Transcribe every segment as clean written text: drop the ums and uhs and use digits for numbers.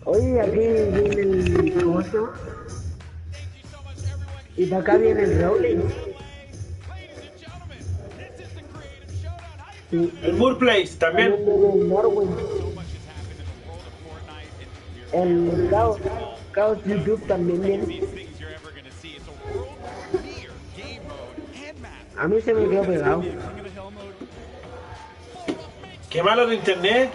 Oye, aquí viene el coso. Y para acá viene el rolling. Sí. El Murplace también. También viene el Norway. El Chaos YouTube también viene. A mí se me quedó pegado. Qué malo de internet.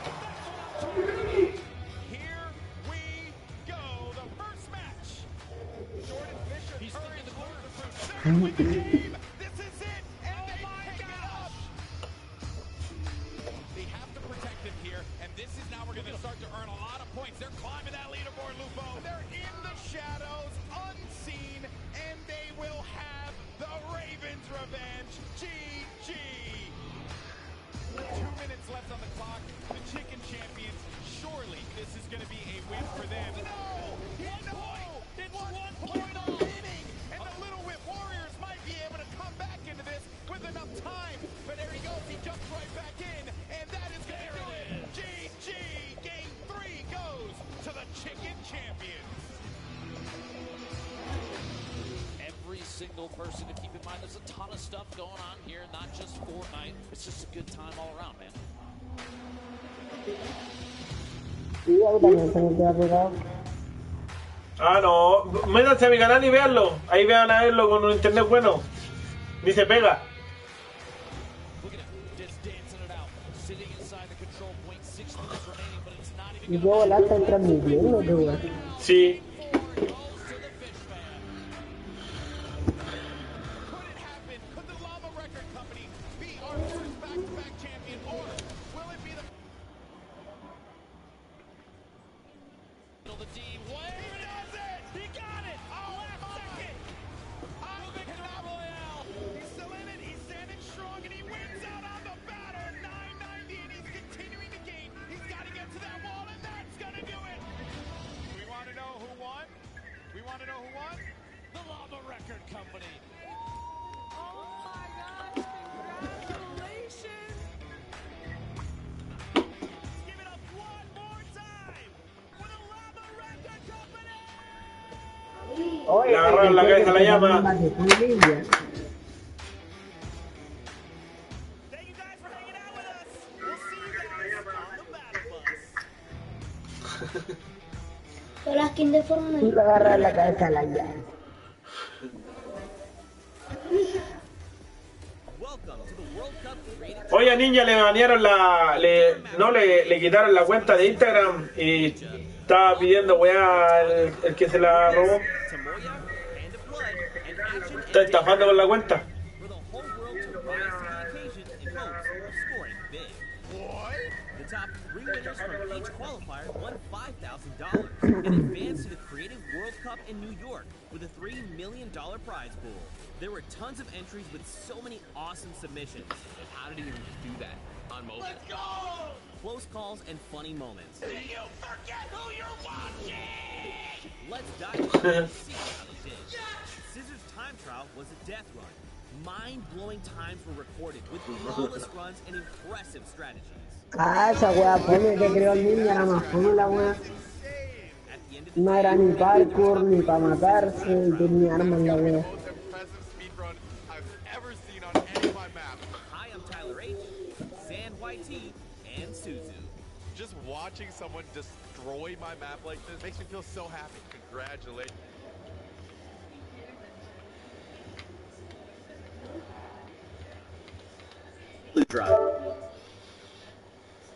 Single person to keep in mind. There's a ton of stuff going on here, not just Fortnite. It's just a good time all around, man. Sí, ahí también se me queda pegado. Ah, no. Métanse a mi canal y véanlo. Ahí vean a verlo con un internet bueno. Ni se pega. Y luego la están transmitiendo, weón. Sí. Oye, Le agarraron la cabeza a la llama. La skin de Fortnite. Le agarraron la cabeza a la llama. Oye, niña, le banearon le quitaron la cuenta de Instagram y estaba pidiendo weá el que se la robó. Está estafando con la cuenta. and advanced to the Creative World Cup in New York with a $3 million prize pool. There were tons of entries with so many awesome submissions. How did he even do that on mobile? Let's go! Close calls and funny moments. Do you forget who you're watching? Let's dive in and see how they did. Scissors time trial was a death run. Mind-blowing times were recorded with flawless runs and impressive strategies. Ah, esa wea pone que creó el niño, era más fome la wea. No era ni parkour, ni para matarse, tenía armas la wea. Hi, I'm Tyler H, San YT, and Suzu. Just watching someone destroy my map like this makes me feel so happy. Congratulations. Blue drive.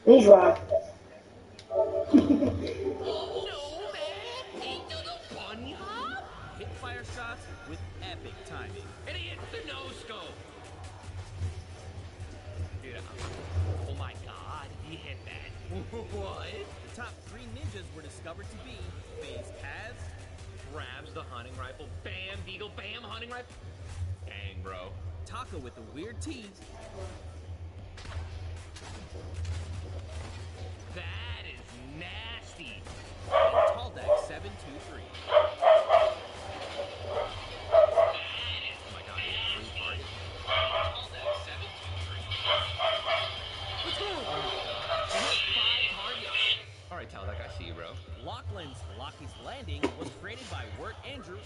Blue drive. Hit fire shots with epic timing. And he hits the no-scope. Dude, oh my god, he hit that. What? The top 3 ninjas were discovered to be FaZe Kaz, Grabs the hunting rifle, bam, deagle, bam, hunting rifle. Dang, bro. Taco with the weird tease, That is nasty. and Taldeck 723.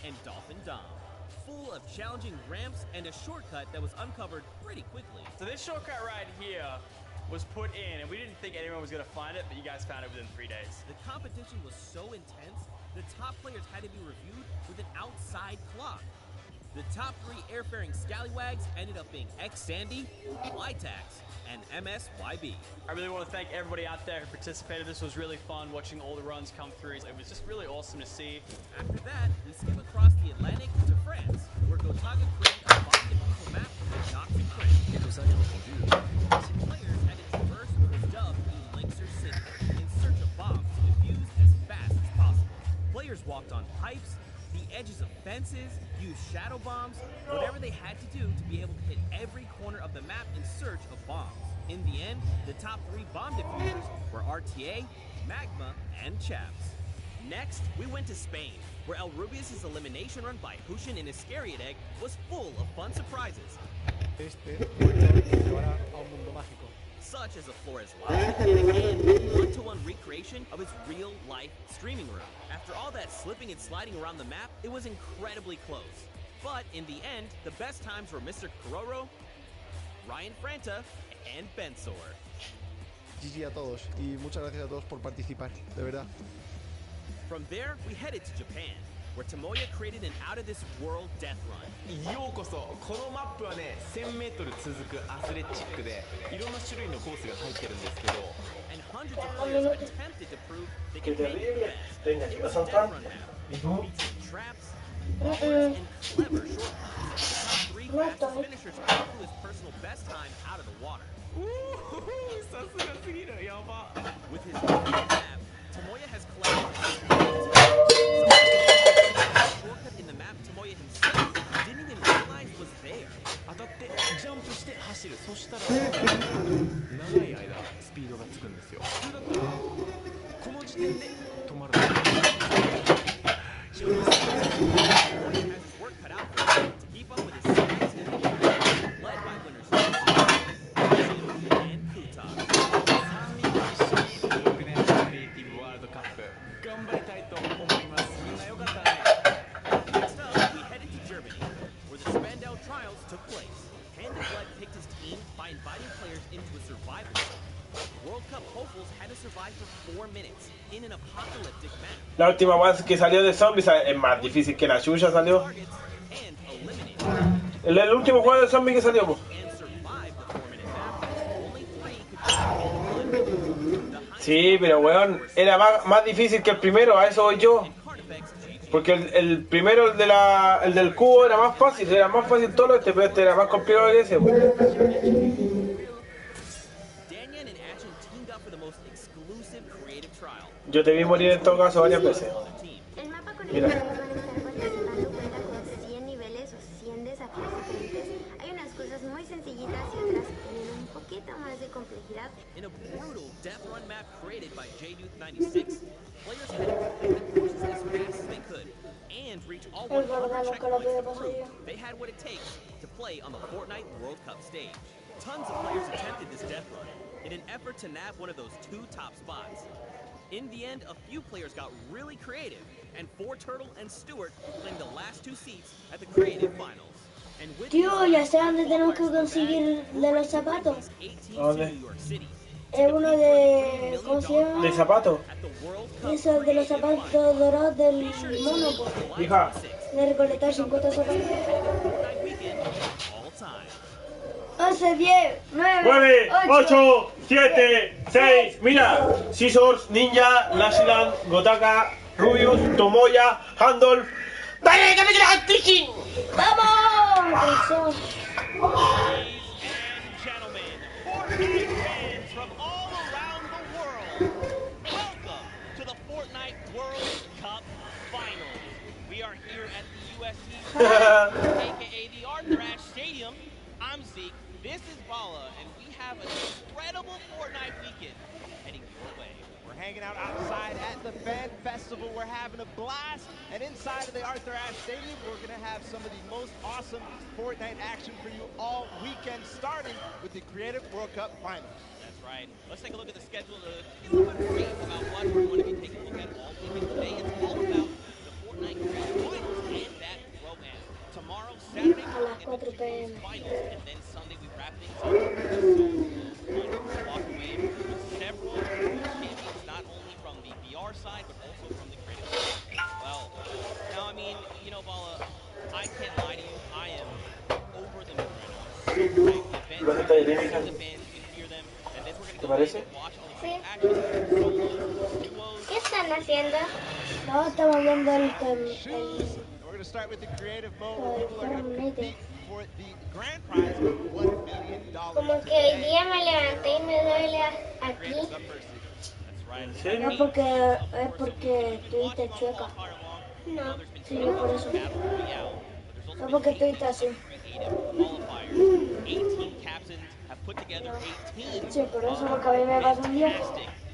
and Dolphin Dom, full of challenging ramps and a shortcut that was uncovered pretty quickly. So this shortcut right here was put in, and we didn't think anyone was going to find it, but you guys found it within 3 days. The competition was so intense, the top players had to be reviewed with an outside clock. The top 3 airfaring scallywags ended up being X-Sandy, Flytax, and MSYB. I really want to thank everybody out there who participated. This was really fun watching all the runs come through. It was just really awesome to see. After that, we skip across the Atlantic to France, where Gotaga created a bomb defusal map with Knox and Crit. Players had to traverse what was dubbed Elixir City in search of bombs to defuse as fast as possible. Players walked on pipes, the edges of fences, used shadow bombs, whatever they had to do to be able to hit every corner of the map in search of bombs. In the end, the top 3 bomb defusers were RTA, Magma, and Chaps. Next, we went to Spain, where El Rubius' elimination run by Hushin in Iscariot Egg was full of fun surprises. Such as a Flores Live and one-to-one recreation of his real-life streaming room. After all that slipping and sliding around the map, it was incredibly close. But in the end, the best times were Mr. Kororo, Ryan Franta, and Bensor. GG a todos y muchas gracias a todos por participar, de verdad. From there, we headed to Japan, where Tomoya created an out-of-this-world death run. ようこそ。このマップはね、1000メートル続くアスレチックで、いろんな種類のコースが入ってるんですけど。And hundreds of players attempted to prove they could make it best. It was a death run map. Traps, and clever shortcuts. The top 3 fastest finishers flew his personal best time out of the water. さすがすぎる、やば。 With his map, Tomoya has collected shortcut in the map Tomoya himself didn't even realize was there. 当たってジャンプして走る。そしたら長い間スピードがつくんですよ。普通だったらこの時点で止まる。Tomoya has his work cut out for him to keep up with his size and led by winners and Kuta. クリエイティブワールドカップ頑張りたいと思います。みんなよかったね。Next up, we headed to Germany, where the Spandau trials took place. Hand of Blood picked his team by inviting players into a survival mode. World Cup hopefuls had to survive for 4 minutes in an apocalyptic map. La última vez que salió de zombies es más difícil que la suya salió. Targets and eliminate. El último juego de zombies que salió, po. And survive the 4-minute map. Only 3 could the Sí, pero weón, era más difícil que el primero, a eso voy yo. Carnifex GG. Porque el primero, el del cubo, era más fácil todo este, pero este era más complicado que ese, weón. Danyan and Ashen teamed up for the most exclusive creative trial. Yo te vi morir en todo caso varias veces. On the team. El mapa con el Mira. que van a estar participando cuenta con 100 niveles o 100 desafíos diferentes. Hay unas cosas muy sencillitas y otras que tienen un poquito más de complejidad. In a brutal death run map created by JDouth96, players had to complete the courses as fast as they could and reach all 100 checkpoints to prove they had what it takes to play on the Fortnite World Cup stage. Tons of players attempted this death run in an effort to nab one of those 2 top spots. In the end, a few players got really creative, and 4Turtle and Stewart claimed the last 2 seats at the creative finals. And with Tío, ya sé dónde tenemos que conseguir de los zapatos. 18 ¿Dónde? New York City. Es uno de... ¿Cómo se llama? ¿De zapato? At the World Cup Eso de los zapatos dorados del mono, pues. Hija. De recolectar 50 zapatos. Fortnite weekend all time. 11, 10, 9, 9, 8. 8, 7, 6, mira, Scissors, Ninja, Lashilan, Gotaka, Rubius, Tomoya, Handolf. ¡Dale, que me quieras teaching! ¡Vamos! Ladies and gentlemen, Fortnite fans from all around the world, welcome to the Fortnite World Cup Finals. We are here at the UST, aka the Arthur Ashe Stadium. I'm Zeke, this is Bala, and we have an incredible Fortnite weekend heading your way. We're hanging out outside at the Fan Festival. We're having a blast. And inside of the Arthur Ashe Stadium, we're going to have some of the most awesome Fortnite action for you all weekend, starting with the Creative World Cup Finals. That's right. Let's take a look at the schedule to get a little bit brief about what we're going to be taking a look at all weekend today. It's all about the Fortnite Creative Finals, and vaya a tener, hija. ¿Te parece? Sí. ¿Qué están haciendo? No, estamos viendo el Shoes. We're going to start with the creative mode where people are going to compete for the grand prize of $1 million. Como que hoy día me levanté y me duele aquí. ¿En serio? es porque estuviste chueca. No. Sí, por eso. No porque estuviste así. Sí, por eso, porque a mí me pasó un día.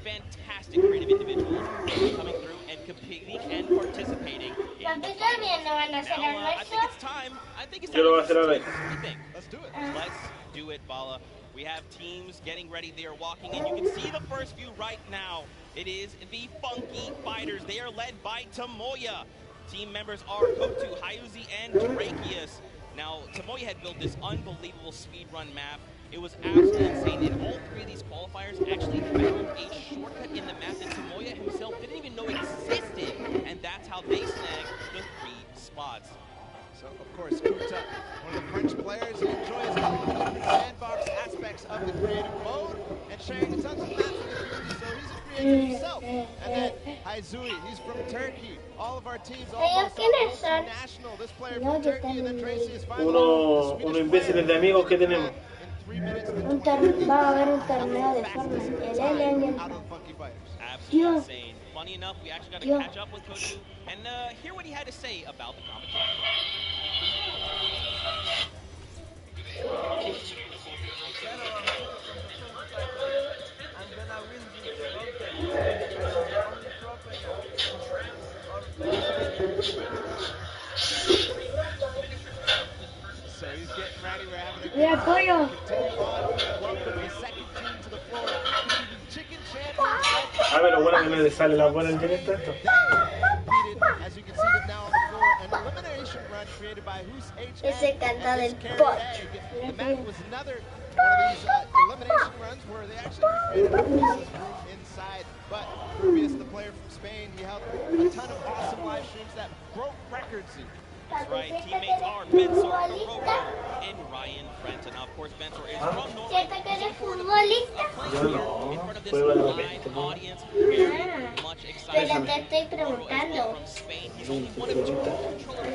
Fantastic creative individuals coming through and competing and participating. Papi, también no van a hacer Now, I almuerzo. think it's time. I think it's Yo time. lo voy a hacer ahora. What do you think? Let's do it. Let's do it, Bala. We have teams getting ready. They are walking in. You can see the first view right now. It is the Funky Fighters. They are led by Tomoya. Team members are Kotu, Hayuzi, and Drakius. Now, Tomoya had built this unbelievable speedrun map. It was absolutely insane. In all three of these qualifiers actually found a shortcut in the map that Tomoya himself didn't even know existed. And that's how they snagged the 3 spots. So, of course, Kuta, one of the French players, he enjoys all the different sandbox aspects of the creative mode and sharing tons of maps with the community, so he's a creator himself. And then Haizui, he's from Turkey. All of our teams almost multinational. This player from Turkey, and then Tracy is finally Unos imbéciles de amigos que tenemos. Va a haber un torneo de Fortnite. Absolutely insane. Funny enough, we actually got to catch up with Kotu and hear what he had to say about the competition. So he's getting ready. We're having a Mira, pollo. continue on. Welcome the second team to the floor. Chicken champions. A ver, lo bueno que me sale la buena en directo esto. As you can see them now on the floor, an elimination run created by Who's HN. Ese canta del pot. The map was another one of these elimination runs where they actually recreated Rubius' room inside. But Rubius, the player from Spain, he held a ton of awesome live streams that broke records. That's right. Teammates are Bensor, Hiroko, and Ryan Frenton. Now, of course, Bensor is from Norway. ¿Siento que eres futbolista? In front of this live audience, very much excited. Pero te estoy preguntando. From Spain, he's only one of 2 controllers.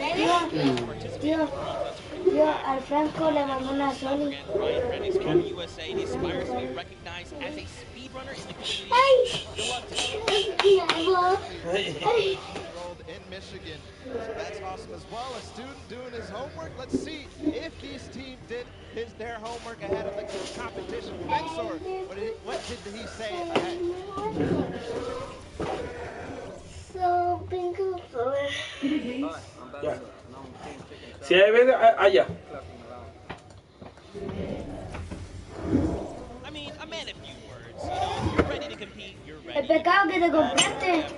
Tío, al Franco le mandó una Sony. Ryan Frenton is from the USA and he aspires to be recognized as a speedrunner in the community. Ay, Enrolled in Michigan. So that's awesome as well. A student doing his homework. Let's see if this team did their homework ahead of the competition. Bensor, what did he say ahead? so pinko. Ya. Si hay veces, allá. I mean, a man of few words. You know, if you're ready to compete, you're ready. El pecado que te compraste.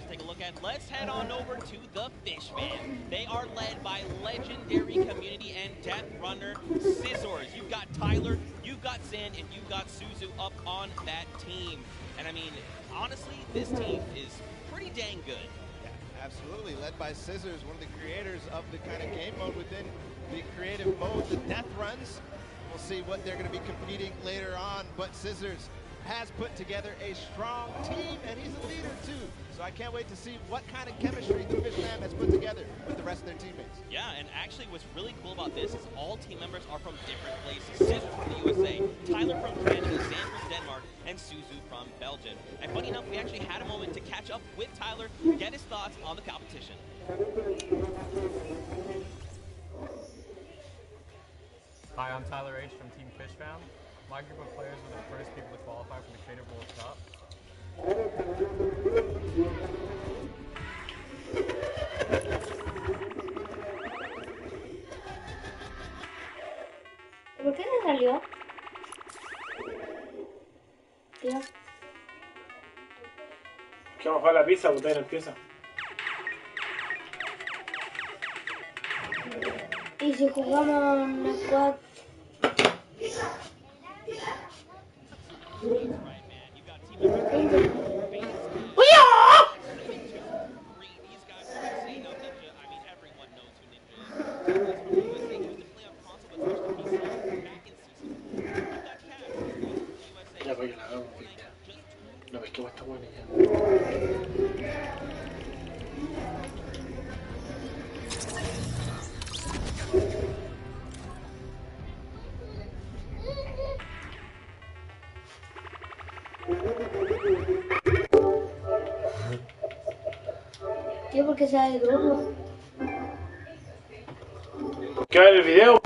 Take a look at. Let's head on over to the Fish Band. They are led by legendary community and death runner Scissors. You've got Tyler, you've got Zen, and you've got Suzu up on that team. And I mean, honestly, this team is pretty dang good. Yeah, absolutely. Led by Scissors, one of the creators of the kind of game mode within the creative mode, the death runs. We'll see what they're going to be competing later on, but Scissors has put together a strong team, and he's a leader too. So I can't wait to see what kind of chemistry the Fishman has put together with the rest of their teammates. Yeah, and actually what's really cool about this is all team members are from different places. Scissors from the USA, Tyler from Canada, Zan from Denmark, and Suzu from Belgium. And funny enough, we actually had a moment to catch up with Tyler, get his thoughts on the competition. Hi, I'm Tyler H. from Team Fishbound. My group of players were the first people to qualify for the Creative World Cup. ¿Por qué se salió? Tío. Que vamos a jugar la pizza, porque todavía no empieza. Y si jugamos un squad. que va a estar bueno ya. ¿Qué? Porque sea de grupo. ¿Qué va a ver el video?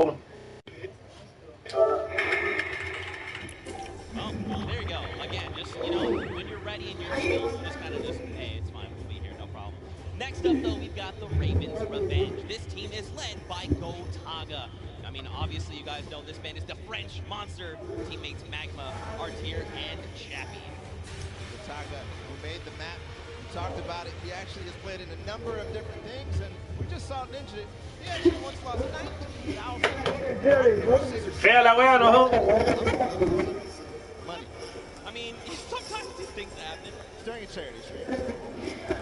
Well, there you go. Again, just, you know, when you're ready and your skills, just kind of just, hey, it's fine, we'll be here, no problem. Next up, though, we've got the Ravens Revenge. This team is led by Gotaga. I mean, obviously, you guys know this man is the French monster. Teammates Magma, Artier, and Chappie. Gotaga, who made the map, we talked about it. He actually has played in a number of different things, and we just saw Ninja. He actually once lost 19,000. Fea la wea, ¿no? Money. I mean, sometimes these things happen. It's during a charity stream.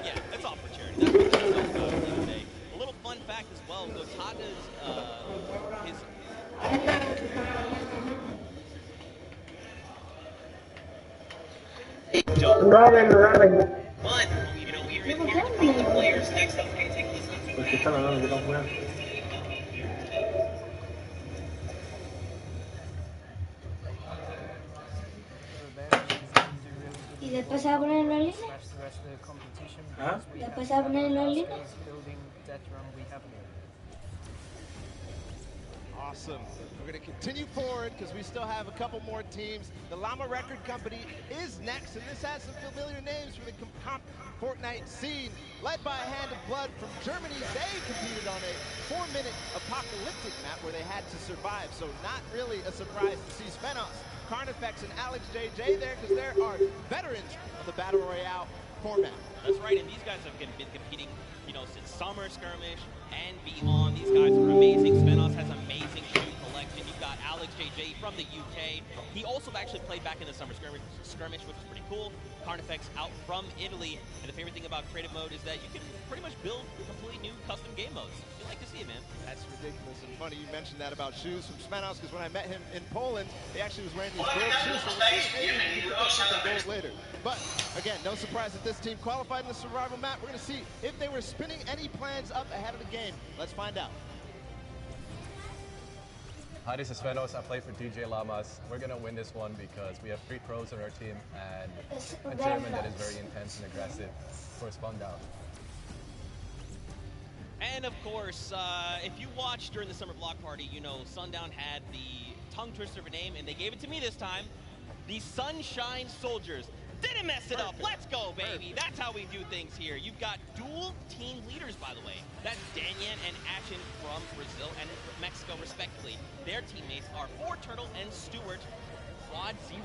Yeah, it's all for charity. That's what this is all about at the end of the day. A little fun fact as well, Gotaga's, Robin. But, you know, we're here to promote the players. Next up, we're going to take a listen to Porque están hablando que están jugando. ¿Y después se va a poner en la línea? ¿Ah? ¿Después se va a poner en la línea? Awesome. We're going to continue forward because we still have a couple more teams. The Llama Record Company is next, and this has some familiar names from the comparte Fortnite scene. Led by a Hand of Blood from Germany, they competed on a 4-minute apocalyptic map where they had to survive, so not really a surprise to see Svenos, Carnifex, and Alex JJ there because there are veterans of the Battle Royale format. That's right, and these guys have been competing, you know, since Summer Skirmish and beyond. These guys are amazing. Svenos has amazing shoe collection. You've got Alex JJ from the UK. He also actually played back in the Summer Skirmish, which was pretty cool. Carnifex out from Italy. And the favorite thing about creative mode is that you can pretty much build completely new custom game modes. You like to see it, man. That's ridiculous and funny you mentioned that about shoes from Svenos because when I met him in Poland, he actually was wearing these gold shoes. So we'll see maybe he can get something gold later. But again, no surprise that this team qualified in the survival map. We're going to see if they were spinning any plans up ahead of the game. Let's find out. Hi, this is Svenos. I play for DJ Lamas. We're going to win this one because we have 3 pros on our team and a chairman that is very intense and aggressive. Of course, fun down. And of course, if you watched during the summer block party, you know Sundown had the tongue twister of a name, and they gave it to me this time. The Sunshine Soldiers. Didn't mess it up. Let's go, baby. That's how we do things here. You've got dual team leaders, by the way. That's Danyan and Ashen from Brazil and Mexico, respectively. Their teammates are Turtle and Stewart. Quad 0.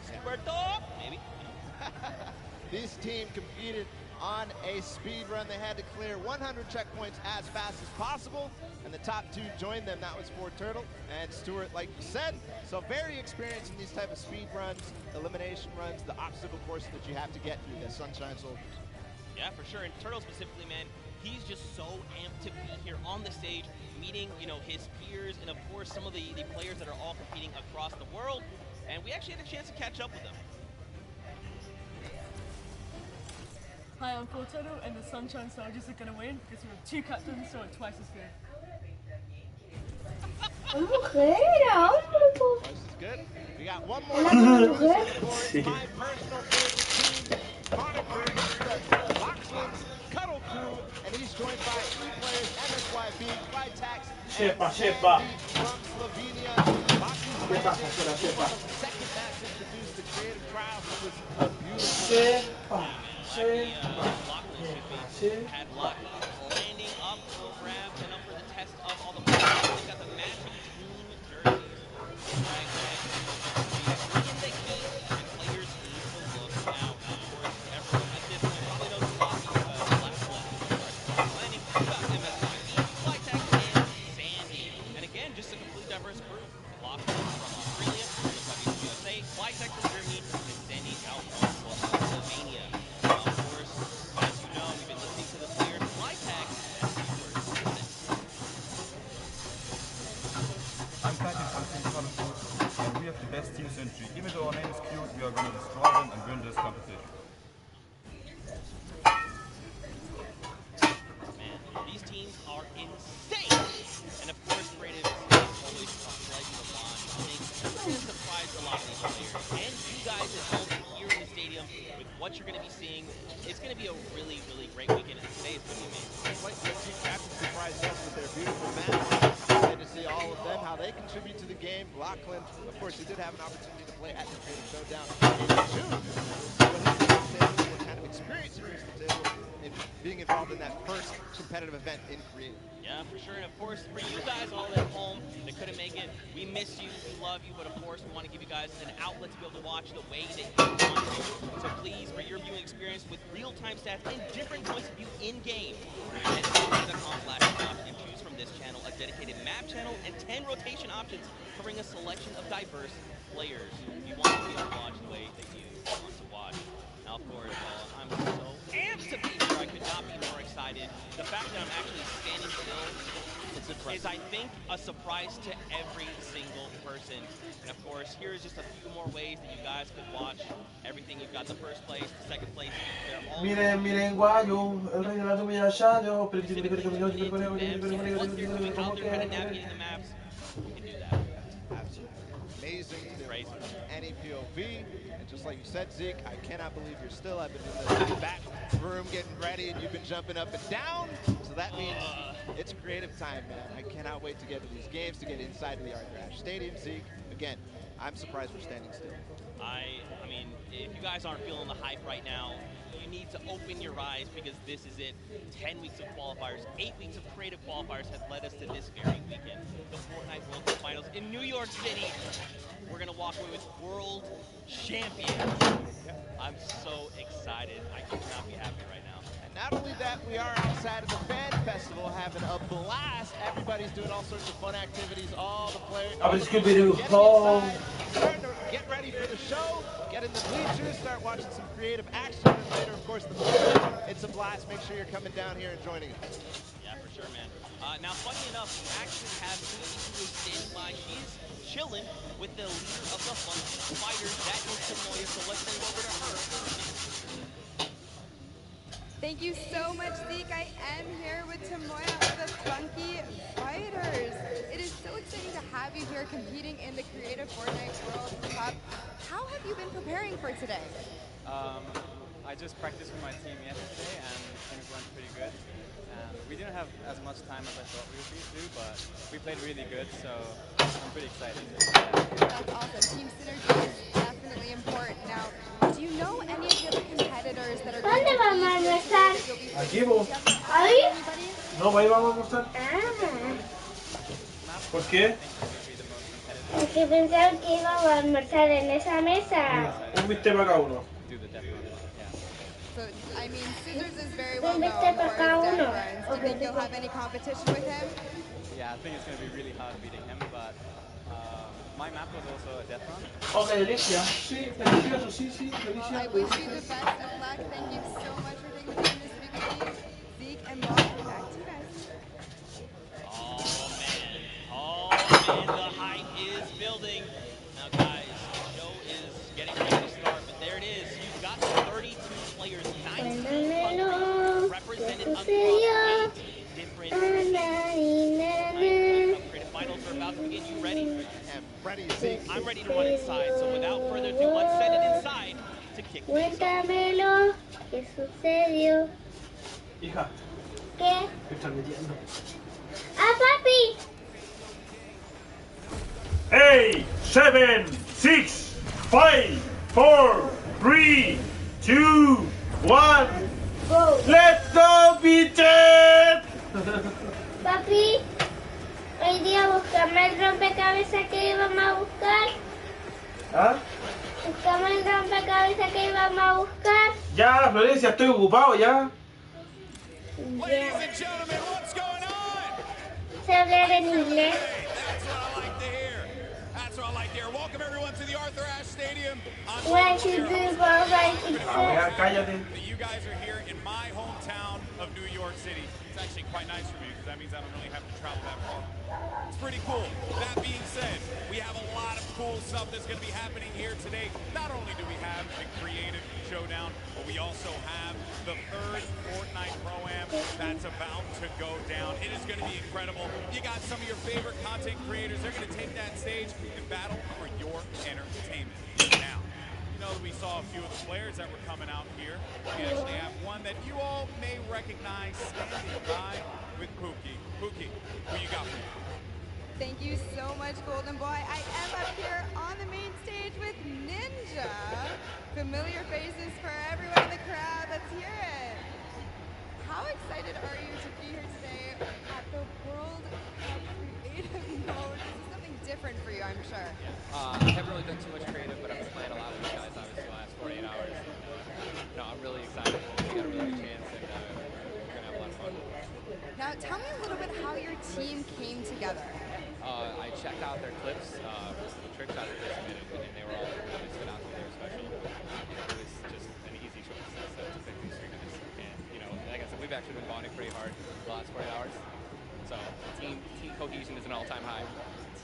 Stuarto, maybe. This team competed on a speed run. They had to clear 100 checkpoints as fast as possible, and the top 2 joined them. That was Turtle and Stewart, like you said. So very experienced in these type of speed runs, elimination runs, the obstacle courses that you have to get through, the Sunshine Soldiers. Yeah, for sure. And Turtle specifically, man, he's just so amped to be here on the stage, meeting, you know, his peers, and of course some of the players that are all competing across the world. And we actually had a chance to catch up with them. Hi, I'm Fortnite, and the Sunshine Soldiers are going to win because we have 2 captains, so it's twice as good. Twice as good. We got one more team on the board. My personal favorite team, Connor, Locksmiths, Cuddle Crew, and he's joined by 3 players, MSYB, Clitax, and Sandy from Slovenia. Second match introduced the creative trial, which was a beautiful had luck landing up for grabs and up for the test of all the players. Got the matching team jerseys. Bringing the heat, and players need to look out. Of course, everyone at this point probably knows who last landing. We got MSYB, Flytech, and Sandy. And again, just a completely diverse crew. Lost from Australia, MSYB from USA, Flytech from Germany, and Sandy out from Slovenia. Of course, as you know, we've been listening to the players. Flytech this competition. Man, these teams are insane! And of course, creative is always a pleasure to watch. I think it's going to surprise a lot of these players. And you guys at home here in the stadium with what you're going to be seeing, it's going to be a really, really great weekend. And today is going to be amazing. Just like the two captains surprised us with their beautiful maps. Excited to see all of them, how they contribute to the game. Lachlan, of course, he did have an opportunity to play at the Creative Showdown in June. We'll see what he brings to the table, what kind of experience he brings to the table in being involved in that first competitive event in Creative. Yeah, for sure. And of course, for you guys all at home that couldn't make it, we miss you, we love you, but of course, we want to give you guys an outlet to be able to watch the way that you want to. So please, for your viewing experience with real-time stats and different points of view in-game, head to fortnite.com/watch and choose from this channel a dedicated map channel and 10 rotation options covering a selection of diverse players. You want to be able to watch the way that you want to watch. Now, of course, I'm so amped to be here. I could not be more excited. The fact that I'm actually standing still is, I think, a surprise to every single person. And of course, here's just a few more ways that you guys could watch everything. You've got the first place, the second place. Miren, miren, guayo, el rey de la tumilla shadow. Once they're coming out there kind of navigating the maps, you can do that. Absolutely. Amazing to do any POV. And just like you said, Zeke, I cannot believe you're still up in the back room getting ready and you've been jumping up and down. So that means it's creative time, man. I cannot wait to get to these games, to get inside the Arthur Ashe Stadium, Zeke. Again, I'm surprised we're standing still. I mean, if you guys aren't feeling the hype right now, you need to open your eyes because this is it. 10 weeks of qualifiers, 8 weeks of creative qualifiers have led us to this very weekend. The Fortnite World Cup Finals in New York City. We're going to walk away with world champions. I'm so excited. I could not be happier right now. And not only that, we are outside of the fan festival having a blast. Everybody's doing all sorts of fun activities. All the players. Starting to get ready for the show. Get in the bleachers. Start watching some creative action. And later, of course, the movie. It's a blast. Make sure you're coming down here and joining us. Yeah, for sure, man. Now, funny enough, we actually have Susie who is standing by. She's chilling with the leader of the Funky Fighters. That is Tamoya, so let's send it over to her. Thank you so much, Zeke. I am here with Tamoya of the Funky Fighters. It is so exciting to have you here competing in the Creative Fortnite World Cup. How have you been preparing for today? I just practiced with my team yesterday and things went pretty good. We didn't have as much time as I thought we would do, but we played really good, so I'm pretty excited. That's awesome. Team synergy is definitely important. Now, do you know any of the other competitors that are going to be here? Aquí vos. ¿Ahí? No, ahí vamos a almorzar. ¿Por qué? Porque pensaron que íbamos a almorzar en esa mesa. Un bistec para cada uno. So, I mean, Scissors is very well known for his death runs. Do you think you'll have any competition with him? Yeah, I think it's going to be really hard beating him, but my map was also a death run. Oh, qué delicia. Sí, delicioso, sí, sí, delicia. Well, I wish you the best of luck. Thank you so much for taking the time to speak with me. Zeke and Mark, back to you guys. Oh man, the hype is building. Now guys, the show is getting ready to start, but there it is. You've got 32 players, 19 countries represented across 8 different states. Creative finals are about to begin. You ready? I'm ready, Zeke. I'm ready to run inside, so without further ado, let's send it inside to kick things off. Cuéntamelo, ¿qué sucedió? Hija. ¿Qué? ¿Qué estás metiendo? ¡Ah, papi! 8, 7, 6, 5, 4, 3, 2, 1. Go. Let's go, bitches! Papi, hoy día buscamos el rompecabezas que íbamos a buscar. ¿Ah? Buscamos el rompecabezas que íbamos a buscar. Ya, Florencia, estoy ocupado ya. Ladies and gentlemen, what's going on? Se habla en inglés. That's what I like to hear. That's what I like to hear. Welcome everyone to the Arthur Ashe Stadium. What you do, cállate. You guys are here in my hometown of New York City. It's actually quite nice for me because that means I don't really have to travel that far. It's pretty cool. That being said, we have a lot of cool stuff that's going to be happening here today. Not only do we have the creative showdown, but we also have the third Fortnite Pro-Am that's about to go down. It is going to be incredible. You got some of your favorite content creators. They're going to take that stage and battle for your entertainment. Now, you know that we saw a few of the players that were coming out here. We actually have one that you all may recognize standing by with Pookie. Pookie, who you got for me? Thank you so much, Golden Boy. I am up here on the main stage with Ninja. Familiar faces for everyone in the crowd. Let's hear it. How excited are you to be here today at the World Cup Creative Mode? This is something different for you, I'm sure. I haven't really done too much creative, but I've been playing a lot with you guys, obviously, the last 48 hours. No, I'm really excited. We got a really good chance, and we're going to have a lot of fun. Now, tell me a little bit how your team came together. I checked out their clips, the trick shots that they submitted, and they were all really stood out to me. They were special. It was just an easy choice to pick these three guys. And, you know, like I said, we've actually been bonding pretty hard the last 48 hours. So team cohesion is an all-time high.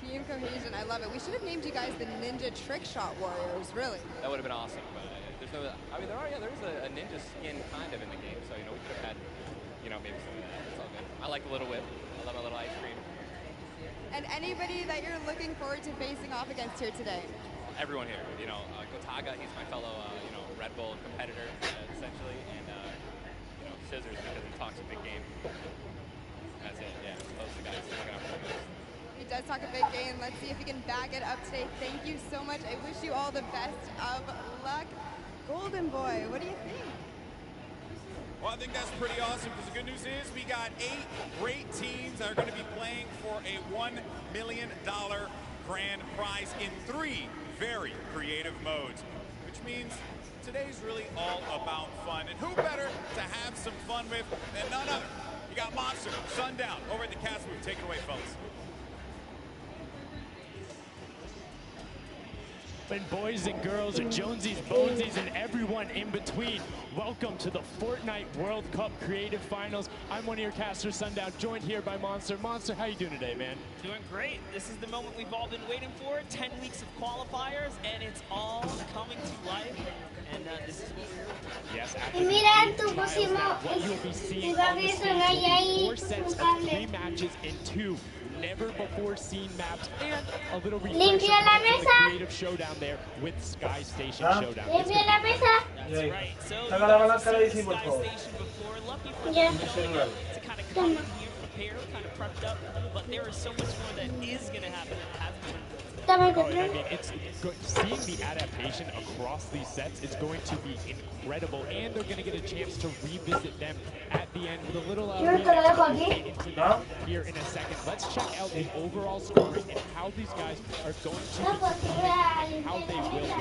Team cohesion, I love it. We should have named you guys the Ninja Trick Shot Warriors, really. That would have been awesome, but there's no, I mean, there is a ninja skin kind of in the game, so, you know, we could have had, you know, maybe some of that. It's all good. I like the little whip. I love my little ice cream. And anybody that you're looking forward to facing off against here today? Everyone here, you know, Gotaga, he's my fellow, you know, Red Bull competitor, essentially, and, you know, Scissors because he talks a big game. That's it, yeah, those are the guys looking out for the most. He does talk a big game. Let's see if he can back it up today. Thank you so much. I wish you all the best of luck. Golden Boy, what do you think? Well, I think that's pretty awesome because the good news is we got 8 great teams that are going to be playing for a $1 million grand prize in 3 very creative modes, which means today's really all about fun. And who better to have some fun with than none other? You got Monster, Sundown over at the cast booth. Take it away, fellas. And boys and girls, and Jonesies, Bonesies, and everyone in between, welcome to the Fortnite World Cup Creative Finals. I'm one of your casters, Sundown, joined here by Monster. Monster, how you doing today, man? Doing great. This is the moment we've all been waiting for. 10 weeks of qualifiers, and it's all coming to life. And this is what we're... Yes, Y mira, tu what you'll be seeing on the stage is 4 sets of 3 matches in 2 never-before-seen maps, and a little refresh of the creative showdown there with Sky Station Showdown. Limpia la mesa. That's right. So, Saca la balanza Sky ahí, sí, por favor. Station before. Lucky for Yeah. them, you know, to kind of come here prepared, kind of prepped up, but there is so much more that is going to happen that hasn't been. Oh, I mean, it's good. Seeing the adaptation across these sets is going to be incredible, and they're going to get a chance to revisit them at the end with a little here in a second. Let's check out the overall scoring and how these guys are going to be how they will win.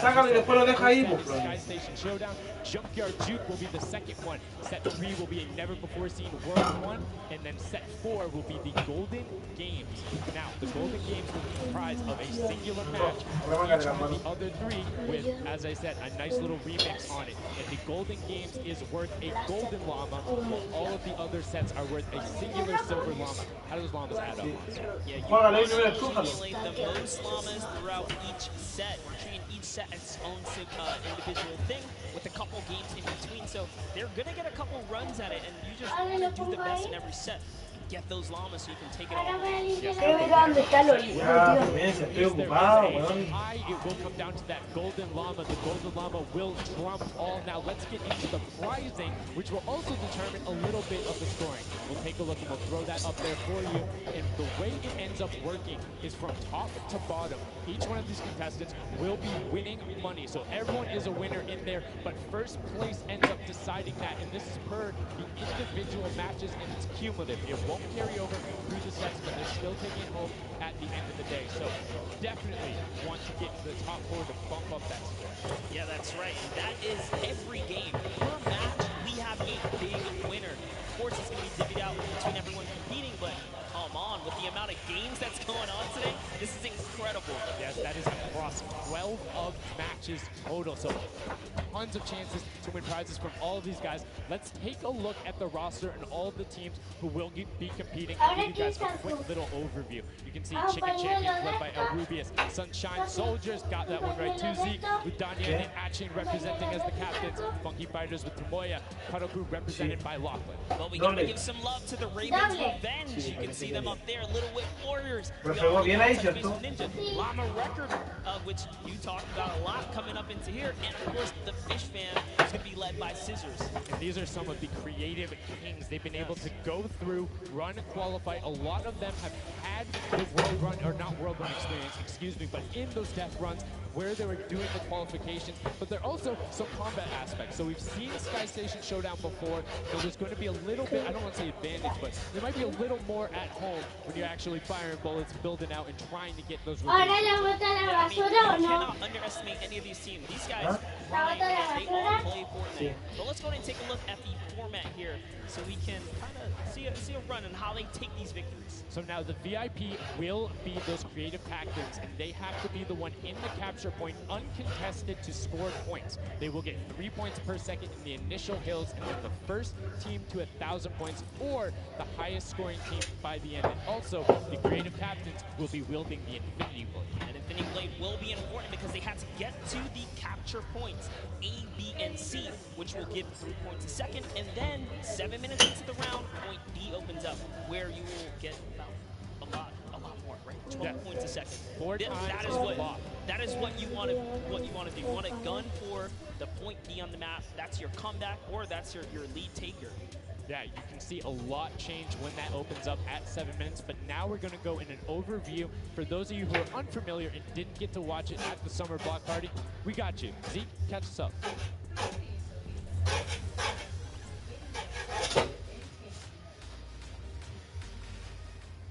Sácalo y después lo deja ahí, pues. Sky Station Showdown. Junkyard Juke will be the second one. Set 3 will be a never-before-seen World 1, and then Set 4 will be the Golden Games. Now, the Golden Games will be comprised of a singular match, each of the other 3 with, as I said, a nice little remix on it. And the Golden Games is worth a golden llama, while all of the other sets are worth a singular silver llama. How do those llamas add up? Yeah, you accumulate the most llamas throughout each set. We're treating each set as its own individual thing with a couple games in between. So they're going to get a couple runs at it, and you just want to do the best in every set. Get those llamas so you can take it all. It will come down to that golden llama. The golden llama will trump all. Now let's get into the prizing, which will also determine a little bit of the scoring. We'll take a look and we'll throw that up there for you. And the way it ends up working is from top to bottom. Each one of these contestants will be winning money. So everyone is a winner in there, but first place ends up deciding that. And this is per the individual matches, and it's cumulative. It won't carry over through the sets, but they're still taking it home at the end of the day. So definitely want to get to the top 4 to bump up that score. Yeah, that's right. And that is every game. Per match, we have a big winner. Of course, it's going to be divvied out between everyone competing, but come on, with the amount of games that's going on today, this is incredible. Yes, that is across 12 of matches total. So tons of chances to win prizes from all of these guys. Let's take a look at the roster and all of the teams who will be competing and give you guys a quick little overview. You can see Chicken Champions led by rubius, Sunshine Soldiers got that one right too, Zeke, with Danya and Achin representing as the captains, Funky Fighters with Tomoya, Kadoku represented by Lachlan. Well, we gotta give some love to the Ravens Revenge. You can see them up there, Little Whip Warriors. Ninja, Llama Record, which you talked about a lot coming up into here, and of course the Fish Fam is gonna be led by Scissors. And these are some of the creative kings. They've been able to go through, run, qualify. A lot of them have had the world run, or not world run experience, excuse me, but in those death runs where they were doing the qualifications, but there are also some combat aspects. So we've seen Sky Station Showdown before, so there's going to be a little bit, I don't want to say advantage, but there might be a little more at home when you're actually firing bullets, building out, and trying to get those results. You cannot underestimate any of these teams. These guys, they all play Fortnite. But let's go ahead and take a look at the format here so we can kind of see a run and how they take these victories. So now the VIP will be those creative captains, and they have to be the one in the capture point, uncontested, to score points. They will get 3 points per second in the initial hills, and then the first team to 1,000 points, or the highest scoring team by the end. And also, the creative captains will be wielding the Infinity Blade. And Infinity Blade will be important because they have to get to the capture points, A, B, and C, which will give 3 points a second, and then 7 minutes into the round, point D opens up, where you will get about a lot more, right? 12 points a second. That is what you want to do. You want to gun for the point D on the map. That's your comeback, or that's your lead taker. Yeah, you can see a lot change when that opens up at 7 minutes, but now we're going to go in an overview. For those of you who are unfamiliar and didn't get to watch it at the Summer Block Party, we got you. Zeke, catch us up.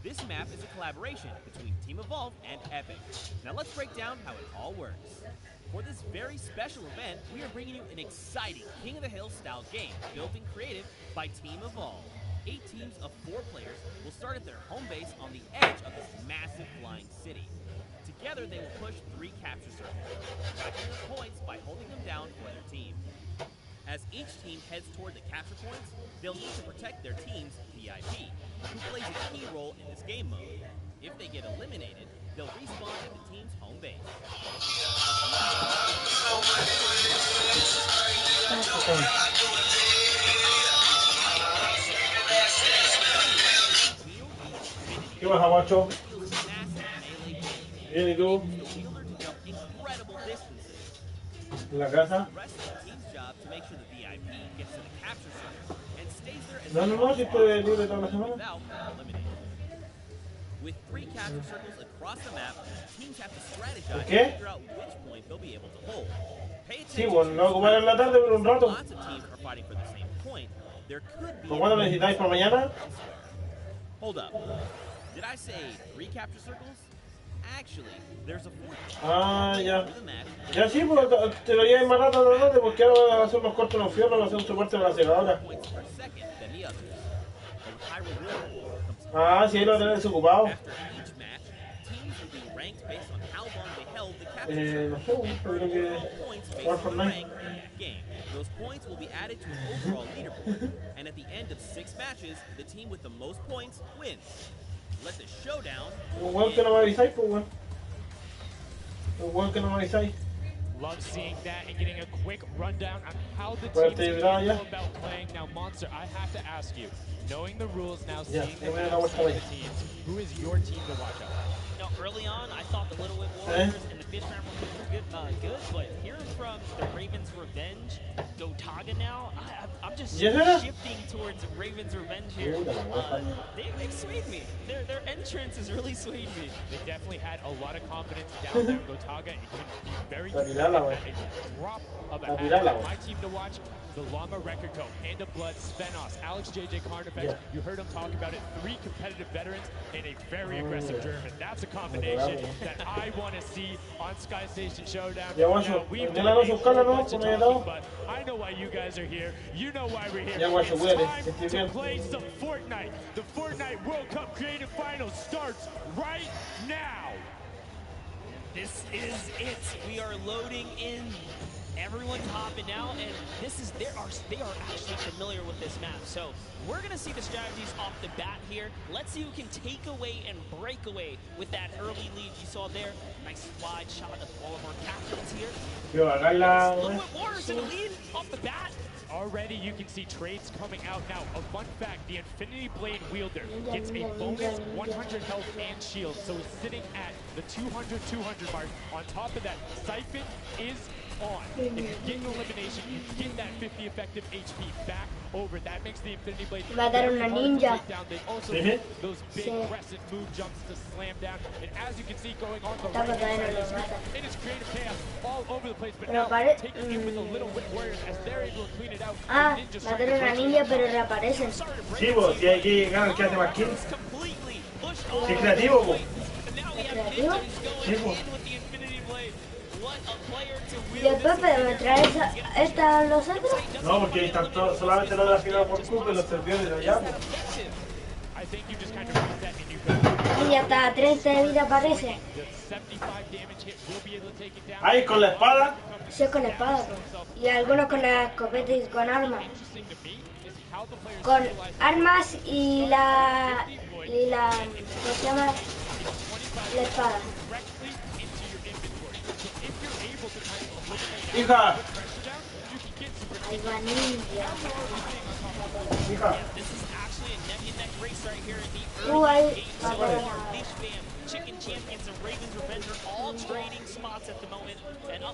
This map is a collaboration between Team Evolve and Epic. Now let's break down how it all works. For this very special event, we are bringing you an exciting King of the Hill style game built and created by Team Evolve. 8 teams of 4 players will start at their home base on the edge of this massive flying city. Together, they will push 3 capture circles, tracking their points by holding them down for their team. As each team heads toward the capture points, they'll need to protect their team's VIP, who plays a key role in this game mode. If they get eliminated, they'll respawn at the team's home base. ¿Qué pasa, macho? Bien, ¿y tú? ¿En la casa? No, si estoy libre toda la semana. With 3 capture circles across the map, teams have to strategize ¿Qué? to figure out which point they'll be able to hold. Sí, bueno, lo voy a ocupar en la tarde por un rato. Lots of teams are fighting for the same point. There could be. ¿Por cuándo necesitáis? ¿Para mañana? Hold up. Did I say 3 capture circles? Actually, there's a 4th. Ah, ya. Ya sí, pues te lo llevo más rato a la tarde porque ahora voy a hacer unos cortos en los fierros, voy a hacer un soporte en la secadora. Ah, sí, ahí lo tenés desocupado. No sé, creo que jugar Fortnite. Those points will be added to an overall leaderboard, and at the end of 6 matches, the team with the most points wins. Let the showdown. Igual que no me avisáis, pues, weón. Igual que no me avisáis. Love seeing that and getting a quick rundown on how the teams go about playing. Now, Monster, I have to ask you, knowing the rules now, seeing the teams, who is your team to watch out for? You know, early on, I thought the Little Whip Warriors and the Fish Fam were good, but hearing from the Ravens Revenge, Gotaga now, I'm just shifting towards Ravens Revenge here. They swayed me. Their entrance has really swayed me. They definitely had a lot of confidence down there in Gotaga. It can be very drop of a hat. My team to watch, the Llama Record Co, Hand of Blood, Svenos, Alex JJ Carnifex. You heard him talk about it. 3 competitive veterans and a very aggressive German. That's a combination that I want to see on Sky Station Showdown. Now, we've done a bunch of talking, but I know why you guys are here. You know why we're here. It's time to play some Fortnite. The Fortnite World Cup Creative Finals starts right now. This is it. We are loading in Everyone's hopping out, and they are actually familiar with this map. So we're gonna see the strategies off the bat here. Let's see who can take away and break away with that early lead you saw there. Nice wide shot of all of our captains here. Look what Warriors in the lead off the bat. Already you can see trades coming out now. A fun fact, the Infinity Blade wielder gets a bonus 100 health and shield, so it's sitting at the 200 mark. On top of that, Siphon is on. If you get an elimination, you get that 50 effective HP back over. That makes the Infinity Blade Va a dar una ninja. They also get those big crescent move jumps to slam down. And as you can see going on the right side, it is creative chaos all over the place, but now taking it with the little Whip Warriors as they're able to clean it out. Ah, va a dar una ninja, pero reaparecen. Sí, vos, si hay que ganar el que hace más kills. Si es creativo, vos. ¿Creativo? Sí, vos. ¿Y después podemos traer esta los otros? No, porque están todos, solamente los de la final por cupo y los servidores de allá. Y ya está, a 30 de vida parece. Ahí con la espada. Sí, con la espada, pues. Y algunos con la escopeta y con armas. Con armas y la ¿cómo se llama? La espada. Hija. Ahí va ninja. Hija. Ahí. Chicken Champions and Ravens Revenge are all trading spots at the moment. And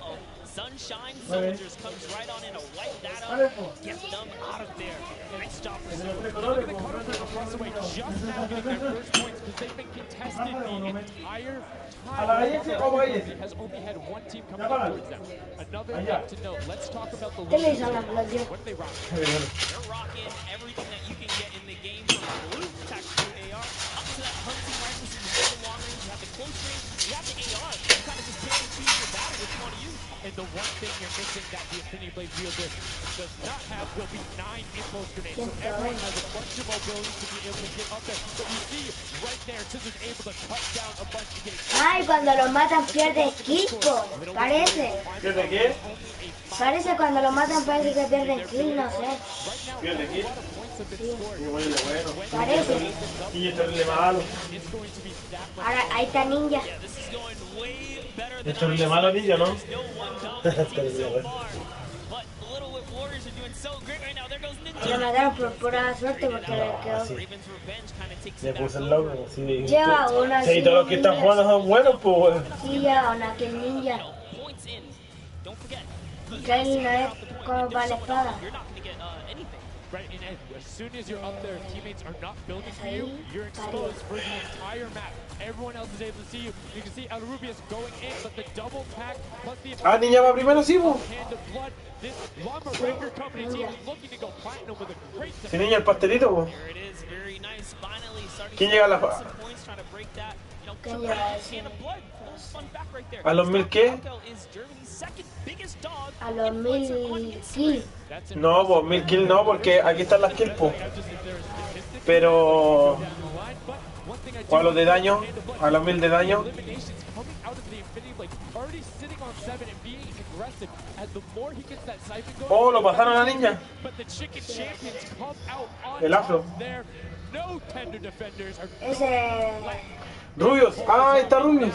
Sunshine Soldiers comes right on in to wipe that up, get them out of there. Nice job for just now getting their first points because they've been contested the entire time. Has only had one team coming up towards them. Another thing to note, let's talk about the what are they rocking? They're rocking everything that you can get in the game from blue tactical AR up to that hunting rifle, so you have the long range, you have the close range, you have the AR. You kind of just pick and choose your battle which one to use. And the one thing you're missing that the Infinity Blade wielder does not have will be 9 impulse grenades. So everyone has a bunch of mobility to be able to get up there. But you see right there, Scissor's able to cut down a bunch of gates. Ay, cuando lo matan pierde equipo. Parece. ¿Pierde qué? Parece cuando lo matan parece que pierden kill, no sé. ¿Pierde qué? Sí. Bueno. Parece. Y es terrible malo. Ahora, ahí está ninja. Es terrible malo ninja, ¿no? Lo mataron por pura suerte porque le quedó. Me puse el loco. Sí, Lleva una sí, todos los que están jugando son buenos, pues. Sí, lleva una que ninja. Que él no es como para la espada. Right, and as soon as you're up there, teammates are not building for you, you're exposed for the entire map. Everyone else is able to see you. You can see El Rubius going in, but the double pack plus the Niña va primero, sí, vos. hand of blood. This Llama Ranger Company team is looking to go platinum with a great Sí, niña, el pastelito, vos. ¿Quién llega a la fa? ¿A los 1000 qué? A los 1000 kills. No, pues 1000 kills no, porque aquí están las kills, pues. Pero... ¿O a los de daño? ¿A los 1000 de daño? Oh, lo pasaron a la niña. El afro. Ese... Rubius. Ah, ahí está Rubius.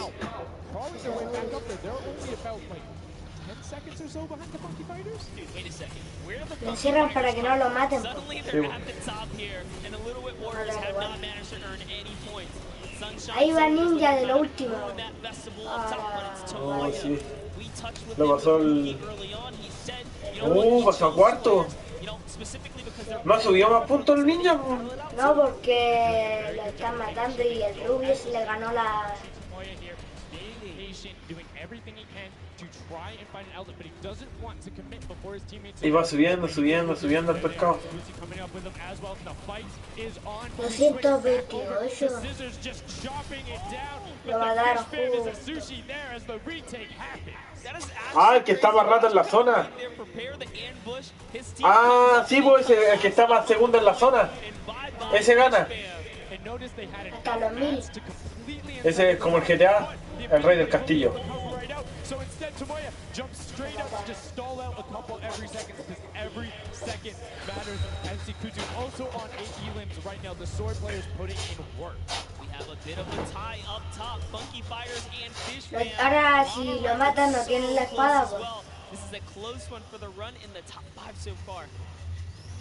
Lo encierran para que no lo maten. Ahí va ninja de lo último. Oh, sí. Lo pasó el... pasó a cuarto. ¿No ha subido más puntos el ninja? No, porque lo están matando y el Rubius le ganó la... Y va subiendo el pescado. 228. Lo mataron. Ah, el que está más rato en la zona. Ah, sí, pues el que está más segundo en la zona. Ese gana. Hasta los 1000. Ese es como el GTA, el rey del castillo. So instead, Tomoya jumps straight up to just stall out a couple every second because every second matters. And Sikutu also on 8 elims right now. The sword player is putting in work. We have a bit of a tie up top. Funky Fighters and Fish Ahora si lo matan no tienen la espada, pues. This is a close one for the run in the top 5 so far.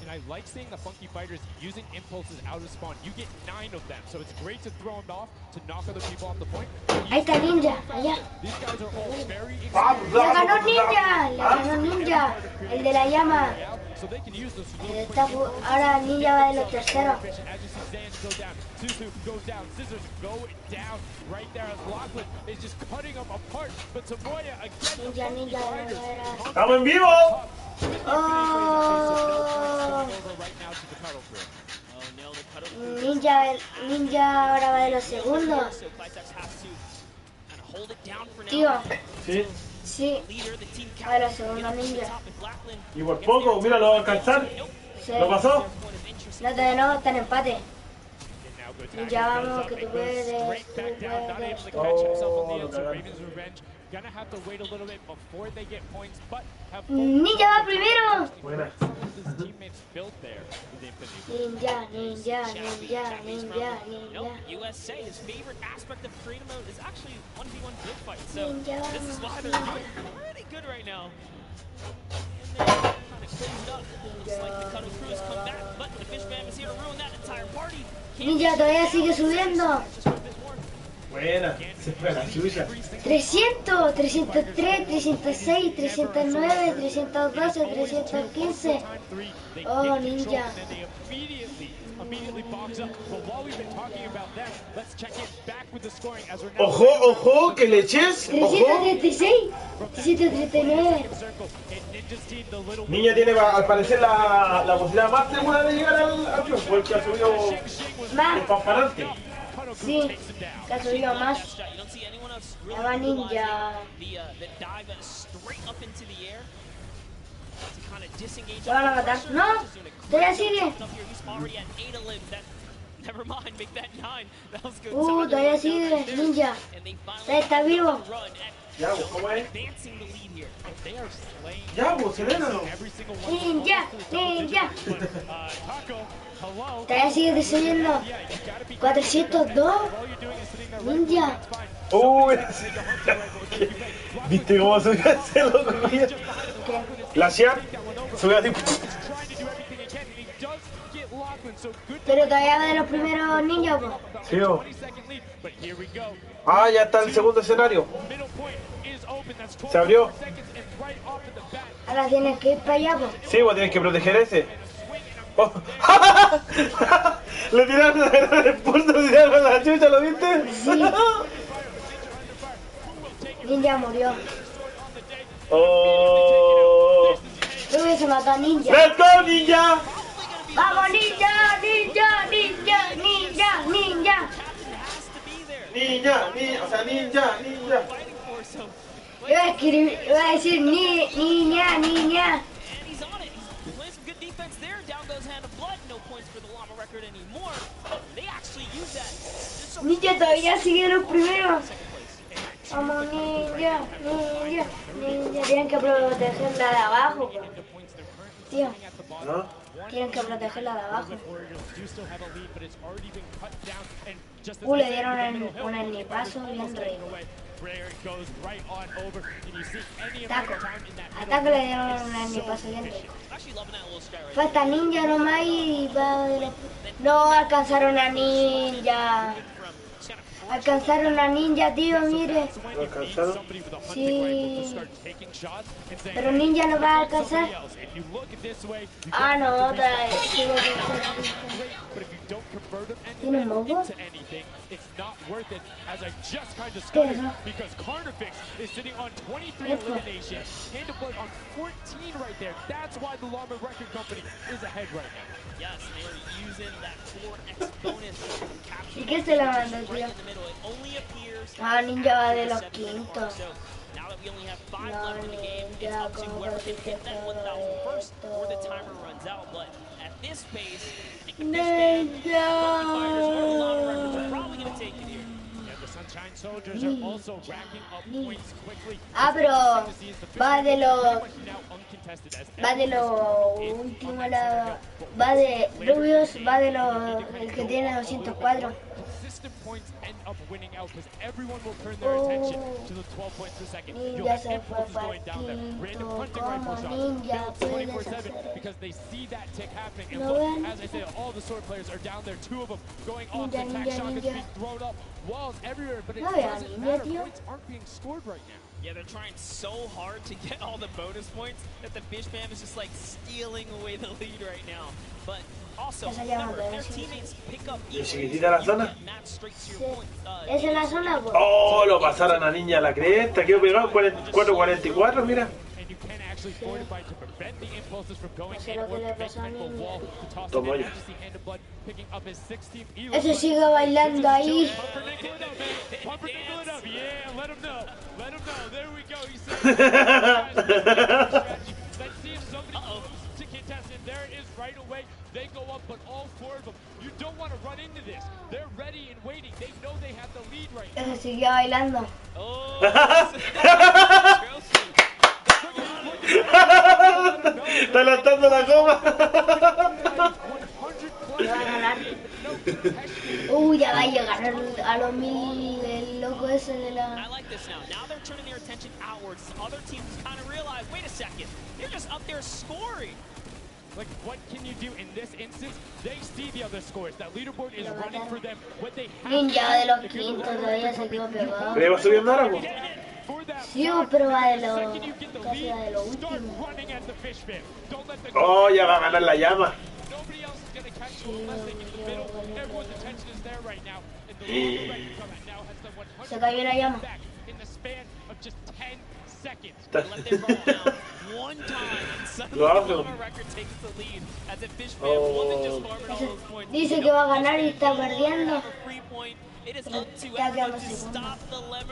And I like seeing the Funky Fighters using impulses out of spawn. You get 9 of them, so it's great to throw them off, to knock other people off the point. Ahí está Ninja, allá. These guys are all very ¡Le ganó Ninja! ¡Le ganó Ninja! El de la llama. Ahora Ninja va de los terceros. Suzu goes down, Scissors go down right there as Lachlan is just cutting them apart. But Tomoya again. Ninja, ¡Estamos en vivo! Ninja ahora va de los segundos. Tío. Sí. Sí. Va de los segundos Ninja. Y por poco, mira, lo va a alcanzar. Sí. ¿Lo pasó? No, todavía no, está en empate. Ninja, vamos, que tú puedes. Ninja va primero. Buena. Nope, USA, his favorite aspect of creative mode is actually 1v1 build fight. So this is why they're doing pretty good right now. And they kind of closed up. Looks like the Cuddle Crews come back, but the Fish Fam is here to ruin that entire party. Ninja todavía sigue subiendo. Buena, se fue a la suya. 300, 303, 306, 309, 312, 315. Oh, Ninja. Ojo, ojo, que le eches. Ojo. 336, 339. Niña tiene al parecer la posibilidad más segura de llegar al triunfo, porque ha subido el pamparante. Sí, que ha subido más. Ya va Ninja. ¿Lo van a matar? No, todavía sigue. Todavía sigue Ninja. Está vivo. Ya, ¿cómo es? Ya, vos, celébralo. Ninja, Ninja. Todavía sigue descendiendo. 402. Ninja. Uy, ¿viste cómo subió ese loco? La Xian subió así. Pero todavía va de los primeros ninjas, po. Sí, oh. Ah, ya está el segundo escenario. Se abrió. Ahora tienes que ir para allá, po. Sí, vos tienes que proteger ese. Oh. Le tiraron el pulso, le tiraron la chucha, ¿lo viste? Sí. Ninja murió. Oh. Luego se mató a Ninja. ¡Let's go, Ninja! ¡Vamos, Ninja! ¡Ninja! ¡Ninja! ¡Ninja! ¡Ninja! Ninja, o sea, ninja. Iba a decir niña, niña. Ninja todavía sigue los primeros. Vamos, Ninja, Ninja, Ninja. Tienen que protegerla de abajo, bro. Tío. ¿No? Tienen que protegerla de abajo. Le dieron un ennipazo bien rico. Taco. A Taco le dieron un ennipazo bien rico. Falta Ninja nomás y va de los... No alcanzaron a Ninja. Alcanzaron a Ninja, tío, mire. ¿Lo alcanzaron? Sí. Pero Ninja no va a alcanzar. Ah, no, otra vez. ¿Tiene un moco? ¿Qué es eso? ¿Y qué se la mandó, tío? Ah, Ninja va de los quintos. No, Ninja, ¿cómo consiste todo esto? Ninja. Ah, pero va de lo último, va de rubius, va de el que tiene 204. Ninja se fue para quinto, como ninja puedes hacer. ¿Lo ven? Ninja, ninja, ninja. No veo a ninja, tío. Yeah, they're trying so hard to get all the bonus points that the Fish Fam is just like stealing away the lead right now. But also, remember, their teammates pick up ¿Es chiquitita la zona? ¿Es en la zona? Pues. Oh, lo pasaron a Niña a la cresta. Quedó pegado 4-44, mira. No sé lo que le pasó a Ninja. Tomó ya. Ese sigue bailando ahí. They go up, but all four of them, you don't want to run into this. They're ready and waiting. They know they have the lead right now. Ese sigue bailando. Está lanzando la goma. Va a ganar. Ya va a llegar a los 1000 el loco ese de la... I like this now. Now they're turning their attention outwards. Other teams kind of realize, wait a second, they're just up there scoring. Like, what can you do in this instance? They see the other scores. That leaderboard is running for them. What they have Ninja de los quintos todavía se quedó pegado. ¿Le va subiendo ahora? Sí, pero va de lo... casi va de lo último. Oh, ya va a ganar la llama. Se cayó la llama. Dice que va a ganar y está perdiendo. Está quedando segundo.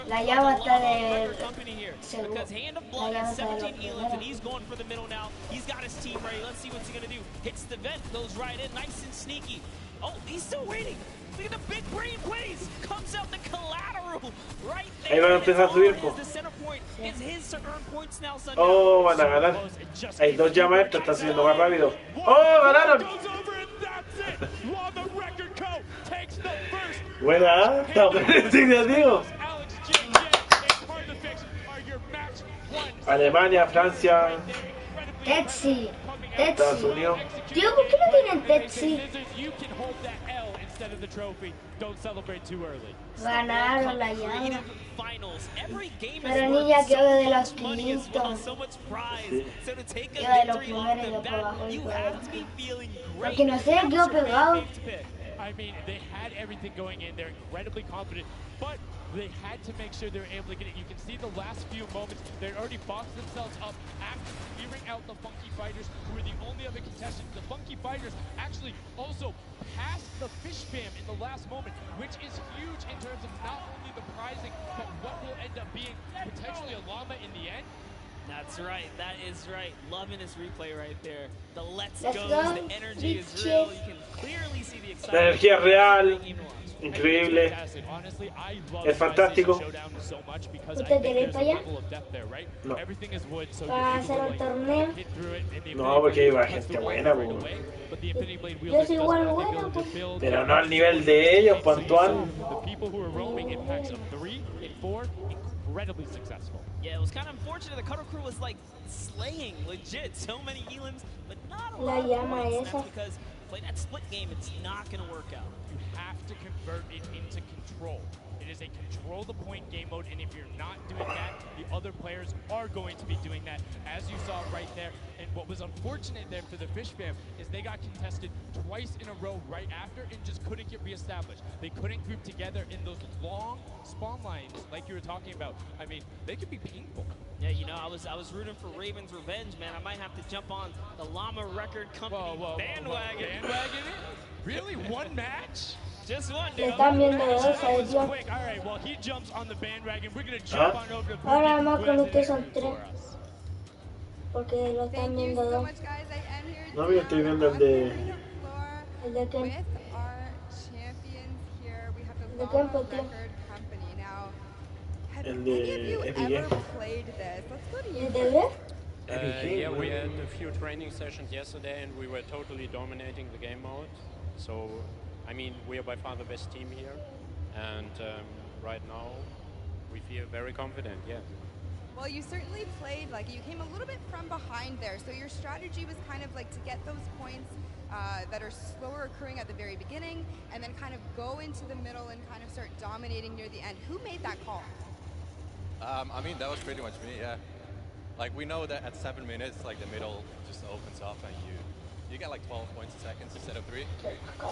La llama está de segundo. La llama está de primero. Oh, he's still waiting. Look at the big brain plays. Comes out the collateral right there. Ahí van a empezar a subir. Oh, van a ganar. Hay dos llamas, esto está subiendo más rápido. Oh, ganaron. Buena, está creativo. Alemania, Francia, Tetsi. Estados Unidos. Tío, ¿por qué no tienen Tetsi? Ganaron la llama. Pero Ninja quedó de los quintos. Quedó de los primeros y después bajó y fue. Porque no sé, quedó pegado. I mean, they had everything going in. They're incredibly confident, but they had to make sure they were able to get it. You can see the last few moments, they already boxed themselves up after clearing out the Funky Fighters, who were the only other contestants. The Funky Fighters actually also passed the Fish Fam in the last moment, which is huge in terms of not only the prizing, but what will end up being potentially a llama in the end. That's right, that is right. Loving this replay right there. The let's Let's goes, go. the energy is real. You can clearly see the La excitement. energía es real, increíble, es fantástico. ¿Usted quiere ir para allá? No. ¿Para hacer el torneo? No, porque iba gente buena, bro. Yo soy igual bueno, pues. Pero no al nivel de ellos, Pantuán. Incredibly successful. Yeah, it was kind of unfortunate. The Cutter Crew was like slaying legit so many elims, but not a La lot of llama points. And esa. that's because play that split game, it's not going to work out. You have to convert it into control. It is a control the point game mode, and if you're not doing that, the other players are going to be doing that, as you saw right there. And what was unfortunate there for the Fish Fam is they got contested twice in a row right after and just couldn't get reestablished. They couldn't group together in those long spawn lines like you were talking about. I mean, they could be painful. Yeah, you know, I was rooting for Raven's revenge, man. I might have to jump on the Llama Record Company bandwagon. Bandwagon it? Really? One match? Just one, Le dude. están viendo de dos a ellos. Quick. All right, well, he jumps on the bandwagon. We're going to jump on over to Ahora más con ustedes son Boogie tres. for us. Porque lo están viendo dos. No, yo estoy viendo el de... ¿El de quién? With our champions here, we have the ¿De quién, Llama Patio? Record Company. Now, El de Epic Game. played this? Let's go to you. Yeah, we had a few training sessions yesterday and we were totally dominating the game mode. So, I mean, we are by far the best team here. And right now, we feel very confident, yeah. Well, you certainly played, like, you came a little bit from behind there. So your strategy was kind of like to get those points that are slower occurring at the very beginning and then kind of go into the middle and kind of start dominating near the end. Who made that call? I mean, that was pretty much me, yeah. Like, we know that at 7 minutes, like, the middle just opens up and you get like 12 points a second instead of 3.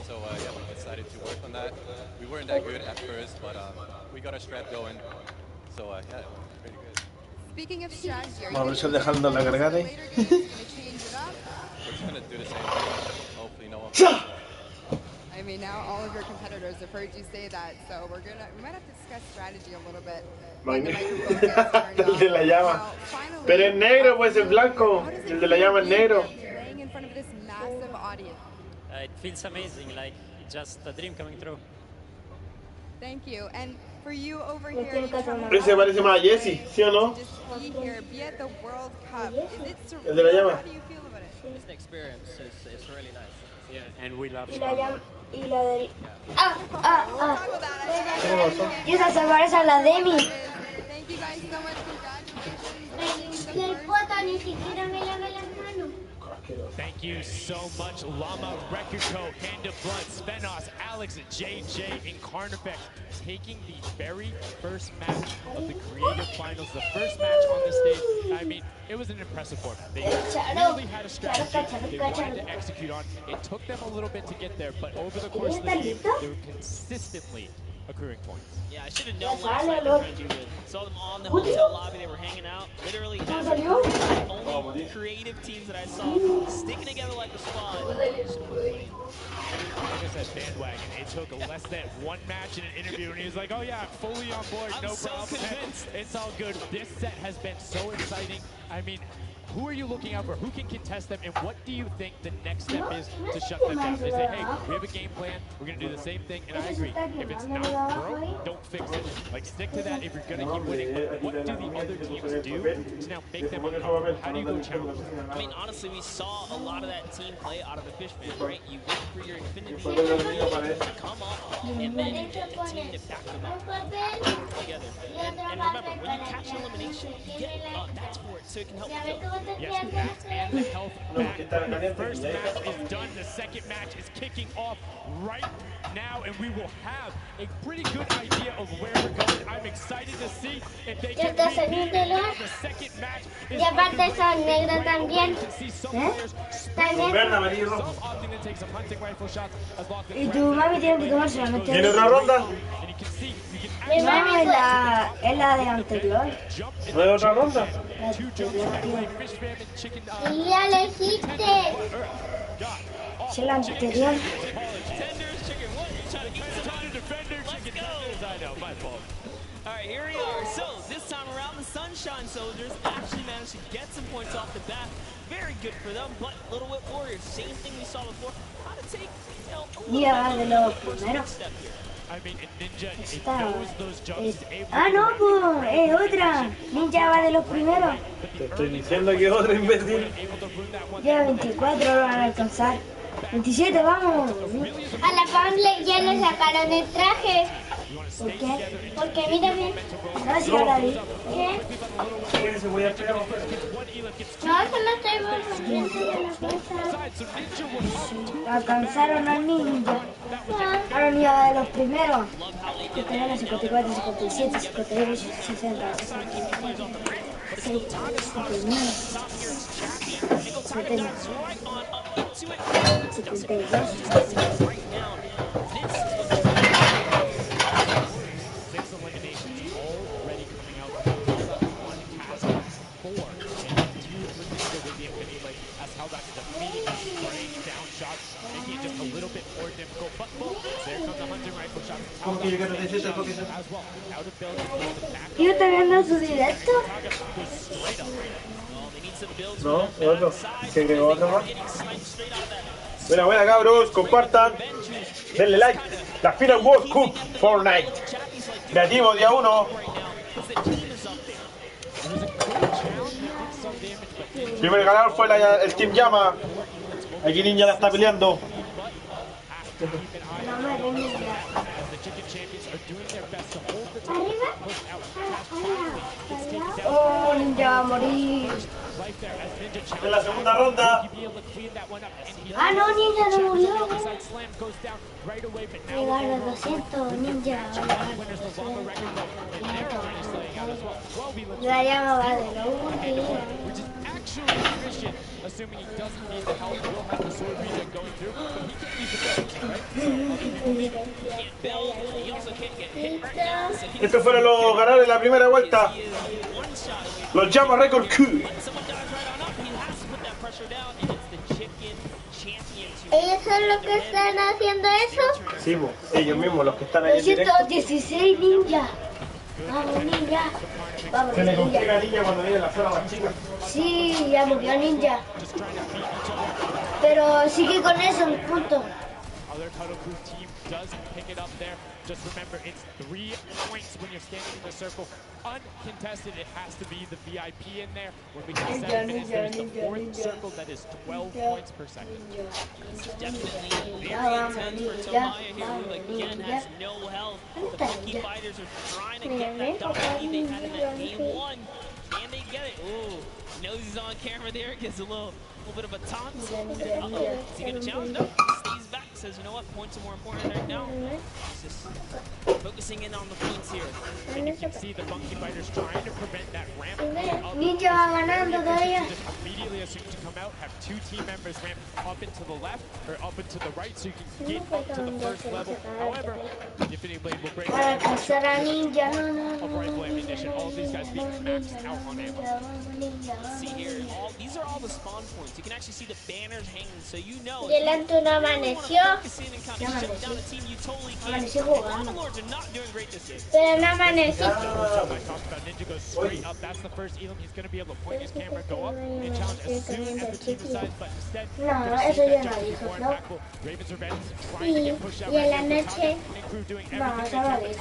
So, yeah, we decided to work on that. We weren't that good at first, but we got our strat going. So, yeah, it was pretty good. Speaking of strategy, are Vamos a ver you dejando la cargada. change it up? We're just gonna do the same thing. Hopefully no one. I mean, now all of your competitors have heard you say that, so we might have to discuss strategy a little bit. El de la llama. Pero es negro, pues es blanco. El de la llama es negro. Playing in front of this massive audience. It feels amazing, like just a dream coming true. Thank you. And for you over here, Ese parece más a Jesse, ¿sí o no? be here, be at the World Cup. Is it surreal? El de la llama. How do you feel about it? It's the experience. It's really nice. Yeah, and we love Y la llama. Y la de. Y esa se parece a la Demi. Thank you guys so much. Congratulations. El poto ni siquiera me lave las manos. Thank you so much, Llama, Record Co, Hand of Blood, Svenos, Alex, and JJ, and Carnifex, taking the very first match of the Creative Finals, the first match on the stage. I mean, it was an impressive format. They really had a strategy they wanted to execute on. It took them a little bit to get there, but over the course of the game, they were consistently accruing points. Yeah, I should have known last night they were going to do good. Saw them all in the hotel lobby. They were hanging out. Literally, as a group, the only creative teams that I saw sticking together like a squad. Like I said, bandwagon. It took less than one match in an interview, and he was like, "Oh yeah, I'm fully on board. No problem. It's all good." This set has been so exciting. I mean, who are you looking out for? Who can contest them? And what do you think the next step is to shut them down? They say, hey, we have a game plan. We're going to do the same thing. And I agree. If it's not broke, don't fix it. Like, stick to that if you're going to keep winning. But what do the other teams do to now make them uncomfortable? How do you go challenge them? I mean, honestly, we saw a lot of that team play out of the Fishman, right? You wait for your Infinity to come up, and then you get a team to back them up together. And remember, when you catch an elimination, you get that for it, so it can help you build. Yes, that and the health back. The first match is done. The second match is kicking off right now, and we will have a pretty good idea of where we're going. I'm excited to see if they can repeat it. The second match is aparte son negros también. Y tu mami tiene que tomarse la mente. ¿Tiene otra ronda? No, es la de anterior. ¿No hay otra ronda? Y ya le hiciste. Es la anterior. All right, here we are. So this time around, the Sunshine Soldiers actually managed to get some points off the bat. Very good for them, but Little Whip Warriors, same thing we saw before. How to take, Mira, de los primeros. No, pues, es otra. Ninja va de los primeros. Te estoy diciendo que es otro imbécil. Ya 24 lo van a alcanzar. 27, vamos. A la Pamela ya le sacaron el traje. ¿Por qué? Porque mira bien. Gracias, David. ¿Qué? ¿Qué se voy a pegar? No, solo estoy volviendo de la cosa. Alcanzaron al ninja. Ahora ninja de los primeros. Que tenían 54, 57, 58, 60, ¿Yo te viendo su directo? No, otro. ¿Se agregó otro más? Buena, buena, cabros. Compartan. Denle like. La Final World Cup Fortnite. Creativo, día 1. because the team is up there. It was a great challenge that did some damage, but Ninja Primer ganador fue el Team Llama. Aquí Ninja la está peleando. to keep an eye on the rest of the map as the Chicken Champions are doing their best to hold the top and push out. Cash finally gets taken down. Oh, Ninja va a morir. Life there as Ninja challenges. En la segunda ronda. Be able to clean that one up. And he Ah, no, Ninja no murió. side slam goes down right away, but now Regalo 200, Ninja. winners the Llama record though, and their line is laying out as well. 12 Elams. La llama va de lo último. Which is actually efficient, assuming he doesn't need the help. He'll have the sword regen going through, but he can't leave the buildings, right? Estos fueron los ganadores de la primera vuelta. Los Llama Record Q. ¿Ellos son los que están haciendo eso? Sí, ellos mismos, los que están ahí en directo. 216 Ninja. Vamos, Ninja. Vamos, Se le complica Ninja. a Ninja cuando viene la zona más chica. Sí, ya murió Ninja. Pero sigue con eso, un punto. Other Cuddle Crew team does pick it up there. Just remember, it's 3 points when you're standing in the circle. Uncontested, it has to be the VIP in there. When we get 7 minutes, there's the 4th circle that is 12 points per second. It's definitely very intense for Tomaya here, who again has no health. The Funky Fighters are trying to get that double lead they had in that game 1. Can they get it? Ooh, knows he's on camera there, gets a little bit of a taunt. Uh-oh, is he gonna challenge? No, stays back, says, you know what, points are more important right now. He's just focusing in on the points here. And you can see the Funky Fighters trying to prevent that ramp. Ninja va ganando todavía. Immediately as soon as you come out, have 2 team members ramp up into the left or up into the right so you can get up to the first level. However, Infinity Blade will break Para alcanzar a Ninja. of rifle ammunition. All of these guys being maxed out on ammo. See here, these are all the spawn points. You can actually see the banners hanging, so you know. Delante no amaneció. Amaneció jugando. Pero no amaneció. I talked about Ninja goes straight up. That's the first Elam. He's going to be able to point his camera, go up, and challenge as soon as the team decides. But instead, No, eso ya no dijo, ¿no? Ravens Revenge trying to get pushed out. Y en la noche. No, eso no dice.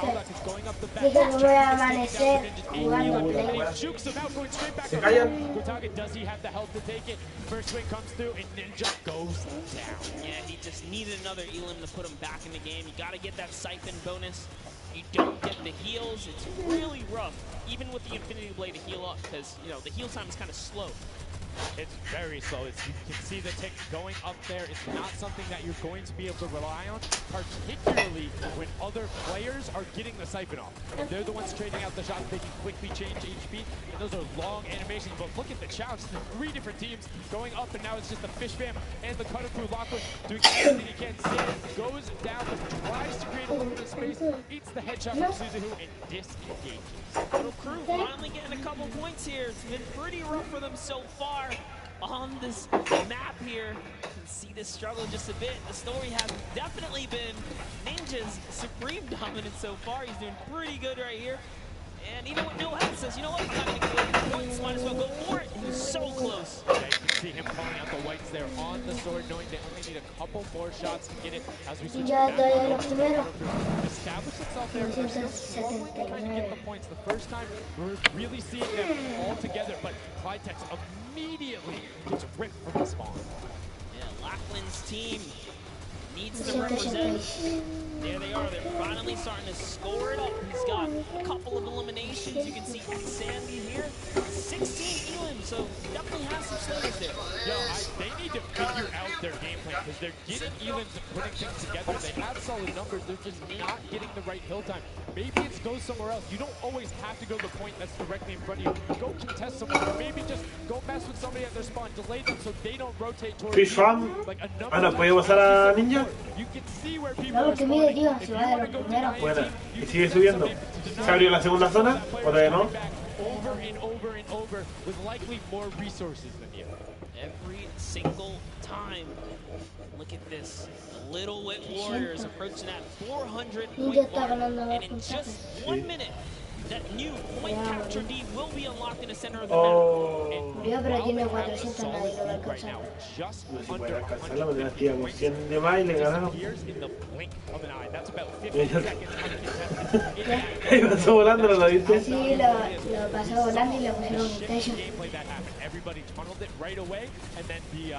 Dice que voy a amanecer jugando Play. Jukes him out, going straight back. Se callan. Gotaga, does he have the health to take it? First swing comes through, and Ninja goes down. Yeah, he just needed another Elam to put him back in the game. You got to get that siphon bonus. You don't get the heals. It's really rough, even with the Infinity Blade to heal up, because, you know, the heal time is kind of slow. It's very slow. You can see the tick going up there. It's not something that you're going to be able to rely on, particularly when other players are getting the siphon off. And they're the ones trading out the shots. They can quickly change HP, and those are long animations. But look at the challenge. The 3 different teams going up, and now it's just the Fish Fam and the Cutter Crew. Lockwood doing everything he can. Stand goes down, tries to create a little bit of space, eats the headshot from Suzuhu, and disengages. Little Crew finally getting a couple points here. It's been pretty rough for them so far on this map here. You can see this struggle just a bit. The story has definitely been Ninja's supreme dominance so far. He's doing pretty good right here. And even with no health, says, you know what, I'm not going to get the points, might as well go for it. He was so close. Yeah, you can see him calling out the whites there on the sword, knowing they only need a couple more shots to get it as we switch Ya back. doy lo primero. Establish itself there. We're still struggling to kind of get the points. The first time, we're really seeing them all together, but Clytex immediately gets ripped from the spawn. Yeah, Lachlan's team needs to represent. There they are. They're finally starting to score it up. He's got a couple of eliminations. You can see Sandy here. 16 Elam, so definitely has some slayers there. Yo, they need to figure out their game plan because they're getting Elams and putting things together. They have solid numbers. They're just not getting the right hill time. Maybe it's go somewhere else. You don't always have to go to the point that's directly in front of you. Go contest someone, or maybe just go mess with somebody at their spawn. Delay them so they don't rotate towards Fish Farm. No puede pasar a Ninja. You can see where people No, are que mide, spawning. tío, si va de lo primero. Bueno, y sigue subiendo. Se abrió la segunda zona, o todavía no. Over and over and over with likely more resources than you. Every single time. Look at this. The Little Wit Warriors approaching that 400 point mark. And in just 1 minute, that new point capture D will be unlocked in the center of the Oh. Murió, pero tiene 400, nadie lo va a alcanzar. No sé si puede alcanzarla, pero la tía con 100 de más y le ganaron. Ahí pasó volando, ¿no lo viste? Sí, lo pasó volando y le pusieron un techo. Everybody tunneled it right away, and then the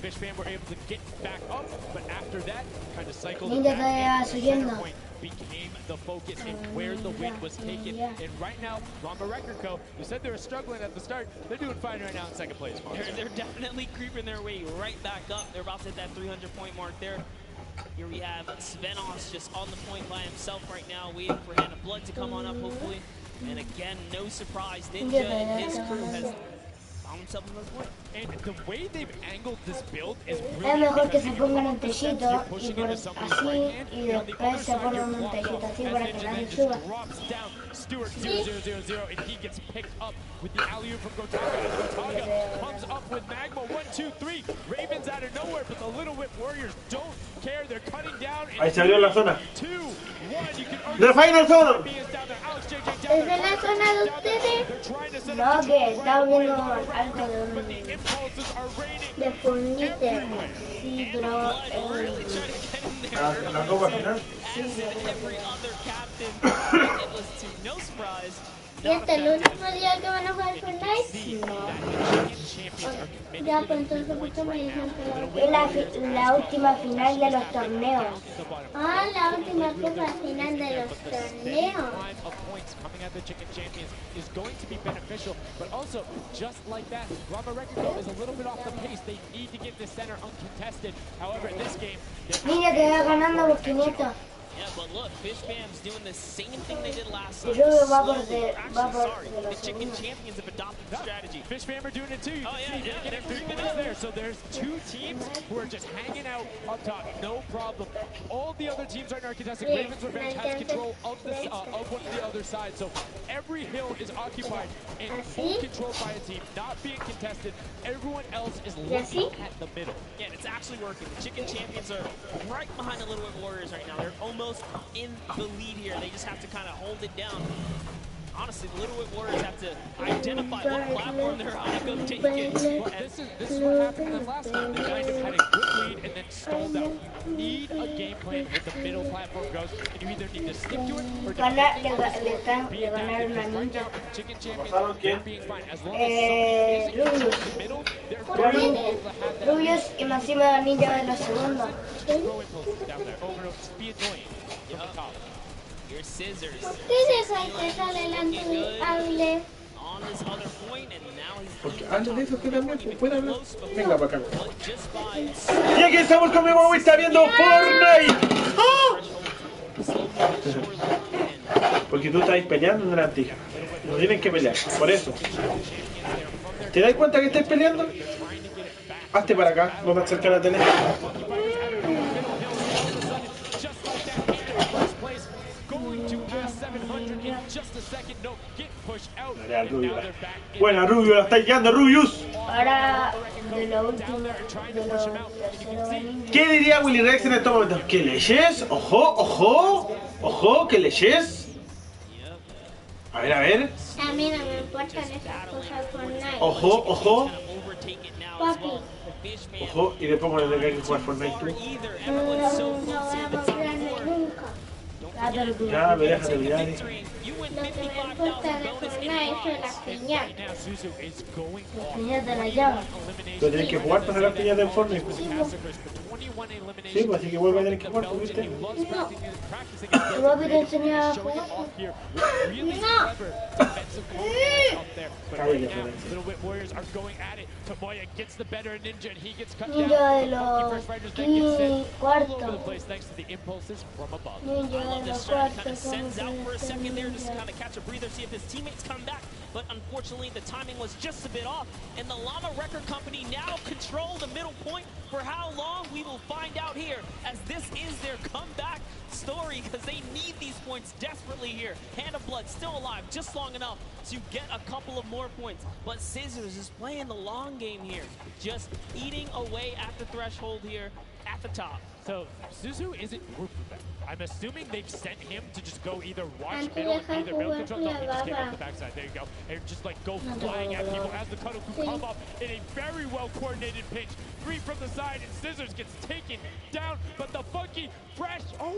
Fish Fam were able to get back up, but after that, kind of cycled Ninja back todavía and subiendo. point became the focus and where the win was taken. And right now, Rama Record Co., you said they were struggling at the start, they're doing fine right now in second place. They're definitely creeping their way right back up. They're about to hit that 300-point mark there. Here we have Svenos just on the point by himself right now, waiting for Hand of Blood to come on up, hopefully. And again, no surprise, Ninja and his crew has found themselves another point. And the way they've angled this build is Es really mejor que se pongan un techito y por así y después se ponen un techito así para que nadie suba. Stewart 0-0-0-0, and he gets picked up with the alley-oop from Gotaga. As Gotaga comes up with Magma 1-2-3. Ravens out of nowhere, but the Little Whip Warriors don't care. They're cutting down. Ahí se abrió la zona. 2-1. You can ¡The final zone! ¿Es de la zona de ustedes? No, que está viendo algo de Fortnite. Sí, pero... La copa final. ¿Y este es el último día que van a jugar Fortnite? No. Ya, pues entonces, ¿por qué me dicen que Es la última final de los torneos. Ah, la última copa final de los torneos. Coming at the Chicken Champions is going to be beneficial, but also, just like that, Rama Record Co. is a little bit off the pace. They need to get this center uncontested. However, in this game... Mira que va ganando por 500. Yeah, but look, Fish Fam's doing the same thing they did last Yo time. va por de The Chicken Champions have adopted the strategy. Fish Fam are doing it too. Oh, yeah, yeah, They're 3 minutes there. So there's 2 teams who are just hanging out up top, no problem. All the other teams are uncontested. Ravens Revenge has control of this of one of the other side. So every hill is occupied and full control by a team, not being contested. Everyone else is looking at the middle. Yeah, it's actually working. The Chicken Champions are right behind the Little Whip Warriors right now. They're almost in the lead here. They just have to kind of hold it down. Honestly, the Little Whip Warriors have to identify what platform they're on to go take it. Well, this is what happened to them last time. They kind of had a good lead and then stalled out. Need a game plan with the middle platform goes, and you either need to stick to it or Le ganaron a Ninja. Chicken Champions, they're being fine. As long as somebody is in the middle, they're going to be able to have that. Rubius y Máxima Ninja de los segundos. Throw impulses down there. Over to be annoying from the top. Your scissors. ¿Qué es eso que sale delante de hable? On his other point, and now he's Porque antes de eso que también puede hablar. Venga para acá. just by Y aquí estamos con mi mamá y está viendo Fortnite. ¡Ah! Porque tú estás peleando en la tija. No tienen que pelear, por eso. ¿Te das cuenta que estás peleando? Hazte para acá, no te acerques a la tele. Buena, Rubio, la estáis guiando, Rubius. Ahora, de lo último, de lo ¿Qué diría Willy Rex en estos momentos? ¿Qué leyes? ¡Ojo, ojo! ¡Ojo, qué leyes! A ver. A mí no me importan esas cosas Fortnite. Ojo, ojo. Papi, Ojo, y después cuando tenga que jugar Fortnite tú. no voy a comprarme nunca. Ya, me dejas de olvidar. Lo que me importa de Fortnite son las piñatas. Las piñatas de la llave. Pero tienes que jugar para las piñas del Fortnite. Sí, pues así que vuelve a tener que jugar, ¿tú viste? No. ¿Tu papi te enseñó a jugar? Little Whip Warriors are going at it. Tomoya gets the better of Ninja and he gets cut Ninja down. de los All over the cuartos. place thanks to the impulses from above. Ninja de los Kind of cuartos. sends out for a second there just to kind of catch a breather, see if his teammates come back. But unfortunately, the timing was just a bit off. And the Llama Record Company now control the middle point. For how long, we will find out here, as this is their comeback story because they need these points desperately here. Hand of Blood still alive, just long enough to get a couple of more points. But Scissors is playing the long game here, just eating away at the threshold here at the top. So Suzu isn't group with them. I'm assuming they've sent him to just go either watch middle and be their middle control. No, he just came off the backside. There you go. And just like go flying at people as the Kadoku come up in a very well coordinated pinch. 3 from the side and Scissors gets taken down, but the funky fresh. Oh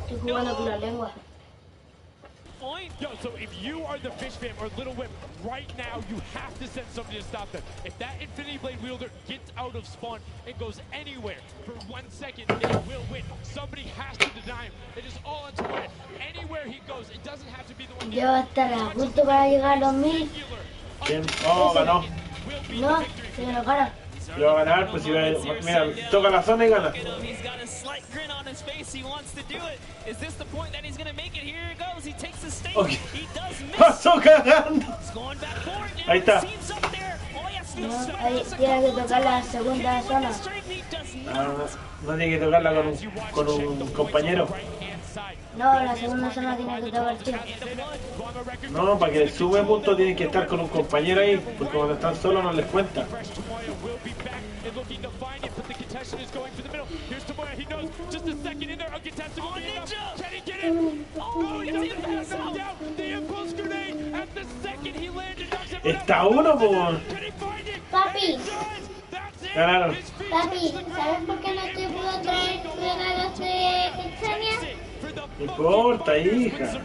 no! Point. Yo, so if you are the Fish Fam or Little Whip, right now you have to send somebody to stop them. If that Infinity Blade wielder gets out of spawn and goes anywhere for 1 second, they will win. Somebody has to deny him. It is all on Tomoya. Anywhere he goes, it doesn't have to be the one. Yo estará justo para llegar a los 1000. ¿Quién? Oh, ganó. No, se lo gana. Yo va a ganar, pues mira, toca la zona y gana. He's got a slight grin on his face. He wants to do it. Is this the point that he's going to make it? Here it goes. He takes the stage. Okay. He does miss. Pasó cagando. He's going back for it now. Ahí está. Seems up there. All he has to do is No, ahí tiene que tocar la segunda zona. No tiene que tocarla con un compañero. No, la segunda zona tiene que tocar el tío. No, para que sube punto tienen que estar con un compañero ahí, porque cuando están solos no les cuenta. Está uno, por. Papi, Ganaron. papi, ¿sabes por qué no te puedo traer regalos de Kitsania? No importa, hija.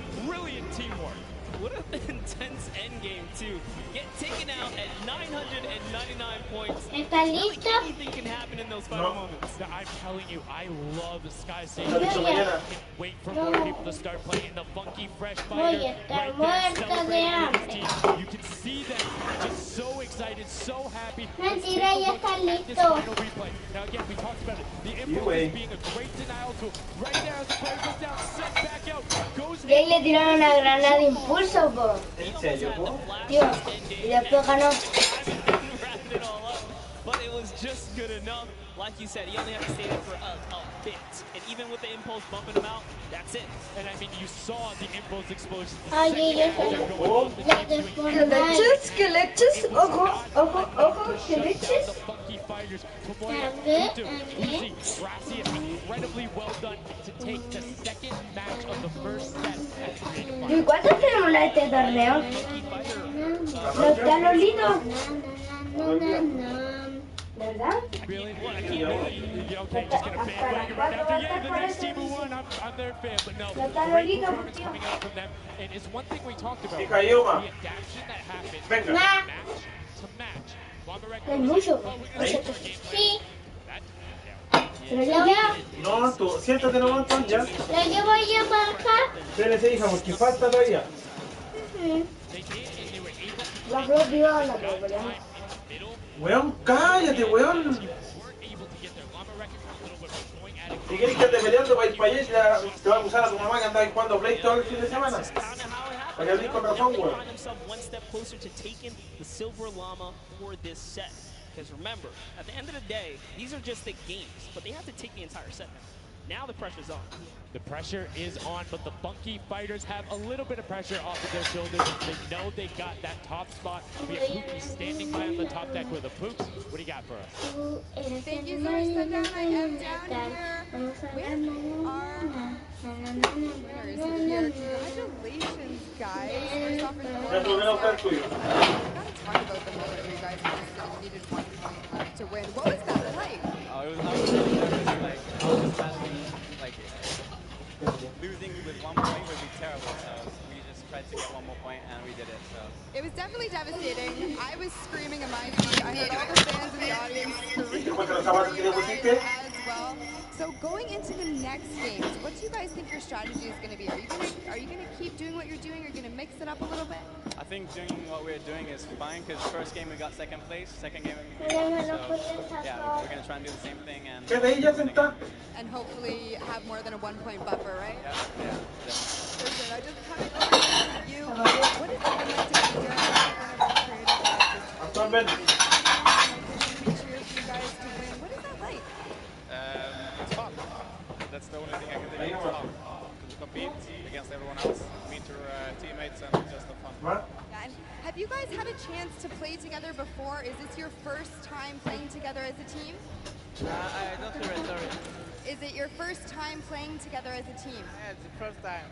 What an intense endgame, too. Get taken out at 999 points. ¿Estás listo? Anything can happen in those final moments. I'm telling you, I love Sky Yo Saber. ya. Can't wait for more people to start playing the funky, fresh Voy fighter. a estar Right there, muerto de celebrating with hambre. his team. You can see them just so excited, so happy. Mentira, ya está This listo. final replay. Now again, we talked about it. The impulse is being a great denial tool. Right there as the player goes down, sent back out, goes Y ahí le tiraron una granada de impulso, po. ¿En serio, po? Tío, y después ganó. Wrapped it all up, but it was just good enough. Like you said, he only had to stay there for a bit. And even with the impulse bumping him out, that's it. And I mean, you saw the impulse explosion. Ay, ya que leches, ojo, ojo, ojo, que leches. Incredibly well done to take the second match of the first set at Creative. ¿Y cuántos tenemos en este torneo? Los talolitos. ¿Verdad? Really? Okay, just gonna bandwagon right after. Yeah, the next team who won, I'm their fan, but no, great performance coming out from them. And it's one thing we talked about, the adaptation that happened from match to match. Es mucho. Sí. Pero yo No, tú, siéntate nomás, Anton, ya. lo llevo yo para acá. Espérese, hija, porque falta todavía. La propia, la propia. Weón, cállate, weón. Si quieres que te peleando para ir para allá, te va a acusar a tu mamá que andaba jugando Play todo el fin de semana. Para que hables con razón, weón. Find himself one step closer to taking the Silver Llama for this set. Because remember, at the end of the day, these are just the games, but they have to take the entire set now. Now the pressure's on. The pressure is on, but the funky fighters have a little bit of pressure off of their shoulders. They know they got that top spot. We have Pookie standing by on the top deck with a Pooks. What do you got for us? Thank you so much, Sundown. I am down here with our winners here. Congratulations, guys. First off, I gotta talk about the moment where you guys just needed 1 point to win. What was that like? Oh, it was really nervous. Like, I was just imagining, like, losing with 1 point would be terrible. So we just tried to get 1 more point, and we did it. So it was definitely devastating. I was screaming in my seat. I heard all the fans in the audience screaming as well. So going into the next games, what do you guys think your strategy is going to be? Are you gonna keep doing what you're doing? Are you gonna mix it up a little bit? I think doing what we're doing is fine because first game we got second place, second game we won. So yeah, we're gonna try and do the same thing And hopefully have more than a 1 point buffer, right? Yeah. Listen, I just kind of go to you. What is it like to be doing one of the creative cheers for you guys to win? What is that like? It's fun. That's the only thing I can think of. It's fun. compete against everyone else, meet your teammates, and just have fun. Yeah, and have you guys had a chance to play together before? Is this your first time playing together as a team? I don't hear it, sorry. Is it your first time playing together as a team? Yeah, it's the first time.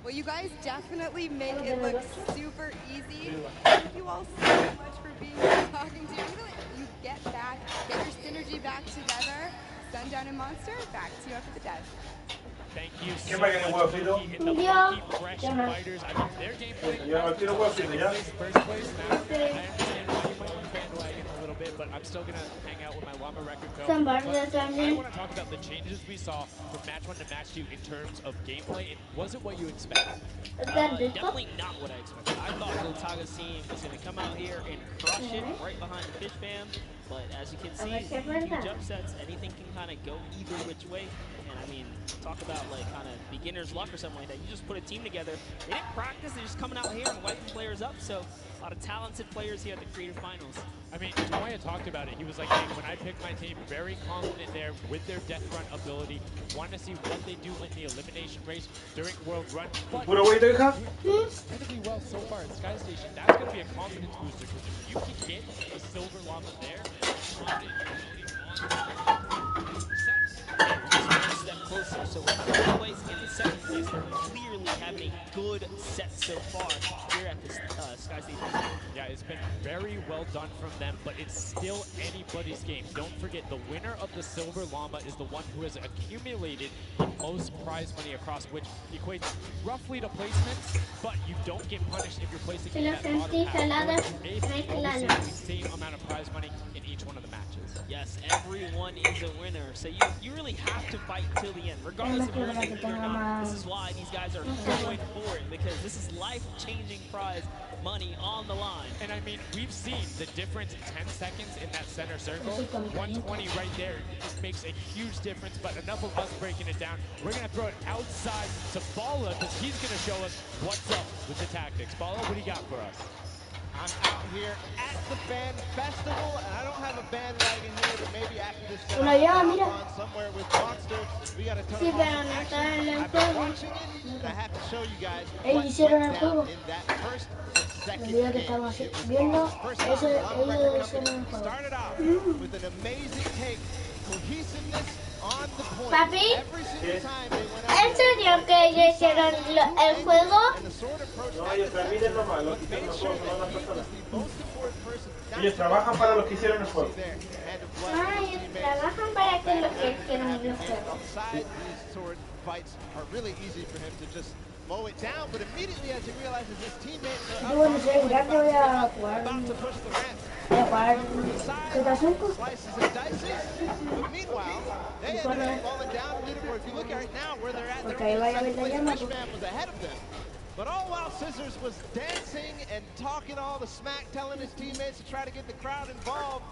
Well, you guys definitely make it look super easy. Thank you all so much for being here and talking to you. You get back, get your synergy back together. Sundown and Monster, back to you after the death. Thank you so much, Loki, and the Funky Fresh Fighters. I mean, their gameplay is first place now. I understand why you might want to bandwagon a little bit, but I'm still going to hang out with my Llama record co. I want to talk about the changes we saw from match 1 to match 2 in terms of gameplay, and was it what you expected? Definitely not what I expected. I thought Gotaga's team was going to come out here and crush it right behind the Fish Fam, but as you can see, huge upsets, anything can kind of go either which way. And I mean, talk about like kind of beginner's luck or something like that. You just put a team together. They didn't practice. They're just coming out here and wiping players up. So a lot of talented players here at the Creative Finals. I mean, Tomoya talked about it. He was like, hey, when I picked my team, very confident there with their death run ability. Want to see what they do in the elimination race during World Run. But incredibly well so far at Sky Station. That's going to be a confidence booster because if you can get the silver llama there, step closer. So in third place and the second place, they're clearly having a good set so far here at the Sky Station. Yeah, it's been very well done from them, but it's still anybody's game. Don't forget, the winner of the Silver Llama is the one who has accumulated the most prize money across, which equates roughly to placements, but you don't get punished if you're placing in that bottom half. Obviously, the same amount of prize money in each one of the matches. Yes, everyone is a winner. So you really have to fight till the end, regardless of winning or not. This is why these guys are going for it, because this is life-changing prize money on the line. And I mean, we've seen the difference in 10 seconds in that center circle. 120 right there makes a huge difference, but enough of us breaking it down. We're going to throw it outside to Bala, because he's going to show us what's up with the tactics. Bala, what do you got for us? I'm out here at the band festival, and I don't have a bandwagon here, but maybe after this set, on somewhere with Monster, we got a ton of action. I've been watching it, and I have to show you guys what went down in that first and second game. Started off with an amazing take, cohesiveness on the point. Papi, Every single time they went out. ¿en serio que ellos hicieron el juego? No, ellos transmiten nomás, los que hicieron el juego son otras personas. Ellos trabajan para los que hicieron el juego. Ah, ellos trabajan para que los que hicieron el juego. These sword fights are really easy for him to just mow it down, but immediately as he realizes his teammates are about to push the ramp. Slices and dices. But meanwhile, they ended up falling down a little more. If you look at it now where they're at, they're in second place. Fishman was ahead of them. But all while Scissors was dancing and talking all the smack, telling his teammates to try to get the crowd involved,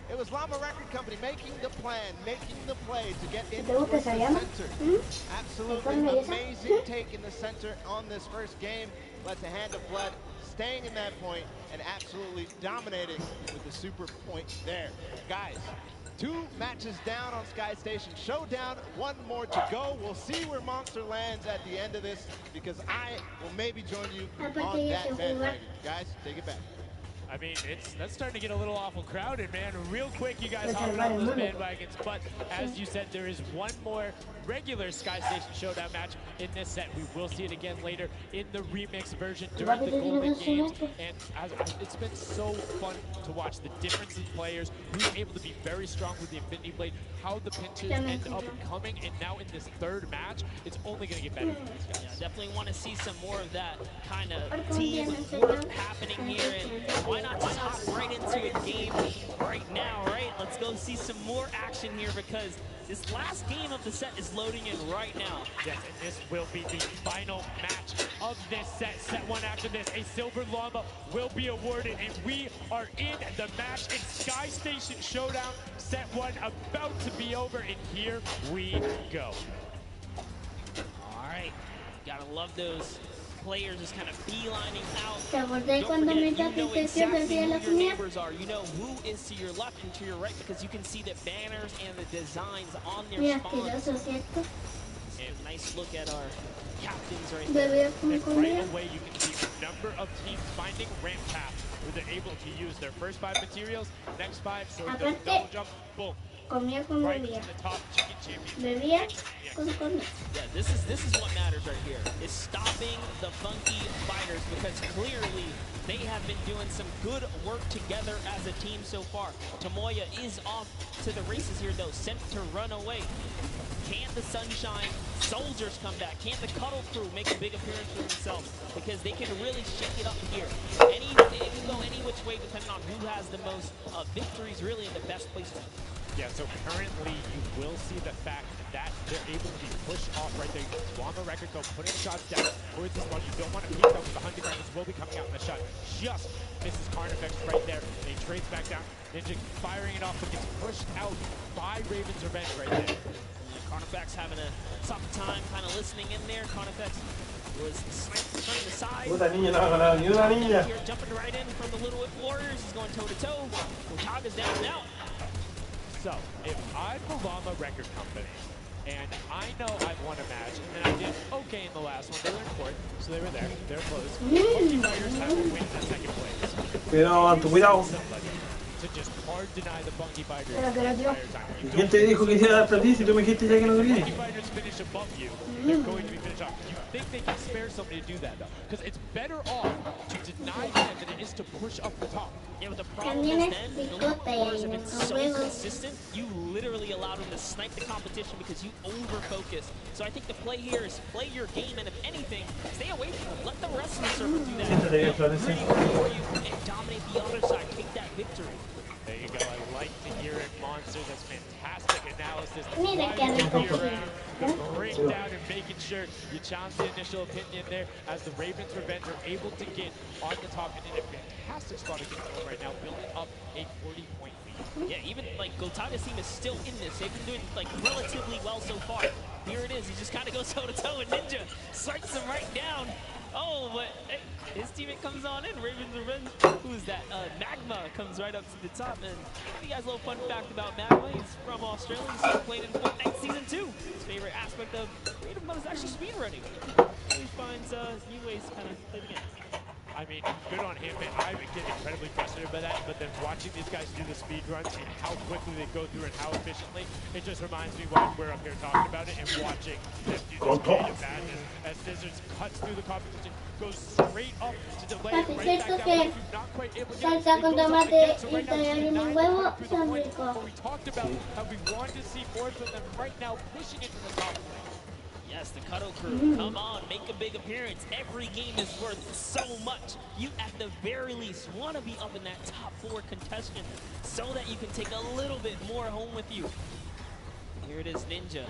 it was Llama Record Company making the plan, making the play to get into the center. Absolutely amazing take in the center on this first game. Led to Hand of Blood staying in that point and absolutely dominating with the super point there. Guys, 2 matches down on Sky Station Showdown, 1 more to go. We'll see where Monster lands at the end of this, because I will maybe join you on that bandwagon. Guys, take it back. I mean, that's starting to get a little awful crowded, man. Real quick, you guys hopping on those bandwagons. But as you said, there is 1 more regular Sky Station Showdown match in this set. We will see it again later in the remix version during the Golden Games. And it's been so fun to watch the difference in players, who's able to be very strong with the Infinity Blade, how the pinches end up coming, and now in this 3rd match, it's only going to get better for these guys. Yeah, definitely want to see some more of that kind of team work happening here. And why not just hop right into a game right now, right? Let's go see some more action here, because this last game of the set is loading in right now. Yes, and this will be the final match of this set. Set 1 after this, a Silver Llama will be awarded, and we are in the match in Sky Station Showdown. Set 1 about to be over, and here we go. All right, gotta love those players just kind of beelining out. ¿Te acordás cuando me tapizaste de la your neighbors are. You know who is to your left and to your right, because you can see the banners and the designs on their spawns. a nice look at our captains right Bebé there. con And comida. right away, you can see a number of teams finding ramp paths where they're able to use their first 5 materials, next 5, so it does a Aparte, double jump, boom. comía con Right bebía. to the top chicken champion. Bebía con comida. Yeah, this is what matters right here. Is stopping the funky fighters, because clearly they have been doing some good work together as a team so far. Tomoya is off to the races here though, sent to run away. Can the Sunshine Soldiers come back? Can the Cuddle Crew make a big appearance for themselves? Because they can really shake it up here. It can go any which way depending on who has the most victories really in the best place. Yeah, so currently you will see the fact that they're able to be pushed off right there. On the record though, putting shots down towards the spot. You don't want to peek up, the hunting rifles will be coming out in the shot. Just misses Carnifex right there. They trades back down. Ninja firing it off, but gets pushed out by Raven's Revenge right there. Carnifex having a tough time kind of listening in there. Carnifex was sniped from the side. Puta niña, no ha ganado ni una niña. Here, jumping right in from the Little Whip Warriors. He's going toe to toe. Otaga's down now. So, if I'm the Llama Record Company, and I know I've won a match, and then I did okay in the last one, they were in fourth, so they were there, they're close. Funky Fighters have to win the second place. Pero, cuidado. To just hard deny the Funky Fighters. ¿Quién te dijo que hiciera el si tú me dijiste ya que no querías? Funky Fighters finish above you, they're going to be finished off. You think they can spare somebody to do that, though? Because it's better off to deny them than it is to push up the top. Yeah, but the problem is then, the Little Warriors have been so consistent, you literally allow them to snipe the competition because you over-focus. So I think the play here is play your game, and if anything, stay away from them. Let the rest of the server do that. Really work for you and dominate the other side. Take that victory. There you go. I like to hear it, Monster. That's fantastic analysis. Mira que rico. The breakdown and making sure you challenge the initial opinion there as the Ravens Revenge are able to get on the top and in a fantastic spot against them right now, building up a 40-point lead. Yeah, even like Gotaga's team is still in this. They've been doing like relatively well so far. Here it is. He just kind of goes toe to toe and Ninja strikes him right down. Oh, but hey, his teammate comes on in. Raven's Revenge. Who's that? Magma comes right up to the top. And I'll give you guys a little fun fact about Magma. He's from Australia. He started playing in Fortnite Season 2. His favorite aspect of creative mode is actually speedrunning. He finds new ways to kind of play the game. I mean, good on him. I get incredibly frustrated by that, but then watching these guys do the speed runs and how quickly they go through and how efficiently, it just reminds me when we're up here talking about it and watching them do this creative madness as Scissors cuts through the competition, goes straight up to delay, right back down, not quite able to get it, Salsa con tomate so y right now, tallarines de huevo son ricos. we talked about how we wanted to see more from them right now pushing into the top lane. Yes, the Cuddle Crew, come on, make a big appearance. Every game is worth so much. You, at the very least, want to be up in that top 4 contestant so that you can take a little bit more home with you. Here it is, Ninja.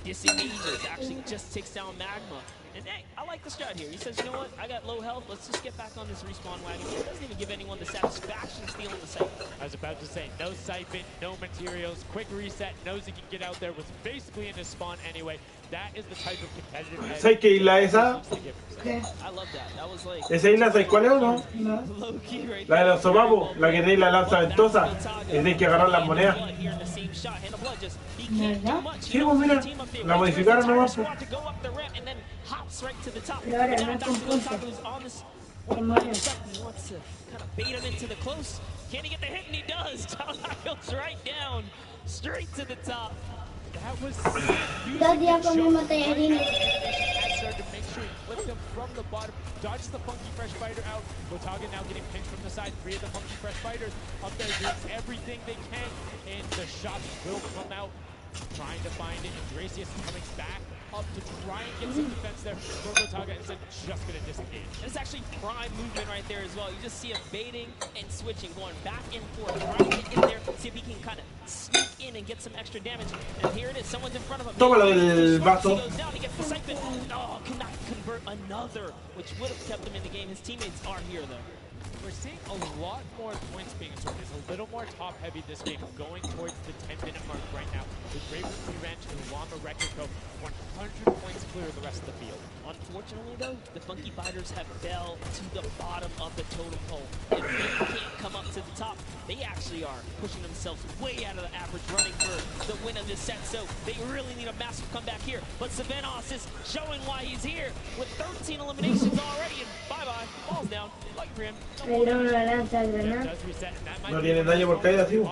Disengages, actually just takes down Magma. And hey, I like the strat here. He says, you know what, I got low health, let's just get back on this respawn wagon. He doesn't even give anyone the satisfaction stealing the sight. I was about to say, no siphon, no materials, quick reset, knows he can get out there, was basically in his spawn anyway. That is the type of competitive edge. ¿Sabes qué isla es esa? I love that. That was like... ¿Esa isla sabes cuál es o no? Low-key right La de there. los sobapos, la que tenéis la lanza ventosa. Y tenéis que agarrar las monedas. Sí, pues mira, la modificaron nomás. Hops right to the top. Pero ahora no con punto. He wants to kind of bait him into the close. Can he get the hit? And he does. Goes right down, straight to the top. That was 2 días comimos tallarines. To make sure he flipped him from the bottom, dodges the Funky Fresh Fighter out. Gotaga now getting pinched from the side. 3 of the Funky Fresh Fighters up there doing everything they can, and the shots will come out. Trying to find it, and Gracious is coming back up to try and get some defense there. Gotaga instead just going to disengage. And it's actually prime movement right there as well. You just see him baiting and switching, going back and forth, trying to get in there, see if he can kind of sneak in and get some extra damage. And here it is, someone's in front of him. Tómalo del vaso. He goes down, he gets the siphon. Oh, cannot convert another, which would have kept him in the game. His teammates are here though. we're seeing a lot more points being scored. It's a little more top-heavy this game, going towards the 10-minute mark right now. With Brave Revenge and Llama Record Co. 100 points clear of the rest of the field. Unfortunately, though, the Funky Fighters have fell to the bottom of the totem pole. If they can't come up to the top, they actually are pushing themselves way out of the average, running for the win of this set. So they really need a massive comeback here. But Savenos is showing why he's here with 13 eliminations already. And bye-bye, falls down. Lucky for him. No tiene daño por caída, tío.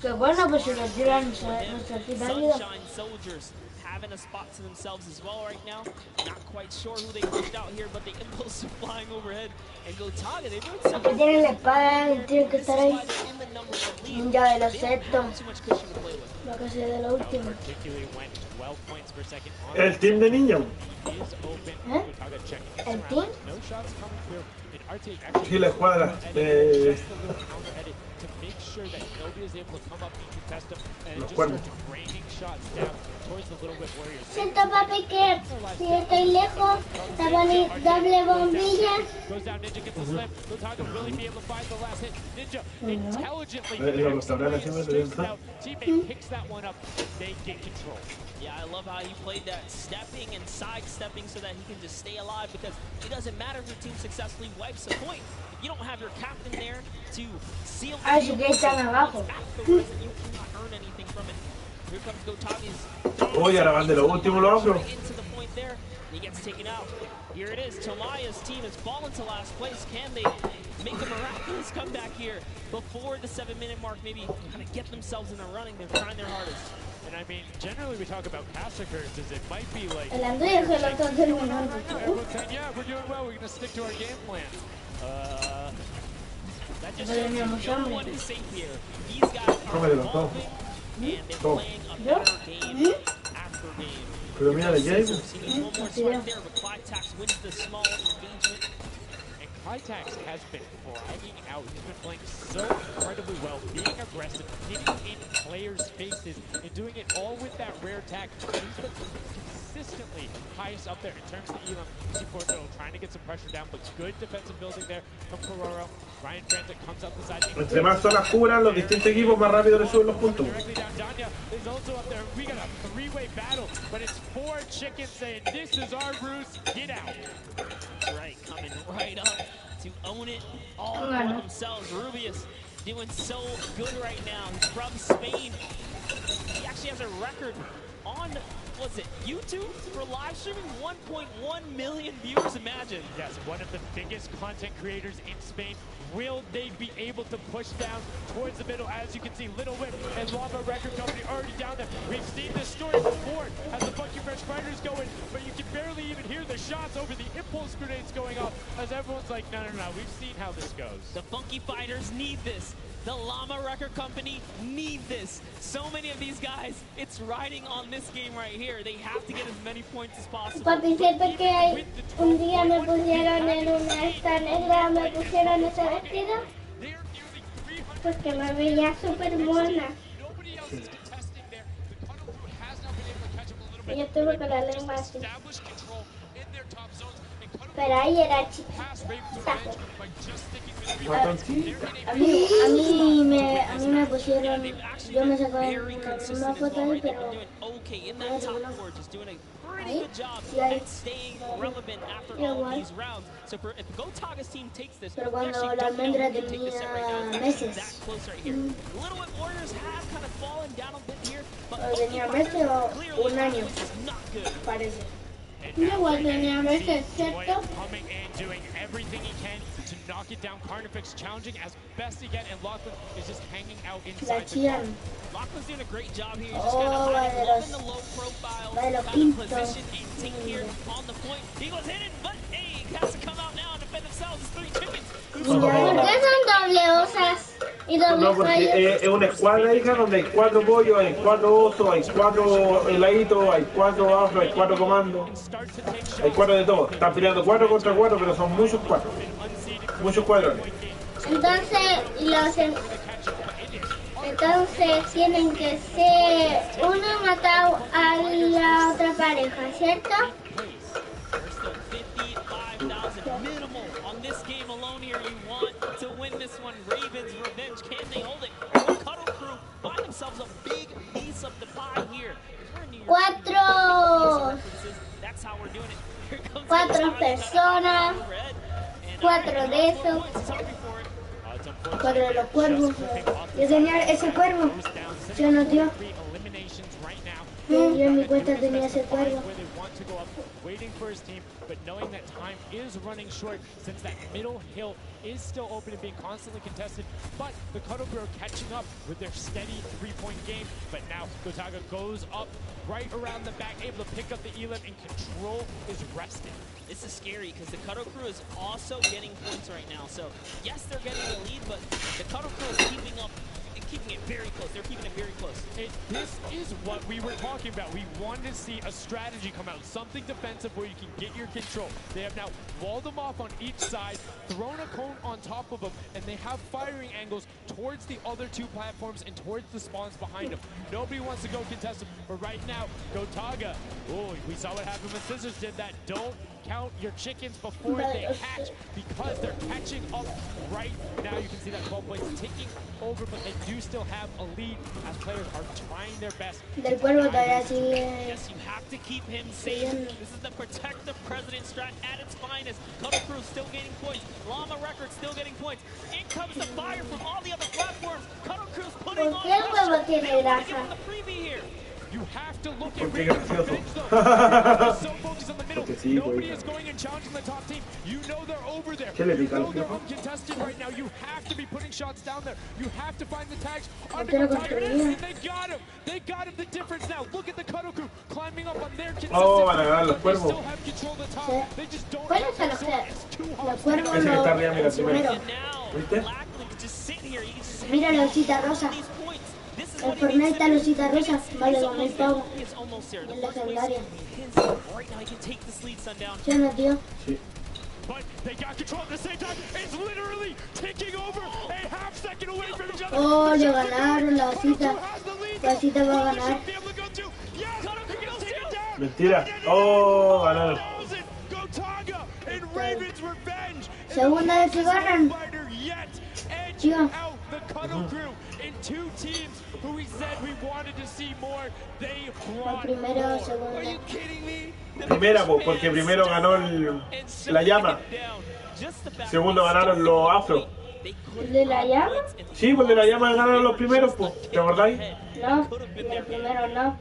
Que bueno, pues si lo tiran, nos tira vida. Sunshine Soldiers having a spot to themselves as well right now. Not quite sure who they pushed out here, but the impulse are flying overhead. And Gotaga, they're doing something. Que tienen la espada, tienen que estar ahí. Ya de los septos. Lo que sea de lo último. El team de ninja. ¿Eh? ¿El team? Sí, la escuadra. Los cuernos. Siento, papi, que si estoy lejos, doble bombilla. Yeah, I love how he played that stepping and sidestepping so that he can just stay alive, because it doesn't matter if your team successfully wipes a point. If you don't have your captain there to seal the Así que están abajo. you cannot earn anything from it. Here comes Gotaga's. Oye, ahora van de lo último los afro. Into the point there, he gets taken out. Here it is. Tomaya's team has fallen to last place. Can they make a miraculous comeback here before the 7-minute mark? Maybe kind of get themselves in the running. They're trying their hardest. And I mean, generally we talk about cast occurrences. It might be like Everyone's saying, yeah, we're doing well. We're going to stick to our game plan. That just shows no one is safe here. These guys are evolving, and they're playing a better game after game. Pero mira, le llega. One more spot there, but Clytax wins the small engagement. And Clytax has been flagging out. He's been playing so incredibly well, being aggressive, hitting in players' faces, and doing it all with that rare tag. He's been consistently highest up there in terms of Elam. C4 trying to get some pressure down, but good defensive building there from Cororo. Ryan Frantic comes up the side. Entre más zonas cubran los distintos equipos, más rápido le suben los puntos. Danya is also up there. We got a three-way battle, but it's 4 chickens saying, this is our Bruce, get out. Right, coming right up to own it all for themselves. Rubius doing so good right now. He's from Spain. He actually has a record on, what's it, YouTube for live streaming? 1.1 million viewers, imagine. Yes, one of the biggest content creators in Spain. Will they be able to push down towards the middle? As you can see, Little Whip and Llama Record Company already down there. We've seen this story before as the Funky Fresh Fighters go in, but you can barely even hear the shots over the impulse grenades going off as everyone's like, no, we've seen how this goes. The Funky Fighters need this. The Llama Record Company need this. So many of these guys, it's riding on this game right here. They have to get as many points as possible. Papi, siempre que un día me pusieron en una esta negra, me pusieron ese vestido, porque me veía súper buena. Y yo estuve con la lengua así. Pero ahí era chiquita. A mí me pusieron, yo me saco una foto ahí, pero okay in that top four, just doing a pretty good job at staying relevant after all of these rounds. So if Gotaga's team takes this, pero cuando la almendra tenía meses. That close right here. Little Whip Warriors have kind of fallen down a bit here, but tenía meses o un año, parece. Igual tenía meses, ¿cierto? Coming in, doing everything he can to knock it down. Carnifex challenging as best he can, and Lachlan is just hanging out inside the car. Lachlan's doing a great job here. He's just kind of hiding the low profile, kind of position and take here on the point. He goes in, but hey, he has to come out now and defend themselves. It's 3 chickens. ¿Por qué son doble osas y doble No, porque es una escuadra, hija, donde hay 4 pollos, hay 4 osos, hay 4 heladitos, hay 4 afro, hay 4 comandos, hay 4 de todo. Están peleando 4 contra 4, pero son muchos 4. Muchos cuadrones. Entonces tienen que ser uno matado a la otra pareja, ¿cierto? this one, Ravens Revenge, can they hold it? Will Cuddle Crew find themselves a big piece of the pie here? Cuatro. That's how we're doing it. Here comes Cuatro personas. Cuatro de esos. Cuatro de los cuervos. Yo tenía ese cuervo. Yo no, tío. Yo en mi cuenta tenía ese cuervo. Waiting for his team, but knowing that time is running short since that middle hill is still open and being constantly contested, but the Cuddle Crew are catching up with their steady three-point game, but now Gotaga goes up right around the back, able to pick up the elim, and control is resting. This is scary because the Cuddle Crew is also getting points right now, so yes, they're getting the lead, but the Cuddle Crew is keeping it very close. They're keeping it very close. This is what we were talking about. We wanted to see a strategy come out, something defensive where you can get your control. They have now walled them off on each side, thrown a cone on top of them, and they have firing angles towards the other two platforms and towards the spawns behind them. Nobody wants to go contest them, but right now, Gotaga, oh, we saw what happened when Scissors did that. Don't count your chickens before they hatch because they're catching up right now. You can see that 12 points ticking over, but they do still have a lead as players are trying their best. Del cuervo todavía sigue. Yes, you have to keep him safe. This is the protective president strat at its finest. Cuddle Crew still gaining points. Llama Records still getting points. In comes the fire from all the other platforms. Cuddle Crew's putting on the freebie here. You have to look at Ravens Revenge though. So focused on the middle. Nobody is going and challenging the top team. You know they're over there. You know they're uncontested right now. You have to be putting shots down there. You have to find the tags. Under Tiger, and they got him. They got him. The difference now. Look at the Cuddle Crew climbing up on their consistency. They still have control of the top. They just don't have control. It's too hard. Mira la osita rosa. En Fortnite está la osita rosa. Vale, 2000 pavos. Es legendaria. ¿Sí o no, tío? Sí. But they got control at the same time. It's literally taking over a half second away from each other. Oh, le ganaron la osita. La osita va a ganar. Mentira. Oh, ganaron. Segunda vez que ganan. Tío. The Cuddle Crew in two teams who we said we wanted to see more. They brought primero, segunda. Are you kidding me? Primera, porque primero ganó la llama. Segundo ganaron los afro. ¿El de la llama? Sí, pues de la llama ganaron los primeros, pues. ¿Te acordáis? No, el primero no.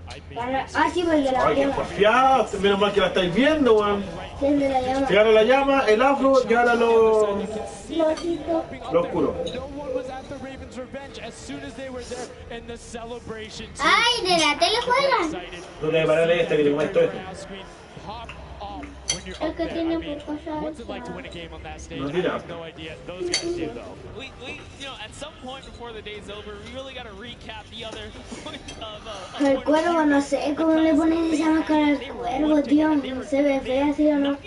Ah, sí, pues el de la llama. Ay, qué porfiado. Menos mal que la estáis viendo, weón. El de la llama. Si gana la llama, el afro, y ahora los oscuros. Ay, de la tele juegan. No te pararle este que te comento esto. El que tiene por pasar. No tira. At some point before the day's over, we really got to recap the other point of el cuervo, no sé cómo le ponen esa máscara al cuervo, tío. No se ve fea, ¿sí o no? Es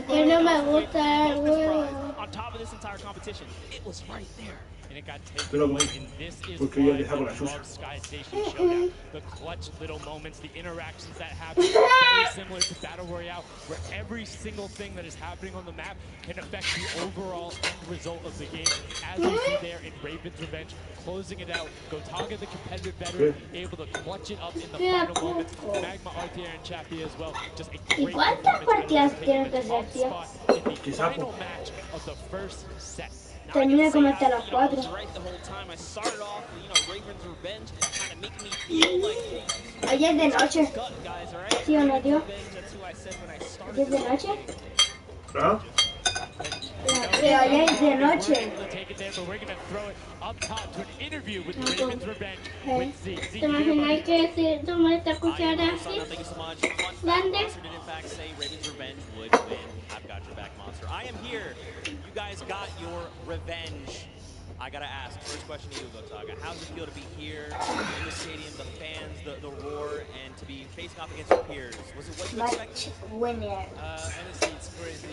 que no me gusta el cuervo. On top of this entire competition, it was right there. And it got taken away, and this is why the Love Sky Station showdown, the clutch little moments, the interactions that happen, very similar to Battle Royale, where every single thing that is happening on the map can affect the overall end result of the game. As you see there in Raven's Revenge, closing it out, Gotaga, the competitive veteran, able to clutch it up in the final moments. Magma, RTR, and Chappie as well. Just a great performance. Taking the top spot in the final match of the first set. Termina como hasta las 4. Ayer de noche. ¿Sí o no, tío? ¿Ayer de noche? ¿Ah? Creo, ayer es de noche. ¿Te imaginas que si tú me estás escuchando así? ¿Dónde? I am here. You guys got your revenge. I gotta ask, first question to you, Gotaga. How does it feel to be here in the stadium, the fans, the roar, and to be facing off against your peers? Was it what you expected? Honestly, it's crazy.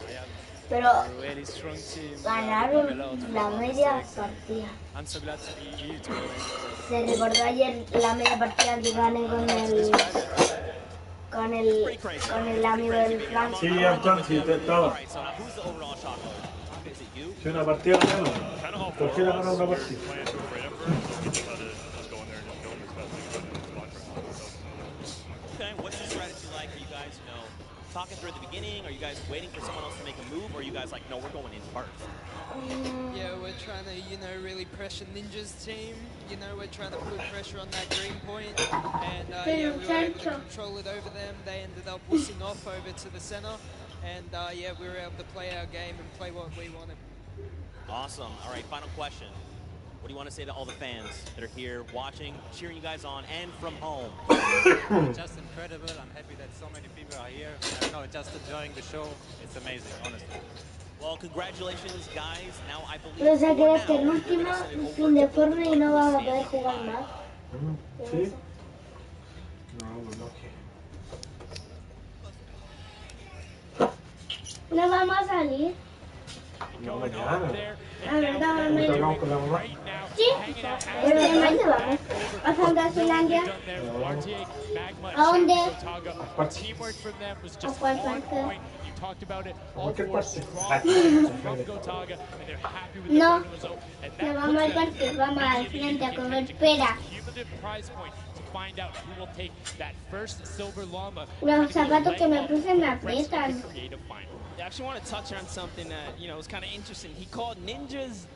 I have Pero a really strong team. ganaron la media partida. I'm so glad to be here today. Se recordó ayer la media partida que gané con el amigo del plan. Sí, ya está, sí, estaba. is it you? Si una partida no, Kind of all 4 cualquiera of gana us una were partida. planning to avoid it first, so we decided to just go in there and just kill him as fast as we could and just spawn for him. Okay, what's the strategy like? Are you guys, talking through at the beginning? Are you guys waiting for someone else to make a move? Or are you guys like, no, we're going in first? Yeah, we're trying to, really pressure Ninja's team. We're trying to put pressure on that green point. And yeah, we were able to control it over them. They ended up wussing off over to the center. And yeah, we were able to play our game and play what we wanted. Awesome. All right, final question. What do you want to say to all the fans that are here watching, cheering you guys on, and from home? Just incredible. I'm happy that so many people are here. Just enjoying the show. It's amazing, honestly. Well, congratulations, guys. Now I believe Pero se cree que el último fin de Fortnite y no va a poder jugar más. ¿Sí? No, No vamos a salir. no, mañana. A ver, dame. Hablamos con la mamá. Sí, mañana vamos. A Finlandia. ¿A dónde? Teamwork from them was ¿A just cuál on parte? point. You talked about it. All Cualquier four parte. strong players from Gotaga, and they're happy with the No, final result. And no that vamos al puts them parque, vamos al frente a comer pera. cumulative prize point to find out who will take that first silver llama. Los zapatos que me puse me aprietan. I actually want to touch on something that, was kind of interesting. He called Ninja's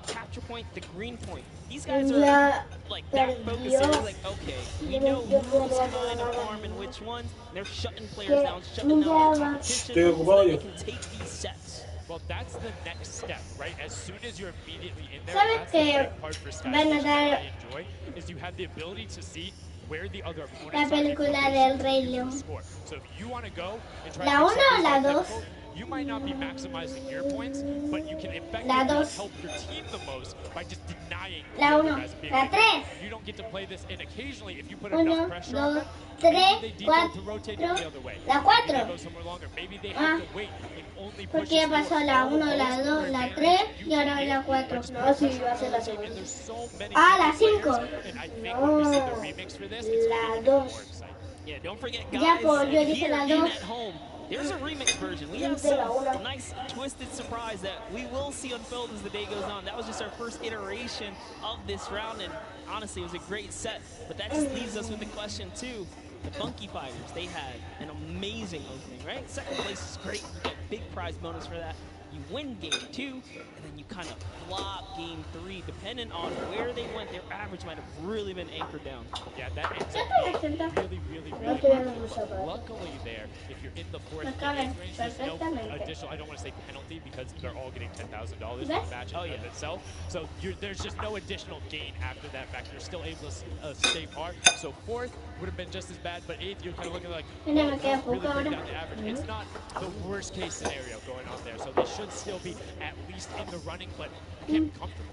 capture point the green point. These guys are that focused. They're like, okay, we know who's kind of farming which ones. They're shutting players down, shutting down the competition so that they can take these sets. Well, that's the next step, right? As soon as you're immediately in there, ¿Sabes that's the que big part for Sky van a Station dar that I enjoy, is you have the ability to see where the other opponents la película del Rey León? score. So if you want to go and try ¿La to 1 o la 2? you might not be maximizing your points, but you can La effectively 2. help your team the most by just denying La the other 1, guys being la able to- 3. You don't get to play this, and occasionally, if you put 1, enough pressure on 2, them, 3, maybe they default to 4. rotating the other way. La Maybe they 4. go somewhere longer. Maybe they Ah. have to wait and only push Porque ya the score. pasó la All the 1, la balls 2, are la advantage 3 you y ahora can la get, 4. but No, sí, va a ser la and segunda. there's so many Ah, la good players, 5. and I think when we see the No, remix for this, it's la gonna be 2. more exciting. Yeah, don't forget, guys, Ya, pues, yo dije here la and 2. at home, there's a remix version. We have Dije la some 1. nice twisted surprise that we will see unfold as the day goes on. That was just our first iteration of this round, and honestly, it was a great set. But that just leaves us with the question, too. The Funky Fighters, they had an amazing opening, right? Second place is great. You get big prize bonus for that. You win game 2, and then you kind of flop game 3. Depending on where they went, their average might have really been anchored down. Yeah, that ends up being really No estoy viendo hard. mis zapatos. Luckily there, if you're in the fourth Me to caben eighth range, there's no perfectamente. additional, I don't want to say penalty because they're all getting $10,000 for ¿Ves? the match in and of itself. So there's just no additional gain after that fact. You're still able to stay par. So fourth would have been just as bad, but eighth, you're kind of looking like, Mira, oh, me queda really poco bring ahora. down the average. It's not the worst case scenario going on there. So they should still be at least in the running, but you can't be comfortable.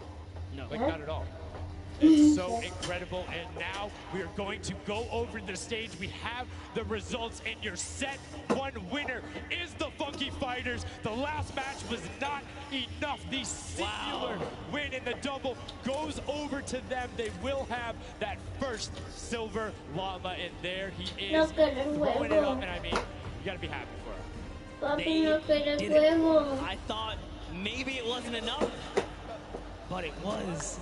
No. Like, not at all. It's so incredible, and now we are going to go over the stage. We have the results, and your set one winner is the Funky Fighters. The last match was not enough. The singular win in the double goes over to them. They will have that first silver llama, and there he No is quiero throwing it up, huevo. and I mean, you gotta be happy for him. Papi, no quiero did it. huevo. I thought maybe it wasn't enough, but it was.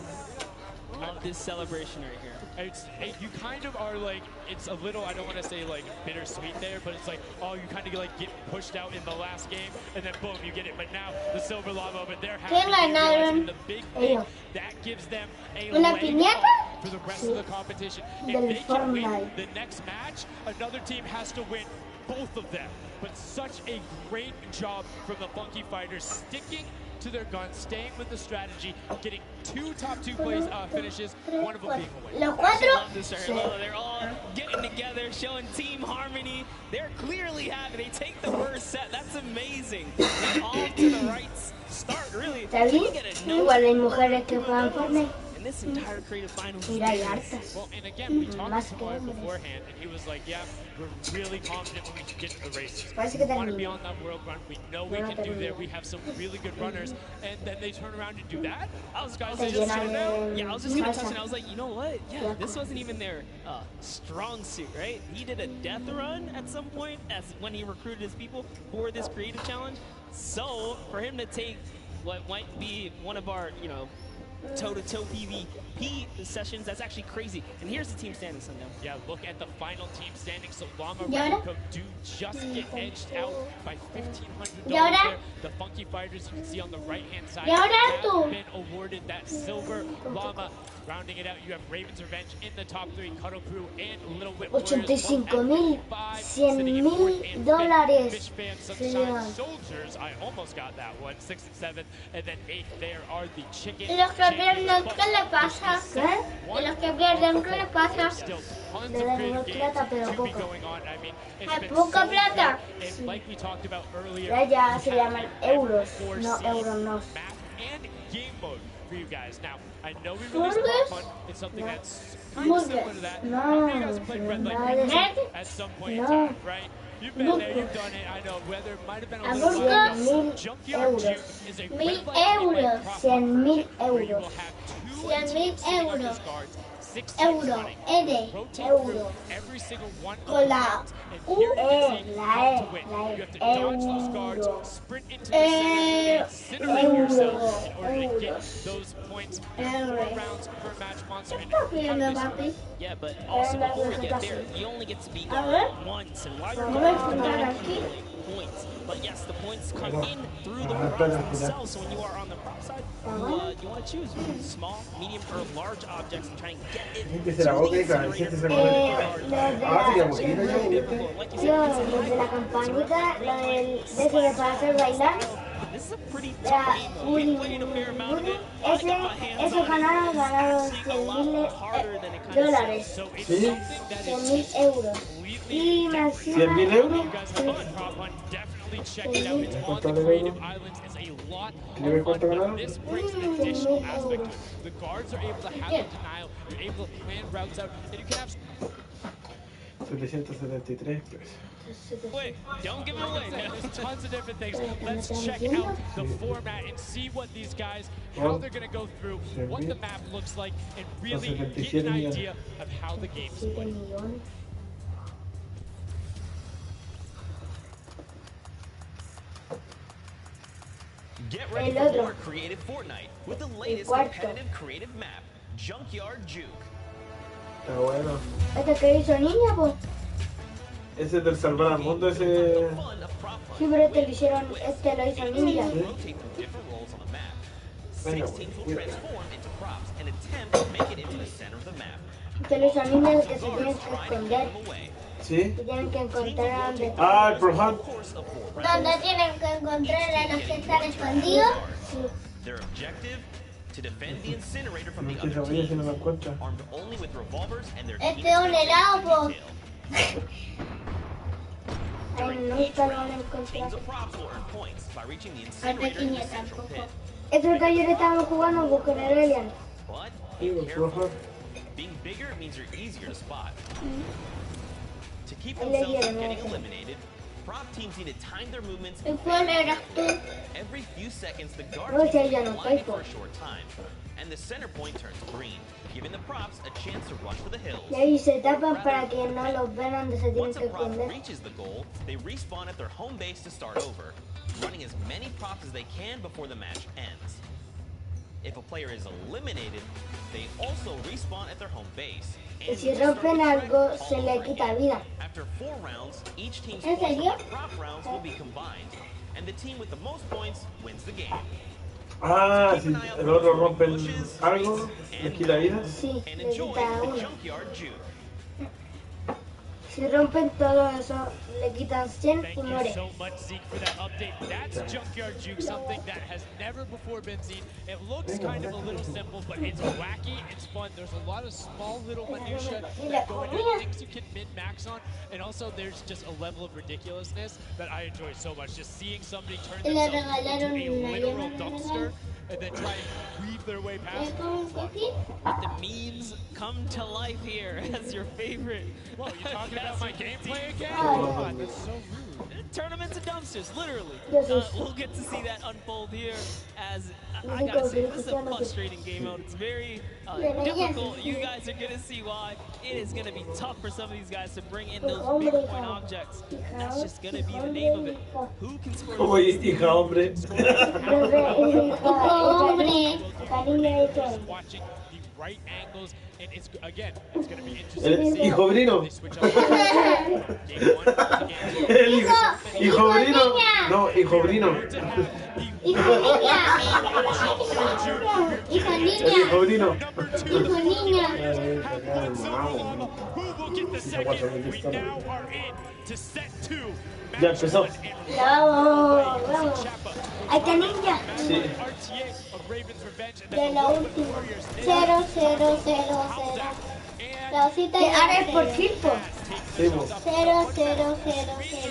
Love this celebration right here. You kind of are like, it's a little, I don't want to say like bittersweet there, but it's like, oh, you kind of like get pushed out in the last game, and then boom, you get it. But now the silver llama, but they're happy. ¿Quién ganaron? And the big thing, Ellos. that gives them a ¿Una leg piñata? up for the rest Sí. of the competition. Del If they can win Fortnite. the next match, another team has to win both of them. But such a great job from the Funky Fighters, sticking to their guns, staying with the strategy, getting two top two plays finishes, one of them being a win. Los I cuatro. love this right here. They're all getting together, showing team harmony. They're clearly happy. They take the first set. That's amazing. They're off to the right start, really. ¿Está bien? You get a no Igual hay mujeres que juegan Fortnite. in this entire creative finals. Mira, hay hartas. Well, and again, we talked Más to que Moy hombres. beforehand, and he was like, yeah, we're really confident when we can get to the races. Parece que We want to be terminó. on that world run. We know we No, no can do terminó. that. We have some really good runners. And then they turn around and do that? I was, Guys, I was they just llenan gonna, de yeah, I was just gonna salsa. touch it. I was like, you know what? Yeah, this wasn't even their strong suit, right? He did a death run at some point as when he recruited his people for this creative challenge. So for him to take what might be one of our, you know, toe-to-toe PvP sessions. That's actually crazy. And here's the team standings, Sundown. Yeah, look at the final team standings. So Llama Radico do just get edged out by $1,500 there. The Funky Fighters, you can see on the right-hand side, have been awarded that silver. Llama rounding it out. You have Raven's Revenge in the top 3, Cuddle Crew and Little Whip Warriors. $85,000, $100,000. Sunshine Soldiers, I almost got that one. 6th and 7th, and then 8th there are the Chicken. ¿Y los que pierden qué le pasa? ¿Y los que pierden qué le pasa? Le damos plata, pero poca. Hay poca plata. Ya se llaman euros, no euronos. For you guys. Now, I know we released Pokemon. It's something that's kind of similar to that. How many of you guys played Red Light at some point in time, right? You've been there, you've done it. I know weather might have been a little bit. Junkyard Juke is a Red Light $1,000 euros. 100.000 euros. Euro, euro. Con la U, la Yeah, but also before we get there, you only get to beat once, and while you're going points. But yes, the points come in through the props themselves. So when you are on the prop side, you want to choose small, medium, or large objects and try and get it to the incinerator. De la campanita, de ese de para hacer bailar. This is a pretty tough game. Eso ganaron $100,000. $100,000 euros. Y me encima... ¿100,000 euros? Check it out. It's on the Creative Islands. It's a lot of fun, but this brings an additional aspect. The guards are able to have the denial. You're able to plan routes out, and you can have 773 pesos. Wait, don't give it away. There's tons of different things. Let's check out the format and see what these guys, how they're going to go through, what the map looks like, and really get an idea of how the game's played. Get ready for more creative Fortnite with the latest competitive creative map, Junkyard Juke. Está bueno. ¿Este que hizo niña, pues? Ese es del Salvar al Mundo, ese... Sí, pero este lo hicieron, este lo hizo ninja. ¿Sí? Bueno, este lo hizo ninja que se tienen que esconder. ¿Sí? Que tienen que encontrar a donde... Ah, el Pro Hunt. ¿Dónde tienen que encontrar a los que están escondidos? Sí. Their objective to defend the incinerator from the No, other team, si no me encuentra. armed only with revolvers and their Este es un helado, po. Ay, nunca lo van a encontrar. Al pequeño tampoco. Es el que ayer estábamos jugando con el Elian. But be careful. Being bigger means you're easier to spot. To keep themselves from getting eliminated, prop teams need to time their movements every few seconds. The guard team is blinded for a short time, and the center point turns green, giving the props a chance to rush for the hills. Y ahí se tapan para que no los vean donde se tienen Once que a prop esconder. reaches the goal, they respawn at their home base to start over, running as many props as they can before the match ends. If a player is eliminated, they also respawn at their home base. Y si rompen algo, se le quita vida. After 4 rounds, each team's ¿En points serio? from the prop rounds will be combined, and the team with the most points wins the game. Ah, si el otro rompe algo, le quita vida. Sí, And le enjoy quita the uno. Junkyard Juke. Si rompen todo eso, le quitan 100 y Thank muere. you so much, Zeke, for that update. That's Junkyard Juke, something that has never before been seen. It looks kind of a little simple, but it's wacky, it's fun. There's a lot of small little minutiae that go into things you can min-max on, and also there's just a level of ridiculousness that I enjoy so much. Just seeing somebody turn Y le themselves regalaron into a una literal llama, dumpster and then try and weave their way past it. The memes come to life here as your favorite. Whoa, you talking about my gameplay again? Oh. Come on, that's so rude. turn them into dumpsters, literally. Yes, yes. We'll get to see that unfold here as, I Dice gotta como say, que this is dice a no sé. frustrating game mode. It's very difficult. You guys are gonna see why. It is gonna be tough for some of these guys to bring in those big point objects. And that's just gonna be the name of it. Who can score the Oye, most? hija, hombre. Just watching the right angles, and it's again, it's going to be interesting to see Hijo Brino. they switch up. Game one, again, El hijo Brino. No, hijo Brino. Hijo niña. Hijo El niña. hijo Brino. Hijo niña. who will get the second? We now are in to set 2. Ya empezó. Bravo, bravo. Ahí está ninja. Sí. De la última. 0, 0, 0, 0. La osita de ahora es por tiempo. Sí, mo. 0, 0, 0, 0, 0,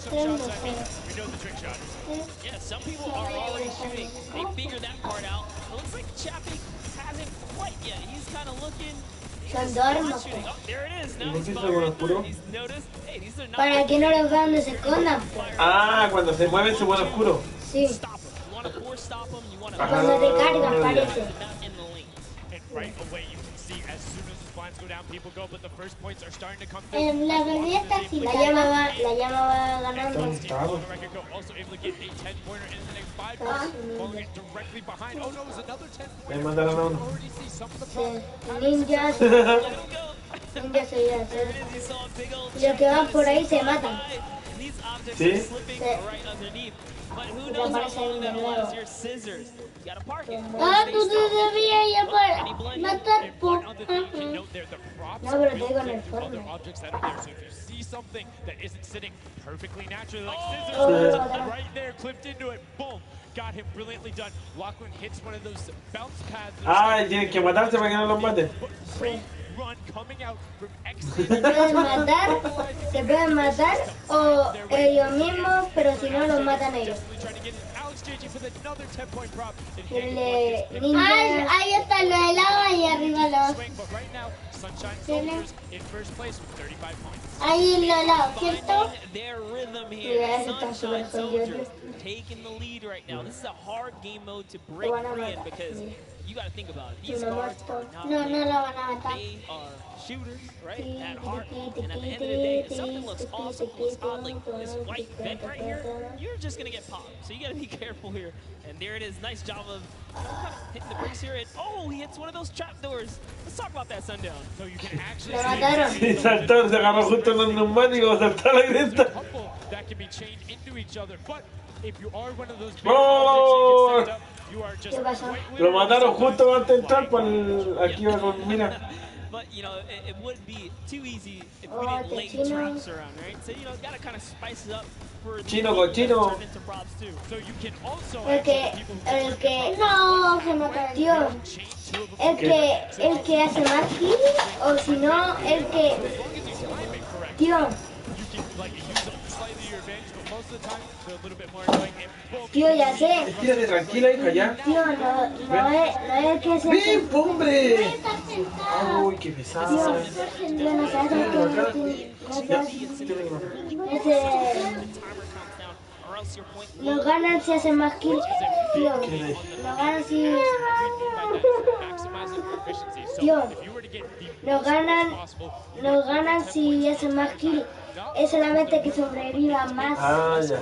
0, 0. ¿Por qué? Yeah, some people are already shooting. They figured that part out. It looks like Chappie hasn't quite yet. He's kind of looking. Son dormos. Oh, there it is. Now ¿No he's viste firing. el oscuro? He's noticed. Hey, these are not. Para que no los vean donde se escondan. Ah, cuando se mueve se vuelve oscuro. Sí. Stop him. You want to force stop him. You want to. Cuando recargan parece. In the lane. And right away you can see as soon as the blinds go down, people go, but the first points are starting to come through. La bebé está así. La llama va ganando. Also able to get a 10-pointer in the next 5 minutes, following it directly behind. Oh no, it was another 10-pointer. Me mandaron a uno. Already see some of the problems. Ninjas. Ninjas se irán. Y los que van por ahí se matan. Sí. But who knows how long that was? Your scissors. You gotta park it. Ah, tú te debías ir para matar por... No, pero te digo en el Fortnite. Objects that are there. So if you see something that isn't sitting perfectly naturally, like scissors, right there, clipped into it, boom, got him brilliantly done. Lachlan hits one of those bounce pads. Ah, tienen que matarse para que no los maten. Run coming out from Se pueden matar o ellos mismos, pero si no los matan ellos. Ahí está lo de lava y arriba los... Ahí lo helado, ¿cierto? Mira, eso está súper jodido. Taking the lead right now. This is a hard game mode to break free in because you got to think about it. These guards are not No, no lo van a matar. they are shooters, right? At heart. And at the end of the day, if something looks awesome, looks odd, like this white vent right here, you're just gonna get popped. So you gotta be careful here. And there it is. Nice job of kind of hitting the brakes here. And oh, he hits one of those trap doors. Let's talk about that, Sundown. So you can actually Sí, saltó, se agarró justo en los neumáticos, saltó a la grieta. that can be chained into each other. But if you are one of those big ¡Oh! objects that you get set up, you are just Lo mataron justo antes de entrar por el... Aquí va con... Mira. But, you know, it would be too easy if we didn't lay traps around, right? So, you know, gotta kind of spice it up for the Chino, cochino. turn into props too. So you can also El que... No, se mató. Tío. El que hace más kill, o si no, el que... Tío. Tío, ya sé. Tírate tranquila, hija, ya. Tío, no es el que se... ¡Ven, hombre! Uy, qué pesado. Tío, no sabes lo que... Lo ganan si hacen más kills. Tío, lo ganan si... Tío, lo ganan si hacen más kills. Es solamente que sobreviva más. Ah, ya.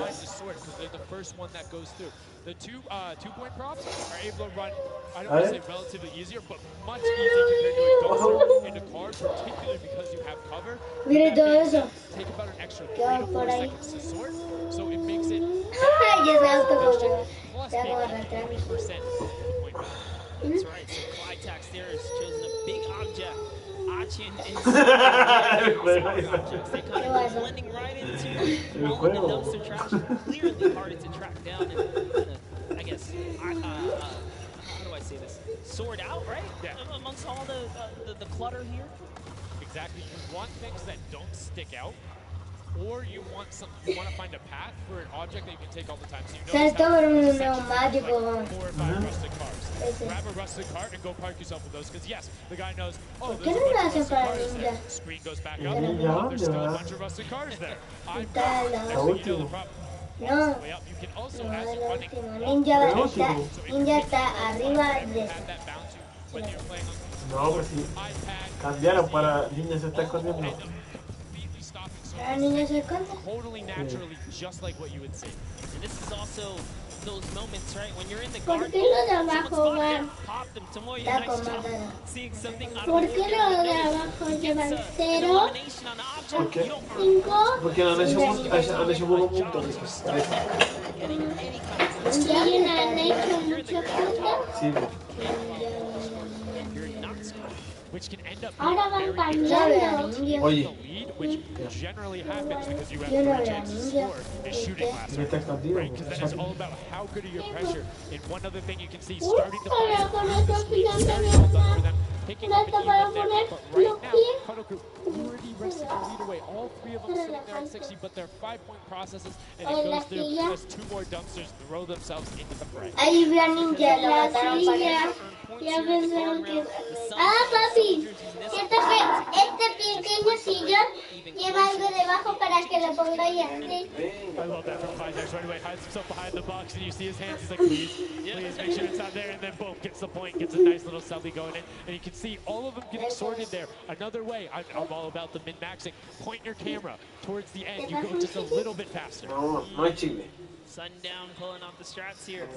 The two-point props are able to run, I don't want to say relatively easier, but much easier compared to a dumpster in a car, particularly because you have cover. Mire todo eso. Take about an extra 3 to 4 seconds to sort, so it makes it... Ya se auto plus ya being lo arrastrar. 20% point run. That's right, so Clyde Tax there has chosen a big object. Achin is they kind of blending right into all of the dumpster trash. Clearly harder to track down and I guess, how do I say this? Sort out, right? Yeah. Amongst all the clutter here. Exactly. You want things that don't stick out, or you want to find a path for an object that you can take all the time. So you know Saltó por un neumático. 4 or 5 rustic cars. grab a rusted cart and go park yourself with those. Because yes, the guy knows, oh, ¿Por qué there's a no lo bunch of hace rusted para cars there. ninja? Screen goes back El up. ninja, Oh, there's ¿dónde still a va? bunch of rusted cars there. I'm Está good. la Next thing you know, the último. prop No, walks the way up. You can also, no as es you're la running, última. El último. Ninja está arriba de eso. have that bounce you when you're playing on No, pues sí. Cambiaron para niña se está escondiendo. La niña se esconde. totally naturally, just like what you would see. And this is also those moments, right? When you're in the ¿Por guard, qué lo de abajo there, van? pop them. Tomoya, Está nice con job matada. seeing something out ¿Por of the qué lo ordinary. de abajo llevan An 0, elimination on the object. ¿Por qué? 5 Porque han hecho buenos puntos. y una han hecho muchos puntos? Sí. Which can end up Ahora van cambiando. Oye. which generally happens because you have Yo no three veo chances to ninja. score is shooting last Me está escondido. right? Because then it's all about how good are your pressure. And one other thing you can see starting to play Para con esto very well picando done for them, picking up an para even there. poner But right los now, pies. Cuddle Crew already wresting the lead away. All three of them sitting there at 60, but they're 5-point processes, and it goes through as 2 more dumpsters throw themselves into the fray. Ahí vi a ninja, lo mataron para ya pensaron que... Ah, papi, este pequeño sillón lleva algo debajo para que lo pongáis así. I love that from Vizers right away. Hides himself behind the box, and you see his hands. He's like, please, please make sure it's not there. And then boom, gets the point, gets a nice little selfie going in. And you can see all of them getting sorted there. Another way, I'm all about the min-maxing. Point your camera towards the end. You go just a little bit faster. No, no hay chile. Sundown pulling off the strats here.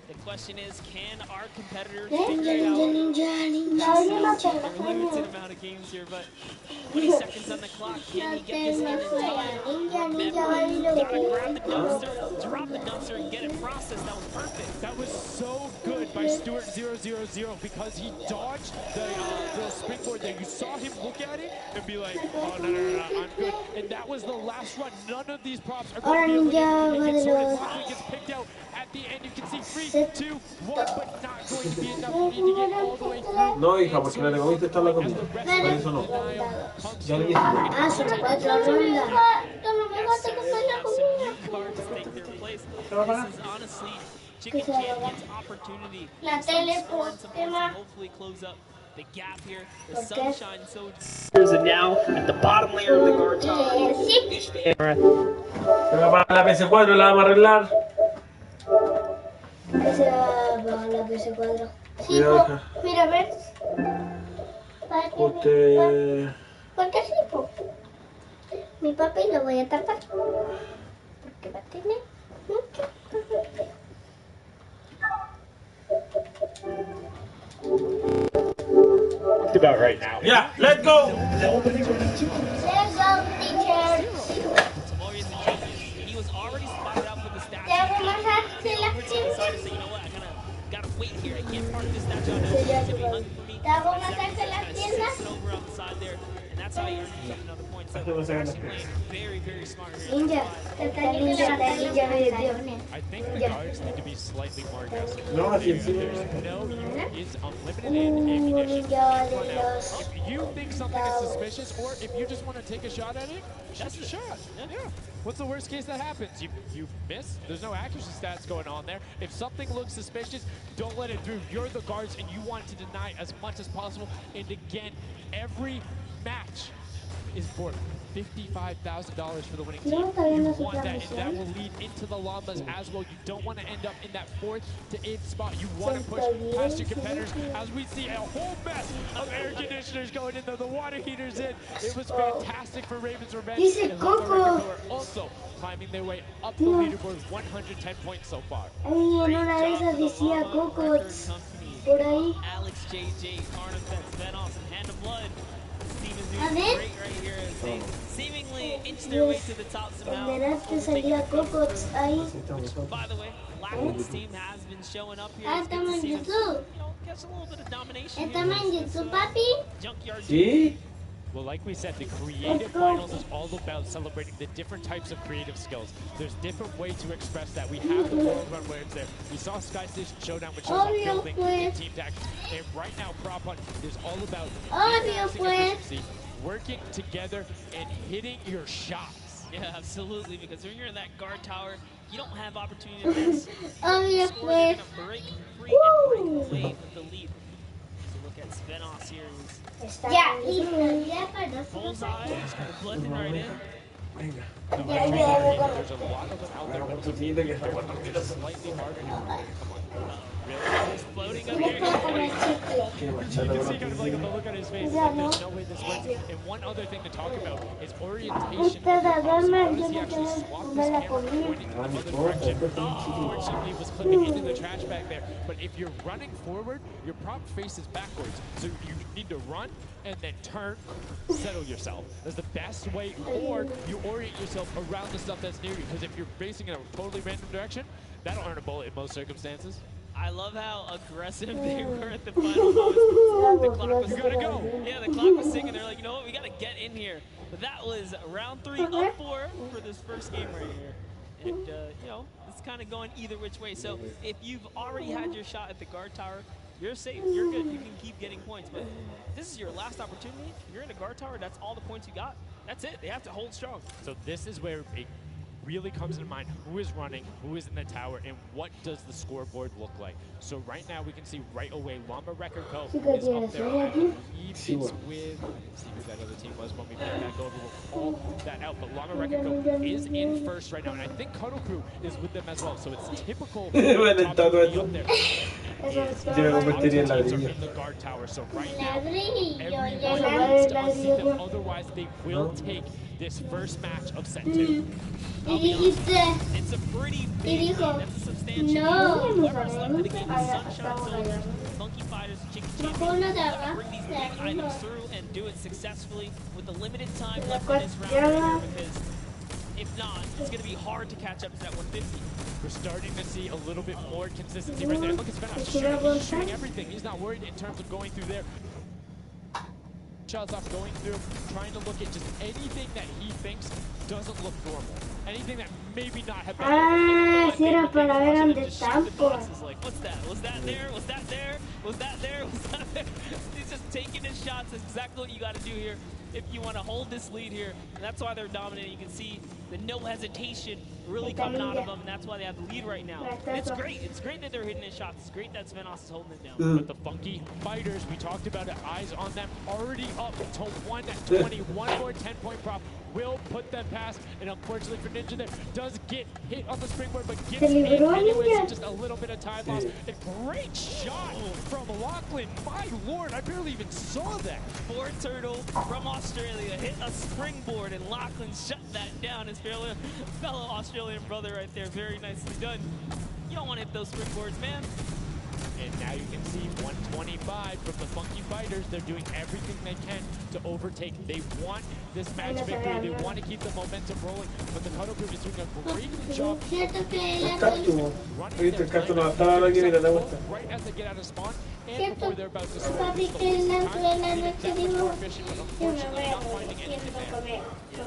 The question is, can our competitors Ninja, figure it out? ninja. There's a limited amount of games here, but 20 seconds on the clock. Can he get this in time? Remember, gotta grab the dumpster, drop the dumpster, and get it processed. That was perfect. That was so good by Stuart 000 because he dodged the springboard there. You saw him look at it and be like, oh, no, I'm good. And that was the last run. None of these props are going to be able to get sorted. He gets picked out at the end. You can see 3, 2, 1, but not going to be enough. You need to get all the way through. No, hija, porque la te comiste está la comida. Por eso no. Ya le dije. Ah, son 4 rondas. This is honestly Chicken Champion's opportunity. La to tele score in some points and tema. hopefully close up the gap here. The sunshine so. And now at the bottom layer of the guard tower. La PS4 la vamos a arreglar. Ese va para la PS4. Sí, Cuidado, hija. mira, ves. Usted... ¿Por qué sí, po? Mi papi lo voy a tapar. Porque va a tener mucho corrupción. Just about right now. Yeah, let's go! Let's go, teacher. Tomoria's a genius. He was already spotted out for the statue. Te hago masaje la Over to the side and say, you know what, gotta wait here. I can't park this statue on there. It's gonna be hungry for me. Te hago masaje las piernas. Sits over on the side there, and that's how he earned himself another point. So he's actually playing very, very smart here. Ninja, ninja me dio. I think the guards need to be slightly more aggressive. No, así es. There's no use unlimited ammunition. If you think something is suspicious, or if you just want to take a shot at it, shoot the shot. Yeah. What's the worst case that happens? You miss. There's no accuracy stats going on there. If something looks suspicious, don't let it through. You're the guards, and you want to deny as much as possible. And again, every match is for $55,000 for the winning team. You want that, and that will lead into the llamas as well. You don't want to end up in that 4th to 8th spot. You want to push past your competitors as we see a whole mess of air conditioners going in there, the water heaters in. It was fantastic for Ravens Revenge. Dice Coco. Also climbing their way up the leaderboard, 110 points so far. Ay, en una de esas decía Coco por ahí. Alex JJ, Carnifex, Venos, and Hand of Blood. This team is A doing ver. great right here as they seemingly inch their way to the top somehow. Verás que salía Coco ahí. By the way, Blackman's team has been showing up here. Ah, It's good estamos to en see them, YouTube. catch a little bit of domination. Estamos en YouTube, papi. Junkyard. ¿Sí? Well, like we said, the creative finals is all about celebrating the different types of creative skills. There's different ways to express that. We have the world run where it's there. We saw Sky Station Showdown, which shows up building and team tactics. And right now, Prop Hunt is all about maxing efficiency, working together, and hitting your shots. Yeah, absolutely, because when you're in that guard tower, you don't have opportunity to miss. Obvio, Scores are pues. gonna break free and break away with the lead. So look at Svenos here. Ya, listo, ya para nosotros. Bullseye, just kind of blending right in. Venga. Ya, ya, There's a lot of them out there. It's slightly harder to come on. Really? He's floating up me here. puedo comer chicle. You can see kind of like the look on his face. Ya, Like, no. there's no way this works. And one other thing to talk about is orientation of Usted your props. duerme, Notice yo he no actually quiero swapped his comer la camera comida. pointing in the other direction. Unfortunately, it was clipping into the trash bag there. But if you're running forward, your prop faces backwards. So you need to run and then turn, settle yourself. That's the best way. Or you orient yourself around the stuff that's near you. Because if you're facing in a totally random direction, that'll earn a bullet in most circumstances. I love how aggressive they were at the final moments. The clock was gotta go. Yeah, the clock was ticking. They're like, you know what, we gotta get in here. But that was round 3 up 4 for this first game right here. And, you know, it's kind of going either which way. So if you've already had your shot at the guard tower, you're safe. You're good. You can keep getting points. But this is your last opportunity. If you're in a guard tower, that's all the points you got. That's it. They have to hold strong. So this is where it really comes into mind who is running, who is in the tower, and what does the scoreboard look like. So right now we can see right away Llama Record Co. is up there. I believe it's with, let's see who that other team was when we played back over. We'll call that out. But Llama Record Co. is in first right now, and I think Cuddle Crew is with them as well. So it's typical top three up there. Yo me convertiría en ladrillo. In the guard tower. So right now, everyone needs to unseat them. Otherwise, they will take this first match of set 2. It's a pretty big lead. That's a substantial lead. Whoever's left in the game is Sunshine Soldiers, Funky Fighters, Chicken Champions. Gotta bring these big items through and do it successfully with the limited time left in this round right here, because if not, it's going to be hard to catch up to that 150. We're starting to see a little bit more consistency right there. Look at Svenos he's shooting everything. He's not worried in terms of going through there. Shots off going through, trying to look at just anything that he thinks doesn't look normal. Anything that maybe not have been si era para ver dónde están, pues. Like, what's that? Was that there? Was that there? Was that there? Was that there? He's just taking his shots. That's exactly what you got to do here if you want to hold this lead here. And that's why they're dominating. You can see the no hesitation really coming out of them. And that's why they have the lead right now. And it's great. It's great that they're hitting his shots. It's great that Svenos is holding it down. But the Funky Fighters, we talked about it, eyes on them, already up to 120. One more 10-point prop will put them past. And unfortunately for Ninja there, does get hit on the springboard, but gets in anyways. Just a little bit of time loss. A great shot from Lachlan. My lord, I barely even saw that. Ford Turtle from Australia hit a springboard, and Lachlan shut that down. His fellow Australian brother right there. Very nicely done. You don't want to hit those springboards, man. And now you can see 125 from the Funky Fighters. They're doing everything they can to overtake. They want this match victory. They want to keep the momentum rolling. But the Cuddle Group is doing a great job. Right as they get out of spawn and before they're about to score.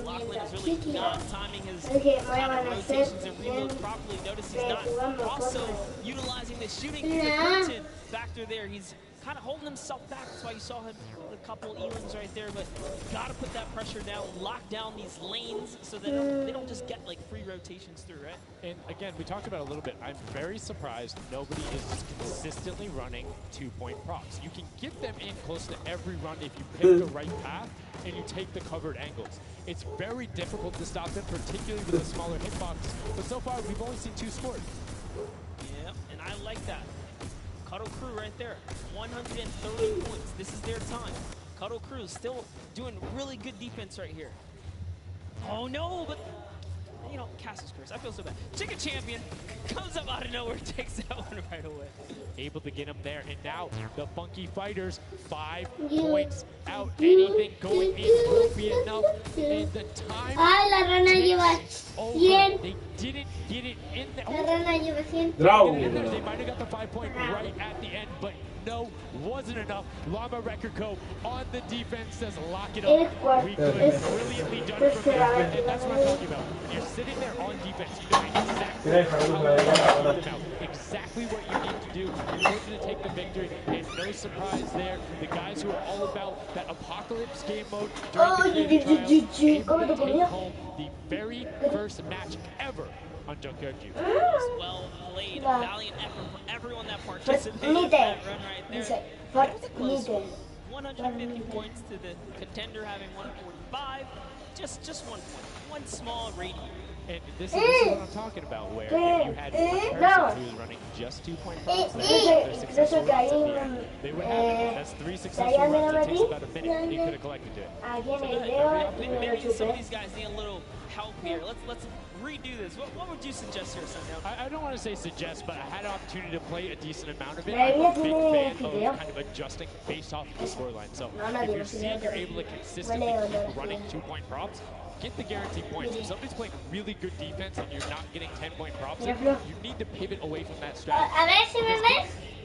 Lachlan is really not timing his rotations and reloads properly. Notice he's not also utilizing the shooting curtain factor there. He's kind of holding himself back. That's why you saw him with a couple Elings right there. But got to put that pressure down, lock down these lanes so that they don't just get like free rotations through, right? And again, we talked about it a little bit. I'm very surprised nobody is consistently running 2-point props. You can get them in close to every run if you pick the right path and you take the covered angles. It's very difficult to stop them, particularly with the smaller hitboxes. But so far, we've only seen 2 scored. Yeah, and I like that. Cuddle Crew right there, 130 points. This is their time. Cuddle Crew still doing really good defense right here. Oh no, but you know, Castle's curse. I feel so bad. Chicken Champion comes up out of nowhere, takes that one right away. Able to get him there, and now the Funky Fighters 5 points out. Anything going in won't be enough. And the time la rana lleva 100. They didn't get it in there. La rana lleva 100. They might have got the 5-point right at the end, but no, wasn't enough. Llama Record Co. on the defense says lock it up. We could brilliantly done from there, and that's what I'm talking about. When you're sitting there on defense, you know exactly what you need to do in order to take the victory, and no surprise there. The guys who are all about that apocalypse game mode during the creative trials able to take home the very first match ever on Junkyard Juke. Well played. Valiant effort for everyone that participated in that run right there. That was a close one. 150 points to the contender having 145. Just 1 point. One small radius. And this is what I'm talking about, where if you had one person who was running just 2 point props, their successful runs at the end, they would have it. That's 3 successful runs. It takes about a minute, and you could have collected it. So maybe some of these guys need a little help here. Let's redo this. What would you suggest here, Sundown? I don't want to say suggest, but I had an opportunity to play a decent amount of it. I'm a big fan of kind of adjusting based off of the scoreline. So if you're seeing you're able to consistently keep running 2 point props, get the guaranteed points. If somebody's playing really good defense and you're not getting 10 point props, you need to pivot away from that strategy.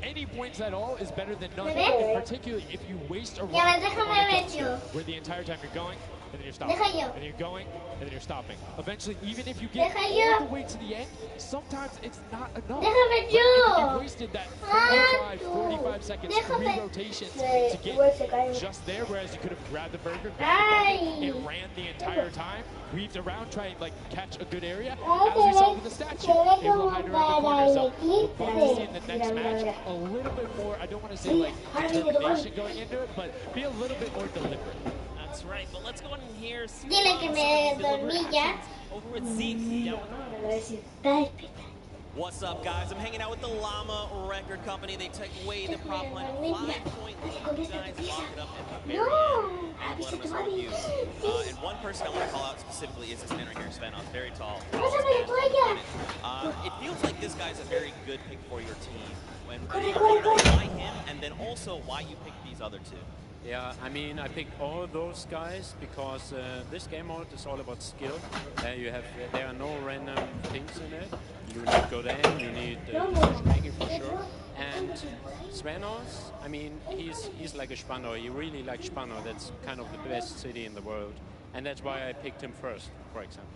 Any points at all is better than none, and particularly if you waste a run where the entire time you're going, and then you're stopping, and then you're going, and then you're stopping. Eventually, even if you get all the way to the end, sometimes it's not enough. If you wasted that 35, 45 seconds, 3 rotations to get just there, whereas you could have grabbed the burger, and ran the entire time, weaved around, trying to catch a good area, as we saw with the statue, able to hide around the corner. So we'll probably see in the next match a little bit more, I don't want to say determination going into it, but be a little bit more deliberate. That's right, but let's go in here. Dile que me dormí ya. Over with Zeke. What's up, guys? I'm hanging out with the Llama Record Company. They took away the prop line 5-point lead. You guys locked it up at the very end. And let them start with you. And one person I want to call out specifically is this man right here, Svenos. Very tall. It feels like this guy's a very good pick for your team. Why him, and then also why you picked these other two? Yeah, I mean, I picked all those guys because this game mode is all about skill. There are no random things in it. You need good aim, you need decision making for sure. And Svenos, I mean, he's like a Spandau. He really likes Spandau. That's kind of the best city in the world. And that's why I picked him first, for example.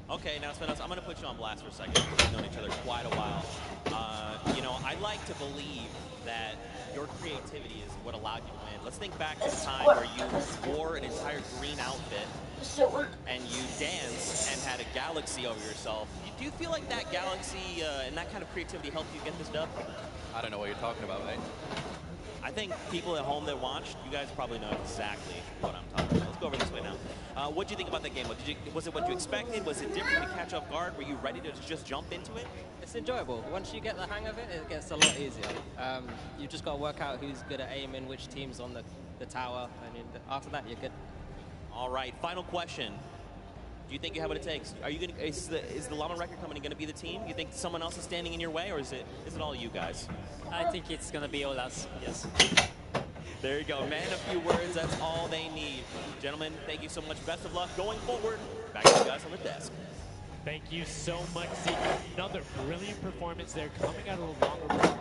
Okay, now Svenos, I'm going to put you on blast for a second. We've known each other quite a while. You know, I like to believe that your creativity is what allowed you to win. Let's think back to the time where you wore an entire green outfit and you danced and had a galaxy over yourself. Do you feel like that galaxy and that kind of creativity helped you get this dub? I don't know what you're talking about, mate. I think people at home that watched, you guys probably know exactly what I'm talking about. Let's go over this way now. What do you think about that game? Was it what you expected? Was it different to catch off guard? Were you ready to just jump into it? It's enjoyable. Once you get the hang of it, it gets a lot easier. You just got to work out who's good at aiming, which team's on the tower, and after that, you're good. All right, final question. Do you think you have what it takes? Are you gonna, is the Llama Record Company going to be the team? You think someone else is standing in your way, or is it all you guys? I think it's going to be all us, yes. There you go, man. A few words, that's all they need. Gentlemen, thank you so much. Best of luck going forward. Back to you guys on the desk. Thank you so much, Zeke. Another brilliant performance there coming out of the longer run.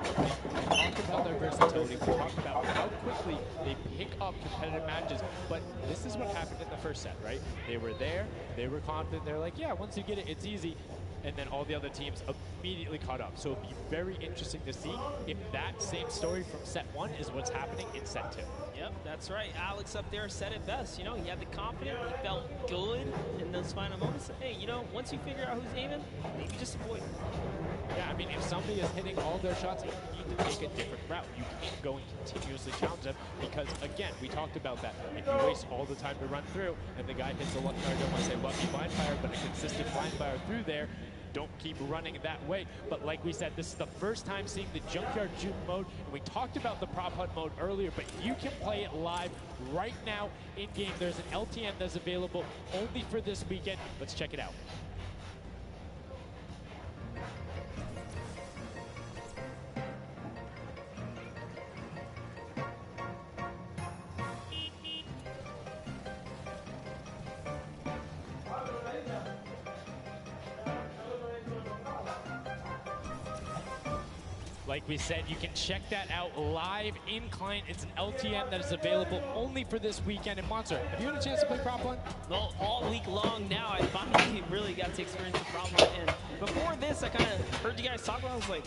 We talked about their versatility. We talked about how quickly they pick up competitive matches. But this is what happened in the first set, right? They were there. They were confident. They're like, yeah, once you get it, it's easy. And then all the other teams immediately caught up. So it'd be very interesting to see if that same story from set 1 is what's happening in set 2. Yep, that's right. Alex up there said it best. You know, he had the confidence. He felt good in those final moments. Hey, you know, once you figure out who's aiming, maybe just avoid. Yeah, I mean, if somebody is hitting all their shots, you need to take a different route. You can't go and continuously challenge them because, again, we talked about that. If you waste all the time to run through and the guy hits a luck, I don't want to say lucky blind fire, but a consistent blind fire through there, don't keep running that way. But like we said, this is the first time seeing the Junkyard Juke mode. And we talked about the prop hunt mode earlier, but you can play it live right now in-game. There's an LTN that's available only for this weekend. Let's check it out. Like we said, you can check that out live in client. It's an LTN that is available only for this weekend. And Monster, have you had a chance to play prop hunt? Well, all week long now, I finally really got to experience the prop hunt. And before this, I kind of heard you guys talk about it. I was like,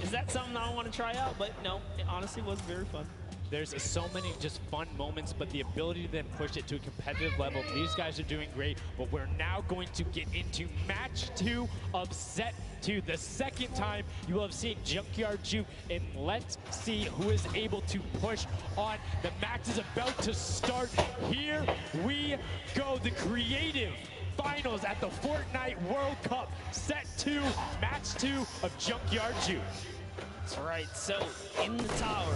is that something I want to try out? But no, it honestly was very fun. There's so many just fun moments, but the ability to then push it to a competitive level, these guys are doing great, but we're now going to get into match 2 of set 2. The second time you will have seen Junkyard Juke, and let's see who is able to push on. The match is about to start. Here we go, the creative finals at the Fortnite World Cup, set 2, match 2 of Junkyard Juke. That's right, so in the tower,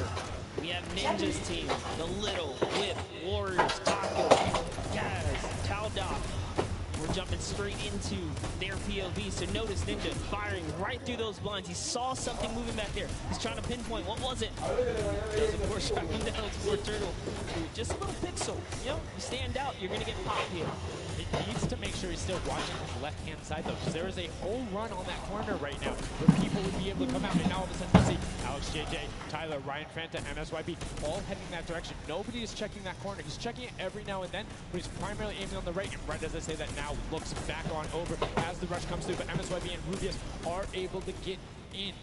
we have Ninja's team, the Little, Whip, Warriors, Taco, Gaz, Taldoc. We're jumping straight into their POV, so notice Ninja firing right through those blinds. He saw something moving back there. He's trying to pinpoint, what was it? Does of course track him down for Turtle. Just a little pixel, you know, you stand out, you're gonna get popped here. He needs to make sure he's still watching his left-hand side, though, because there is a whole run on that corner right now where people would be able to come out, and now all of a sudden you see Alex JJ, Tyler, Ryan Franta, MSYB all heading that direction. Nobody is checking that corner. He's checking it every now and then, but he's primarily aiming on the right, and right as I say that now looks back on over as the rush comes through, but MSYB and Rubius are able to get in.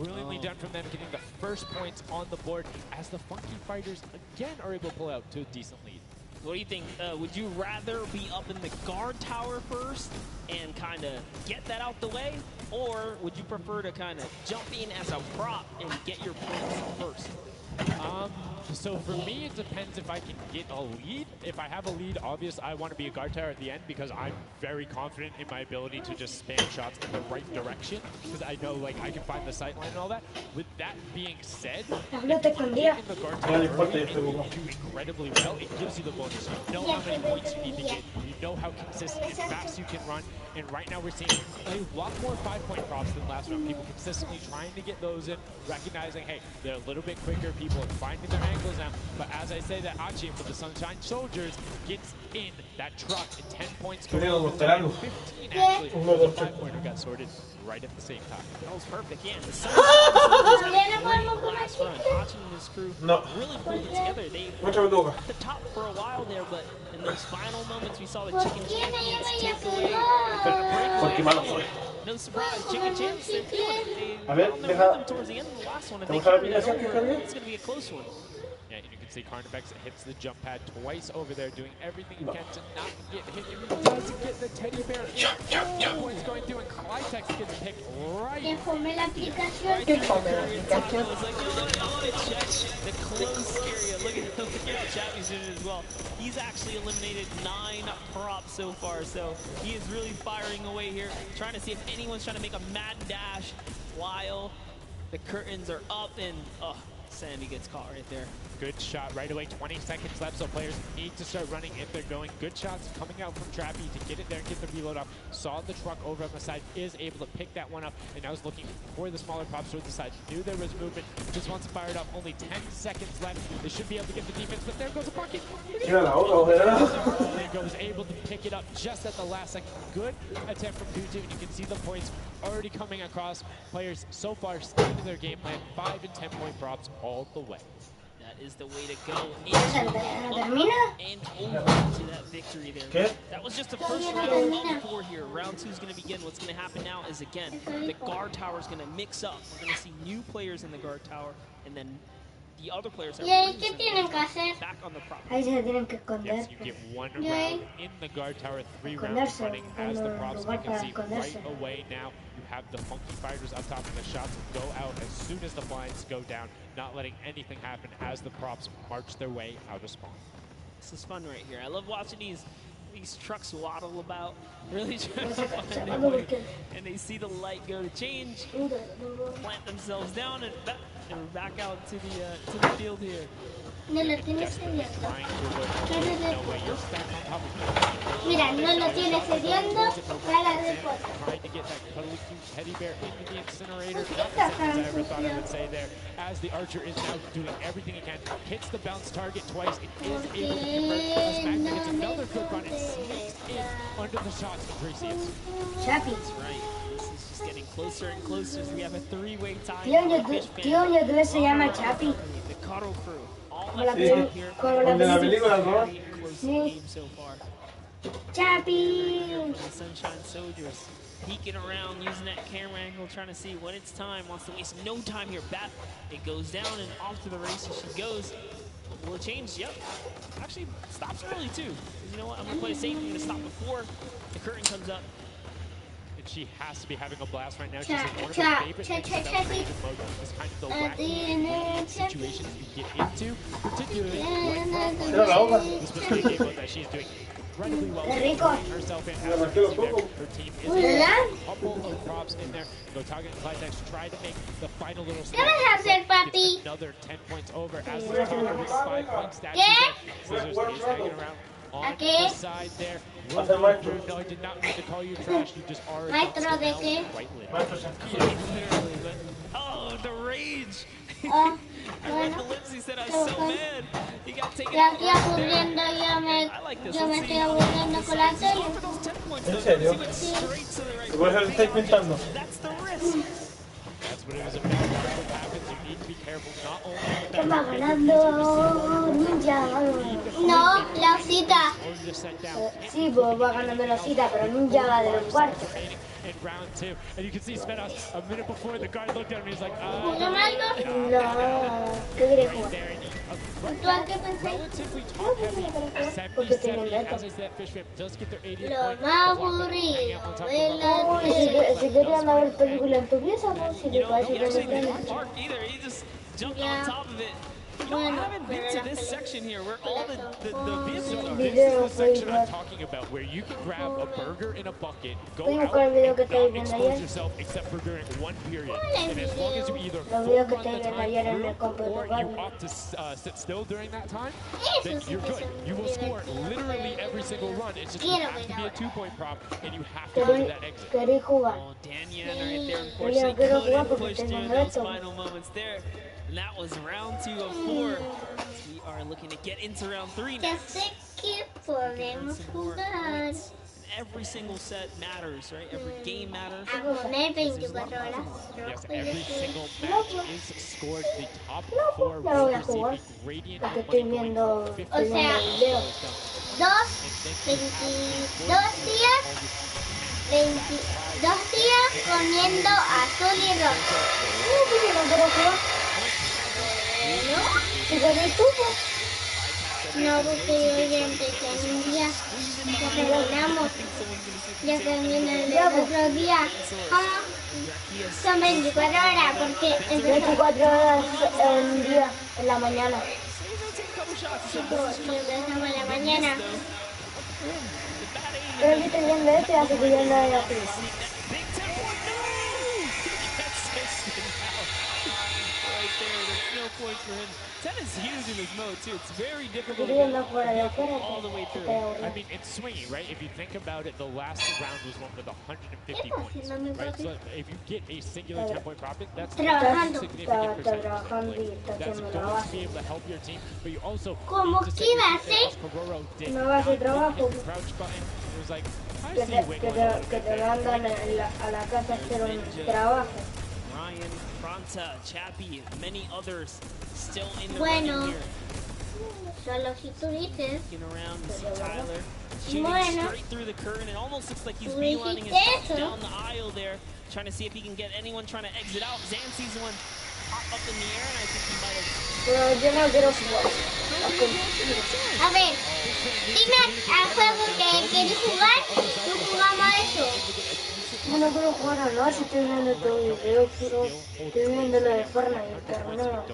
Brilliantly done from them, getting the first points on the board as the Funky Fighters again are able to pull out to a decent lead. What do you think? Would you rather be up in the guard tower first and kind of get that out the way? Or would you prefer to kind of jump in as a prop and get your points first? So for me, it depends if I can get a lead. If I have a lead, obviously I want to be a guard tower at the end because I'm very confident in my ability to just spam shots in the right direction because I know like I can find the sight line and all that. With that being said, if you get in the guard tower early and you do incredibly well, it gives you the bonus. You know how many points you need to get. You know how consistent and fast you can run. And right now we're seeing a lot more 5-point props than last round. People consistently trying to get those in, recognizing, hey, they're a little bit quicker. People are finding their angles now. But as I say that Achi with the Sunshine Soldiers gets in that truck and 10 points going over 15 actually. The 5-pointer got sorted right at the same time. That was perfect. Yeah, the Sunshine Soldiers last run. Achi and his crew really pulled it together. They were at the top for a while there, but in those final moments we saw the Chicken Champions take away no surprise, Chicken Champs, they're feeling it. They on their rhythm towards the end of the last one. If they carry that over, it's going to be a close one. Yeah, and you can see Carnifex hits the jump pad twice over there, doing everything he can to not get hit. If he does get the teddy bear in, points going through, and Clytex gets picked right. Te fome la aplicación. Right through the I was like, you know what, I want to check the close area. Look at how Chappie's doing it as well. He's actually eliminated 9 props so far, so he is really firing away here, trying to see if anyone's trying to make a mad dash while the curtains are up, and Sammy gets caught right there. Good shot right away, 20 seconds left, so players need to start running if they're going. Good shots coming out from Trappy to get it there and get the reload off. Saw the truck over on the side, is able to pick that one up, and now is looking for the smaller props towards the side. Knew there was movement, just wants to fire it up. Only 10 seconds left. They should be able to get the defense, but there goes a bucket. There goes able to pick it up just at the last second. Good attempt from Tutu, and you can see the points already coming across. Players so far sticking to their game plan, 5 and 10-point props all the way. That is the way to go and over to that victory there. That was just the first round of 4 here. Round 2 is going to begin. What's going to happen now is, again, the guard tower is going to mix up. We're going to see new players in the guard tower, and then the other players are back on the prop. Ahí se tienen que esconder. Yes, you get 1 round in the guard tower, 3 rounds running as the props. You can see right away now you have the Funky Fighters up top, and the shots go out as soon as the blinds go down, not letting anything happen as the props march their way out of spawn. This is fun right here. I love watching these trucks waddle about, really trying to find their way, and they see the light go to change, plant themselves down, and back out to the field here. No lo tienes hediondo. Mira, no lo tienes hediondo, cara de foto. Trying to get that cuddly cute teddy bear into the incinerator. Not the sentence I ever thought I would say there. As the archer is now doing everything he can, hits the bounce target twice, and is able to convert. As Magna gets another good run and sneaks in under the shots of Gracious. Chappy. That's right. This is just getting closer and closer. We have a 3-way tie. Tío, yo creo que se llama Chappy. The Cuddle Crew. Como la película, ¿no? Sí. Chappy. The Sunshine Soldiers. peeking around, using that camera angle, trying to see when it's time. Wants to waste no time here. Beth, it goes down and off to the races she goes. Will it change? Yep. Actually, stops early too. You know what? I'm gonna play it safe. I'm gonna stop before the curtain comes up. And she has to be having a blast right now. She's in one of her favorite things about creative mode is kind of the wacky situations you get into, particularly like this specific game mode that she's doing incredibly well. Herself in her team is a couple of props in there. Go target and Clitex try to make the final little score. Another 10 points over as the 5 point stat. Scissors is hanging around on the side there. No, I did not mean to call you trash. You just are quite literally. Oh, the rage! I read the lips, he said I was so mad. He got taken out right there. I like this. Let's see how this is. Go for those 10 points, though. He went straight to the right. That's the risk. That's what it was about. That's what happens. You need to be careful. Not only with ¿Qué va ganando Ninja? No, la osita. Sí, pues va ganando la osita, pero Ninja va de los cuartos. In round 2, and you can see Svenos a minute before the guard looked at him. He's like, No, ¿qué quieres jugar? ¿Tú a qué relatively top heavy, 70, as I said, Fish Fam does get their 80th Lo point. más aburrido si querían ver película en tu pieza, pues si te parece que no tienes. He just jumped on top of it. You know, I haven't been to this section here where all the vehicles are. This is the section I'm talking about, where you can grab a burger in a bucket, go out, and not expose yourself except for during one period. And as long as you either full run the time through, or you opt to sit still during that time, then you're good. You will score literally every single run. It's just you have to be a 2-point prop, and you have to go to that exit. Oh, Daniel right there, unfortunately, couldn't push through those final moments there. And that was round 2 of 4. We are looking to get into round 3 next. Every single set matters, right? Every game matters. Yes, every single match is scored. The top 4 will receive a gradient of money going from 50 O sea, 22 días comiendo azul y rojo. ¿Y con el tubo? No, porque hoy ya empecé en un día. Ya terminamos. Ya termina el otro día. Son 24 horas porque 24 horas en un día, en la mañana. Empezamos en la mañana. Pero yo estoy viendo este, así que yo no voy a hacer. Points for him. 10 is huge in this mode too. It's very difficult to get all the way through. I mean, it's swingy, right? If you think about it, the last round was one with 150 points, right? So if you get a singular 10-point profit, that's a significant percentage. That's going to be able to help your team, but you also ¿Cómo que iba a hacer? No va a hacer trabajo. It was like, que te mandan a la casa a hacer un trabajo. Ryan, Fronta, Chappie, many others still in the Bueno, running here. solo si tú dices. Looking around to see Tyler shooting straight through the curtain. It almost looks like he's beelining his down the aisle there, trying to see if he can get anyone trying to exit out. Zan sees one pop up in the air, and I think he might have. Pero yo no quiero jugar. A ver, dime al juego que querés jugar, tú jugamos a eso. Yo no quiero jugar a nada si estoy viendo tu video, estoy viendo lo de Fortnite, el torneo.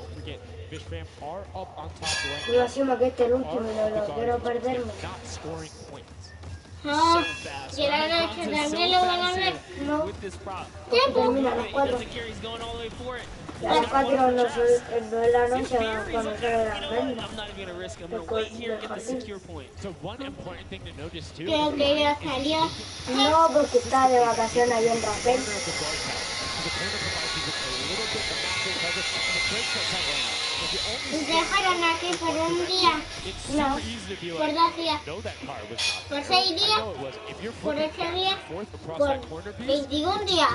Yo encima que este es el último y no lo quiero perderme. No, que la noche también lo van a ver. No. ¿Qué? Termina a las 4. A las 4 no es la noche cuando se ve la venda. Creo que ya salió. No, porque está de vacaciones ahí en Rapel. Y dejaron aquí por un día. No, por 2 días. Por 6 días. Por 8 días. Por 21 días.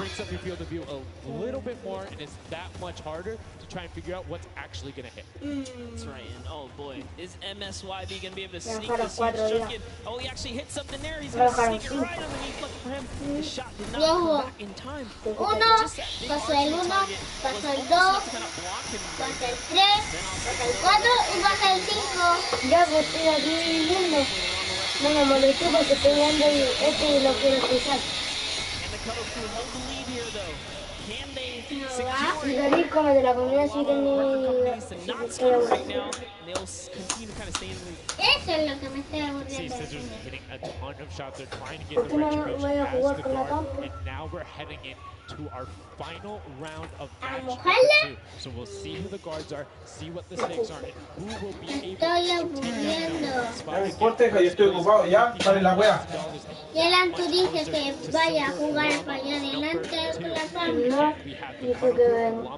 A little bit more, and it's that much harder to try and figure out what's actually going to hit. That's right, and oh boy, is MSYB going to be able to sneak this huge chunk in? Oh, he actually hit something there. He's going to sneak it right underneath. Lucky for him, the shot did not come back in time. Uno, pasó el 1, pasó el 2, pasó el 3, pasó el 4 y pasó el 5. Ya, pues estoy aquí viendo. No me molesté porque estoy viendo y este y lo quiero escuchar. Y David, como de la comunidad, sí que ni... Eso es lo que me está aburriendo. ¿Por qué no voy a jugar con la campo? And now we're heading into our final round of match number 2. So we'll see who the guards are, see what the stakes are, and who will be able to take Corte, que yo estoy ocupado ya, sale la wea. Y el Antu dice que vaya a jugar para allá adelante con la campo. No, dice que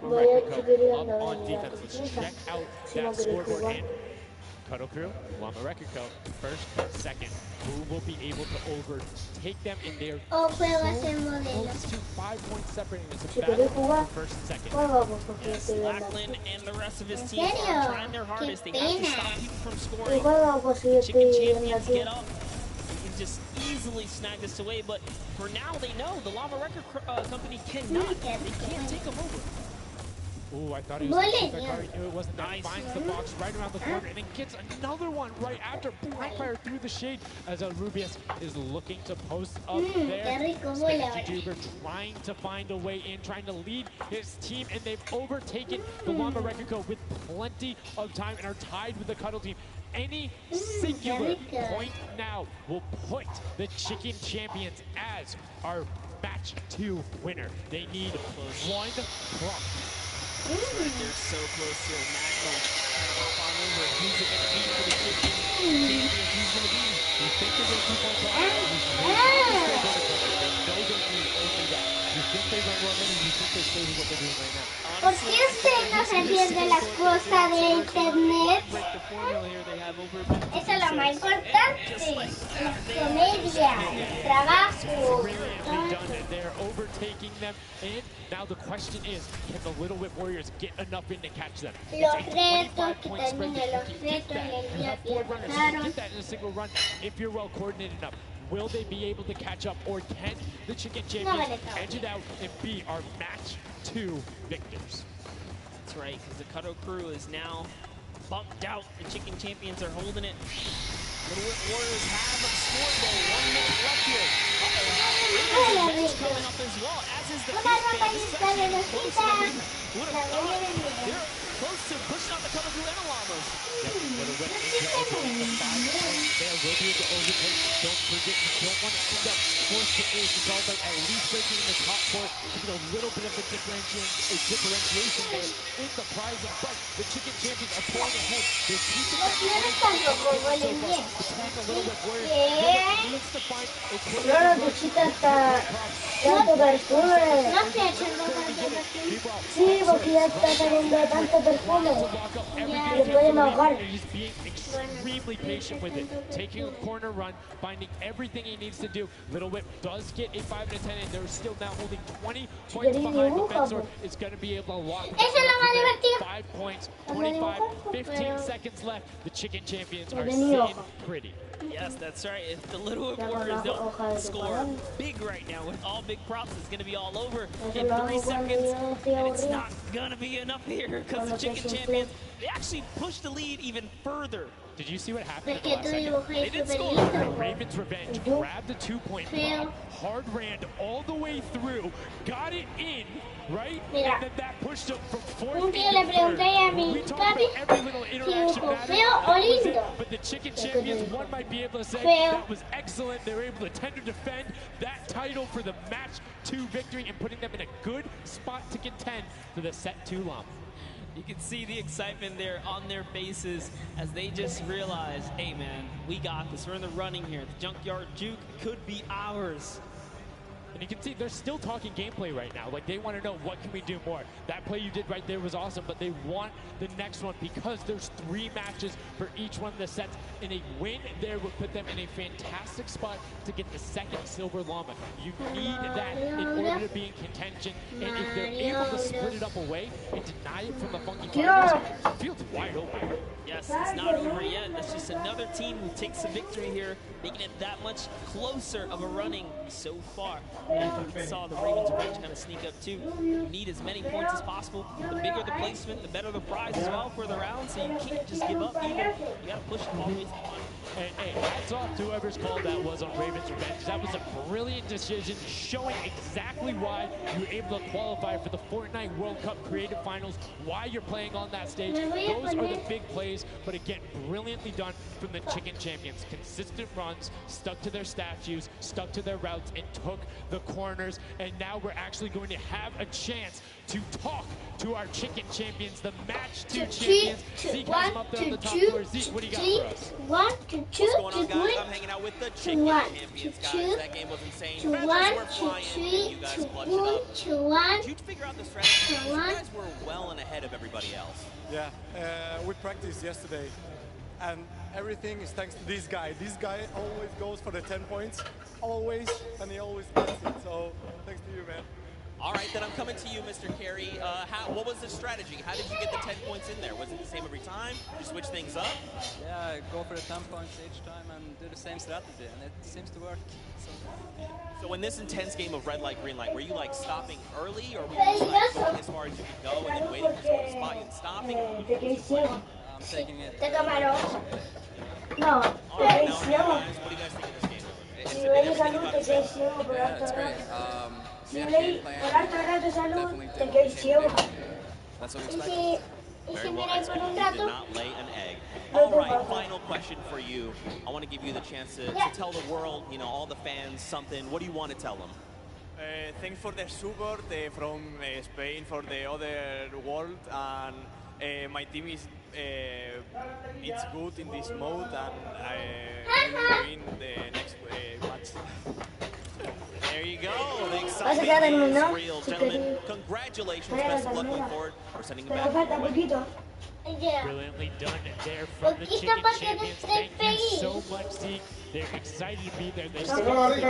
voy a chiquiriando. Check out that scoreboard and Cuddle Crew, Llama Record Co. First, second, who will be able to overtake them in their close to 5 points separating us. A battle for first and second. Yes, Lackland and the rest of his team are trying their hardest. They have to stop people from scoring. Chicken champions get up and just easily snag this away, but for now they know the Llama Record Company cannot. They can't take them over. Ooh, I thought he was going to shoot that card. He knew it wasn't there. Finds the box right around the corner and then gets another one right after. Blind fire through the shade as rubius is looking to post up there. YouTuber trying to find a way in, trying to lead his team, and they've overtaken the Llama Record Co. with plenty of time and are tied with the Cuddle team. Any singular point now will put the Chicken Champions as our match 2 winner. They need 1 prop. That's right, they're so close to it. Magnum trying to hop on over. Who's it going to be for the Chicken Champions? Who's going to be? You think they're going to 2-point play? They know they need only that. You think they run well, and you think they stay with what they're doing right now. ¿Por qué usted no se pierde las cosas de internet? Eso es lo más importante. La comedia, el trabajo. They're overtaking them, and now the question is, can the Little Whip Warriors get enough in to catch them? Los retos, que termine los retos, el día que pasaron. Get that in a single run if you're well coordinated enough. Will they be able to catch up, or can the Chicken Champions edge it out and be our match 2 victors? That's right, because the Cuddle Crew is now bumped out. The Chicken Champions are holding it. Little Whip Warriors have scored though. 1 minute left here. There's coming up as well, as is the Fist Band. Would have thought they're close to pushing out the Cuddle Crew and the Llamas. Little Whip overtaking the 5 points there. Will be able to overtake. Don't forget, you don't want to end up forced to ace. It's all about at least breaking in the top 4 to get a little bit of a differentiation there in the prizing. But the Chicken Champions are pulling ahead. They're keeping that so far between the Little Whip Warriors. Little Whip needs to find a Claro, tu chica está tanto perfume. Sí, porque ya está saliendo tanto perfume. Le pueden ahogar. He's being extremely patient with it, taking a corner run, finding everything he needs to do. Little Whip does get a 5 and a 10, and they're still now holding 20 points behind. But Bensor is going to be able to lock it up. 5 points, 25, 15 seconds left. The Chicken Champions are sitting pretty. Yes, that's right. If the Little Whip Warriors don't score big right now with all big props, it's going to be all over in 3 seconds. And it's not going to be enough here because the Chicken Champions, they actually pushed the lead even further. Did you see what happened in the last second? They did score. Raven's Revenge grabbed the 2-point prop, hard ran all the way through, got it in, right? Mira, and then that pushed up from 4th un día le pregunté a mi papi si dibujó feo o lindo. But the Chicken Champions, one might be able to say that was excellent. They were able to tender defend that title for the match 2 victory and putting them in a good spot to contend for the set 2 Llama. You can see the excitement there on their faces as they just realize, hey man, we got this. We're in the running here. The Junkyard Juke could be ours. And you can see they're still talking gameplay right now. Like, they want to know, what can we do more? That play you did right there was awesome, but they want the next one because there's 3 matches for each one of the sets. And a win there would put them in a fantastic spot to get the 2nd Silver Llama. You need that in order to be in contention. And if they're able to split it up away and deny it from the Funky Fighters, the field's wide open. Yes, it's not over yet. That's just another team who takes the victory here, making it that much closer of a running so far. And we saw the Ravens Revenge kind of sneak up too. You need as many points as possible. The bigger the placement, the better the prize as well for the round. So you can't just give up either. You got to push it all the way to the final. And hey, hats off to whoever's call that was on Ravens Revenge. That was a brilliant decision, showing exactly why you were able to qualify for the Fortnite World Cup Creative Finals, why you're playing on that stage. Those are the big plays, but again, brilliantly done from the Chicken Champions. Consistent runs, stuck to their statues, stuck to their routes, and took the corners. And now we're actually going to have a chance to talk to our Chicken Champions, the Match 2 champions. Zeke has them up there on the top floor. Zeke, what do you got for us? What's going on, guys? I'm hanging out with the Chicken Champions, guys. That game was insane. Fences were flying, and you guys clutched it up. Did you figure out the strategy? You guys were well and ahead of everybody else. Yeah, we practiced yesterday, and everything is thanks to this guy. This guy always goes for the 10 points, always, and he always gets it. So thanks to you, man. All right, then I'm coming to you, Mr. Carey. What was the strategy? How did you get the 10 points in there? Was it the same every time? Did you switch things up? Yeah, go for the 10 points each time and do the same strategy, and it seems to work. So in this intense game of red light, green light, were you like stopping early, or were you just like going as far as you could go and then waiting for someone to spot you and stopping? I'm taking it. No, All right, now, guys, what do you guys think of this game? Is it everything about it? Yeah, it's great. Yeah, game plan, definitely that's what we expected. Very well executed. You did not lay an egg. All right, final question for you. I want to give you the chance to tell the world, you know, all the fans something. What do you want to tell them? Thanks for the support from Spain, for the other world, and my team is it's good in this mode, and we will win the next match. There you go. The excitement is real, gentlemen. Congratulations. Best of luck going forward. We're sending it back. Brilliantly done there from the Chicken Champions. Thank you so much, Zeke. They're excited to be there. They shout out to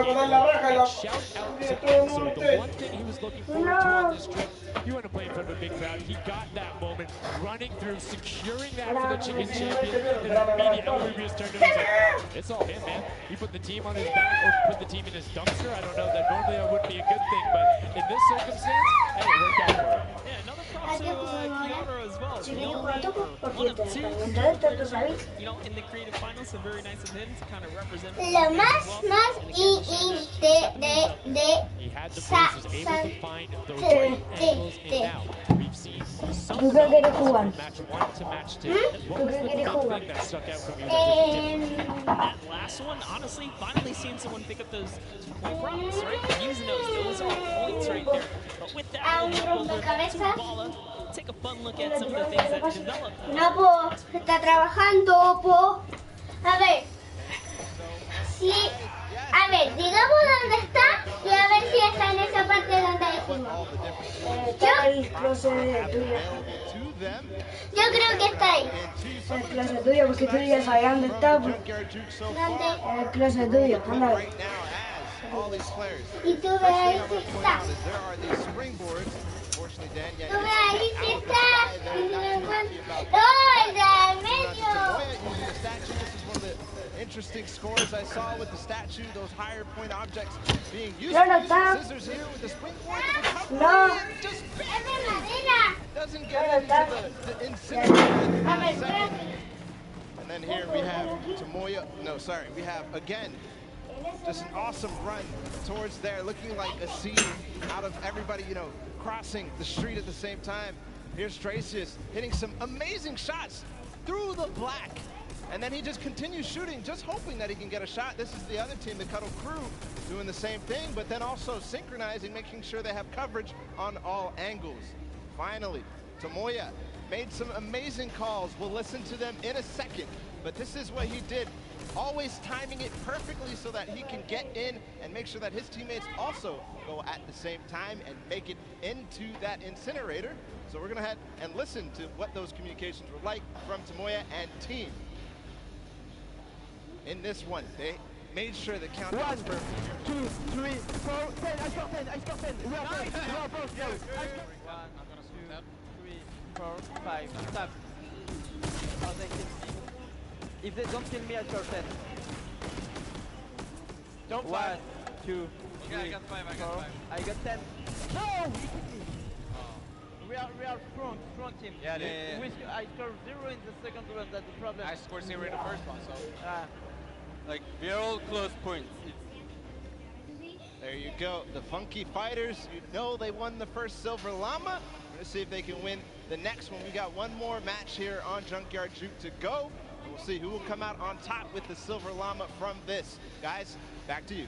Enzo. The one thing he was looking forward to on this trip, you want to play in front of a big crowd. He got that moment, running through, securing that for the Chicken Champion, and immediately rubius turned to him and was like, it's all him, man. He put the team on his back or put the team in his dumpster. I don't know. That normally that wouldn't be a good thing, but in this circumstance, hey, it worked out for him. Yeah, another prop to Kiara as well. The only one of 2, you know, in the creative finals, so very nice of him to kind of represent. Lo más He had the boost, was able to find those right angles, and now we've seen some from match 1 to match 2. What was the big thing that stuck out from you? That last one, honestly, finally seeing someone pick up those props, right? Using those are points right there. But with that, we'll take a fun look at some of the things that developed. No, po, está trabajando, po. A ver. Sí, a ver, digamos dónde está y a ver si está en esa parte donde dijimos. Yo creo que está ahí. El closet tuyo, porque tú ya sabías dónde está. ¿Dónde? El closet tuyo, anda. Y tú ves ahí si está. Tú ves ahí si está. Y me encuentro. ¡No, el del medio! Interesting scores I saw with the statue, those higher point objects being used. Scissors here with the springboard. No. Just madera. doesn't get into the incineration. And then here we have Tomoya. No, sorry, we have again just an awesome run towards there, looking like a scene out of everybody, you know, crossing the street at the same time. Here's Tracius hitting some amazing shots through the black. And then he just continues shooting, just hoping that he can get a shot. This is the other team, the Cuddle Crew, doing the same thing, but then also synchronizing, making sure they have coverage on all angles. Finally, Tomoya made some amazing calls. We'll listen to them in a second, but this is what he did always timing it perfectly so that he can get in and make sure that his teammates also go at the same time and make it into that incinerator. So we're gonna head and listen to what those communications were like from Tomoya and team. In this one, they made sure the countdown was perfect. 2, 3, 4, 10, I score 10, I score 10. We are both, we are both, go. 1, 2, 3, 4, 5, stop. Oh, they kill me. If they don't kill me, I score 10. Don't 1, fight. 2, 3, I got 5, I got 4. 5. I got 10. No! He killed me. We are strong team. Yeah, I scored 0 in the second round, that's the problem. I scored 0 in the first one, so. Like, we are all close points. There you go, the Funky Fighters, you know they won the first Silver Llama. We're gonna see if they can win the next one. We got one more match here on Junkyard Juke to go. And we'll see who will come out on top with the Silver Llama from this. Guys, back to you.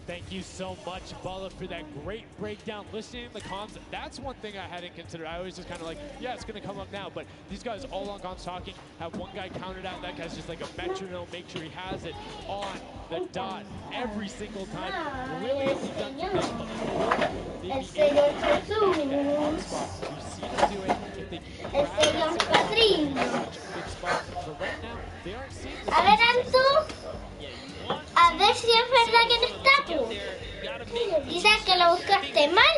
Thank you so much, Bala, for that great breakdown. Listening to the comms, that's one thing I hadn't considered. I always just kind of like, yeah, it's going to come up now. But these guys all on comms talking, have one guy counted out. That guy's just like a metronome, make sure he has it on the dot every single time. Really only done to this El señor Jesús. You've seen him do it. If they can El señor Padrino. big spot. But right now, they aren't seeing this. A ver, Antu. A ver si es verdad que no está tú. Dice que lo buscaste mal.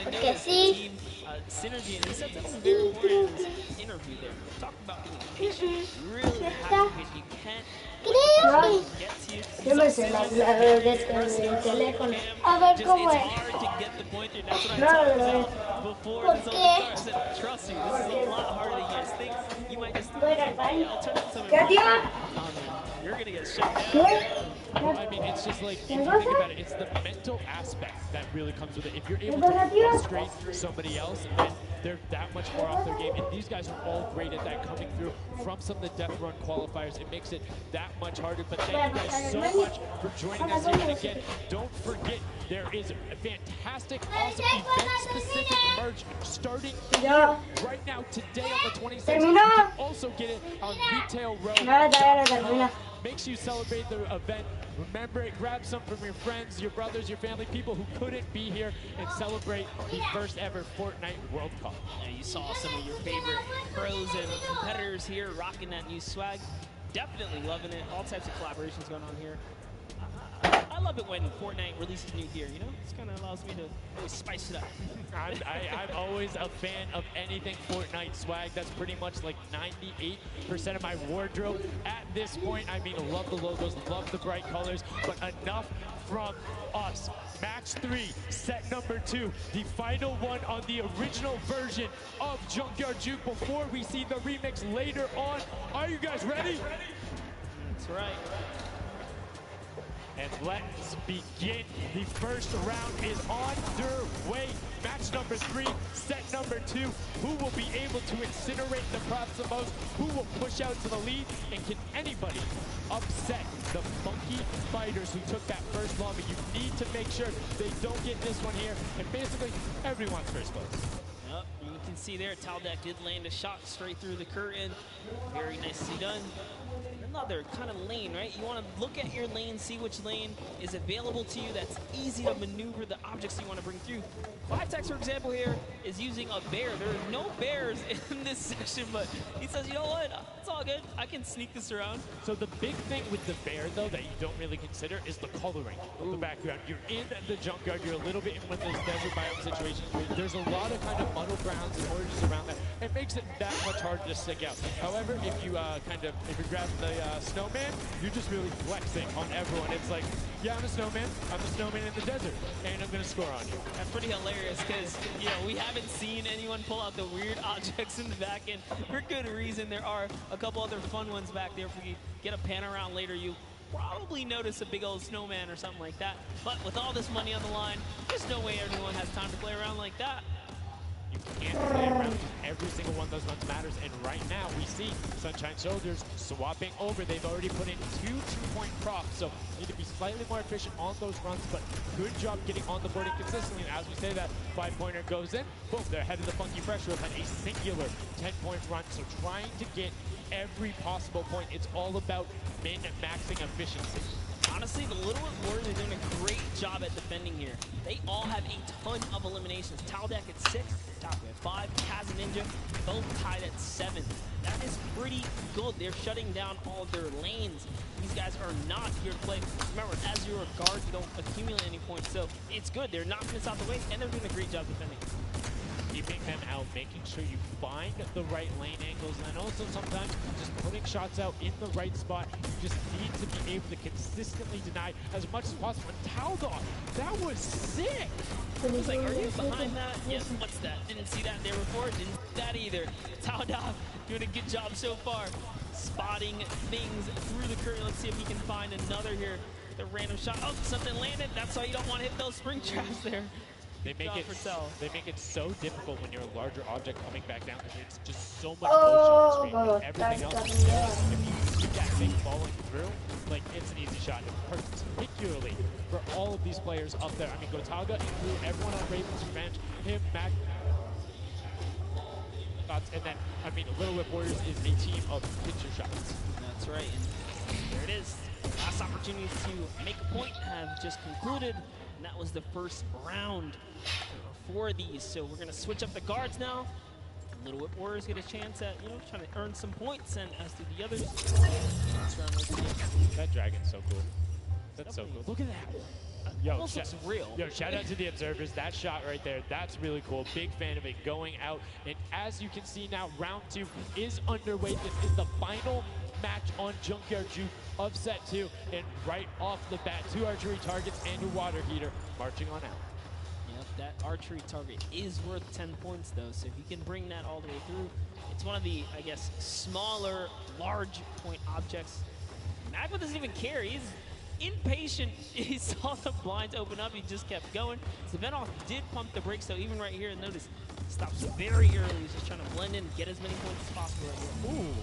Porque sí. Synergy, and he said something very important in his interview there. Talk about being patient, really happy if you can't. Creo que yo me sé la clave de este teléfono. A ver cómo es. No. ¿Por qué? Voy al baño. ¿Creativo? You're gonna get shut down. Well, I mean, it's just like, if you think about it, it's the mental aspect that really comes with it. If you're able to frustrate somebody else, then they're that much more off their game. And these guys are all great at that, coming through from some of the Death Run qualifiers. It makes it that much harder. But thank you guys so much for joining us here. And again, don't forget, there is a fantastic, awesome event-specific merch starting right now, today on the 26th. You can also get it on Retail Row. Makes you celebrate the event. Remember it, grab some from your friends, your brothers, your family, people who couldn't be here, and celebrate the first ever Fortnite World Cup. Yeah, you saw some of your favorite pros and competitors here rocking that new swag. Definitely loving it. All types of collaborations going on here. I love it when Fortnite releases new gear, you know? It kind of allows me to really spice it up. I'm always a fan of anything Fortnite swag. That's pretty much like 98% of my wardrobe at this point. I mean, love the logos, love the bright colors, but enough from us. Match 3, set number 2, the final one on the original version of Junkyard Juke before we see the remix later on. Are you guys ready? That's right. And let's begin. The first round is underway. Match number 3, set number 2. Who will be able to incinerate the props the most? Who will push out to the lead? And can anybody upset the Funky Fighters who took that first llama? You need to make sure they don't get this one here. And basically, everyone's first place. Yep, you can see there, Taldeck did land a shot straight through the curtain. Very nicely done. Another kind of lane, right? You want to look at your lane, see which lane is available to you that's easy to maneuver the objects you want to bring through. Vitex, for example, here is using a bear. There are no bears in this section, but he says, you know what? It's all good. I can sneak this around. So the big thing with the bear, though, that you don't really consider is the coloring of the background. You're in the junkyard. You're a little bit in one of those desert biome situations where there's a lot of kind of muddle grounds and oranges around that. It makes it that much harder to stick out. However, if you if you're grabbing the snowman, you're just really flexing on everyone. It's like, yeah, I'm a snowman. I'm a snowman in the desert, and I'm going to score on you. That's pretty hilarious because, you know, we haven't seen anyone pull out the weird objects in the back, and for good reason. There are a couple other fun ones back there. If we get a pan around later, you probably notice a big old snowman or something like that. But with all this money on the line, there's no way everyone has time to play around like that. You can't play around. every single one of those runs matters. And right now we see Sunshine Soldiers swapping over. They've already put in 2 2-point procs, so need to be slightly more efficient on those runs, but good job getting on the board consistently. And as we say that 5-pointer goes in, boom, they're ahead of the Funky Fresh, who have had a singular 10-point run. So trying to get every possible point. It's all about min-maxing efficiency. Honestly, the Little Warriors are doing a great job at defending here. They all have a ton of eliminations. Taldeck at 6, Taco at 5, Kaz and Ninja both tied at 7. That is pretty good. They're shutting down all their lanes. These guys are not here to play. Remember, as you're a guard, you don't accumulate any points, so it's good. They're knocking this out the way, and they're doing a great job defending. Keeping them out, making sure you find the right lane angles, and then also sometimes just putting shots out in the right spot. You just need to be able to consistently deny as much as possible. And Taldog, that was sick! I was like, are you behind that? Yep, what's that? Didn't see that there before, didn't see that either. Taldog doing a good job so far. Spotting things through the curtain. Let's see if he can find another here. The random shot. Oh, something landed. That's why you don't want to hit those spring traps there. They make it so difficult when you're a larger object coming back down because it's just so much motion on the screen. And everything else is if you see that thing falling through, like it's an easy shot. Particularly for all of these players up there. I mean, Gotaga include everyone on Raven's Revenge, him, Mac, and then I mean, Little Whip Warriors is a team of pitcher shots. That's right. And there it is. Last opportunity to make a point have just concluded. And that was the first round for these. So we're gonna switch up the guards now. Little Whip Warriors get a chance at, trying to earn some points, and as do the others. That dragon's so cool. That's so cool. Look at that. Yo, almost looks real. Yo, shout out to the observers. That shot right there, that's really cool. Big fan of it going out. And as you can see now, round 2 is underway. This is the final match on Junkyard Juke of set 2, and right off the bat, 2 archery targets and a water heater marching on out. Yep, that archery target is worth 10 points though, so if you can bring that all the way through, it's one of the, I guess, smaller, large point objects. Magma doesn't even care. He's impatient. He saw the blinds open up. He just kept going. Savenoff did pump the brakes, so even right here, notice, stops very early. He's just trying to blend in, get as many points as possible right here. Ooh.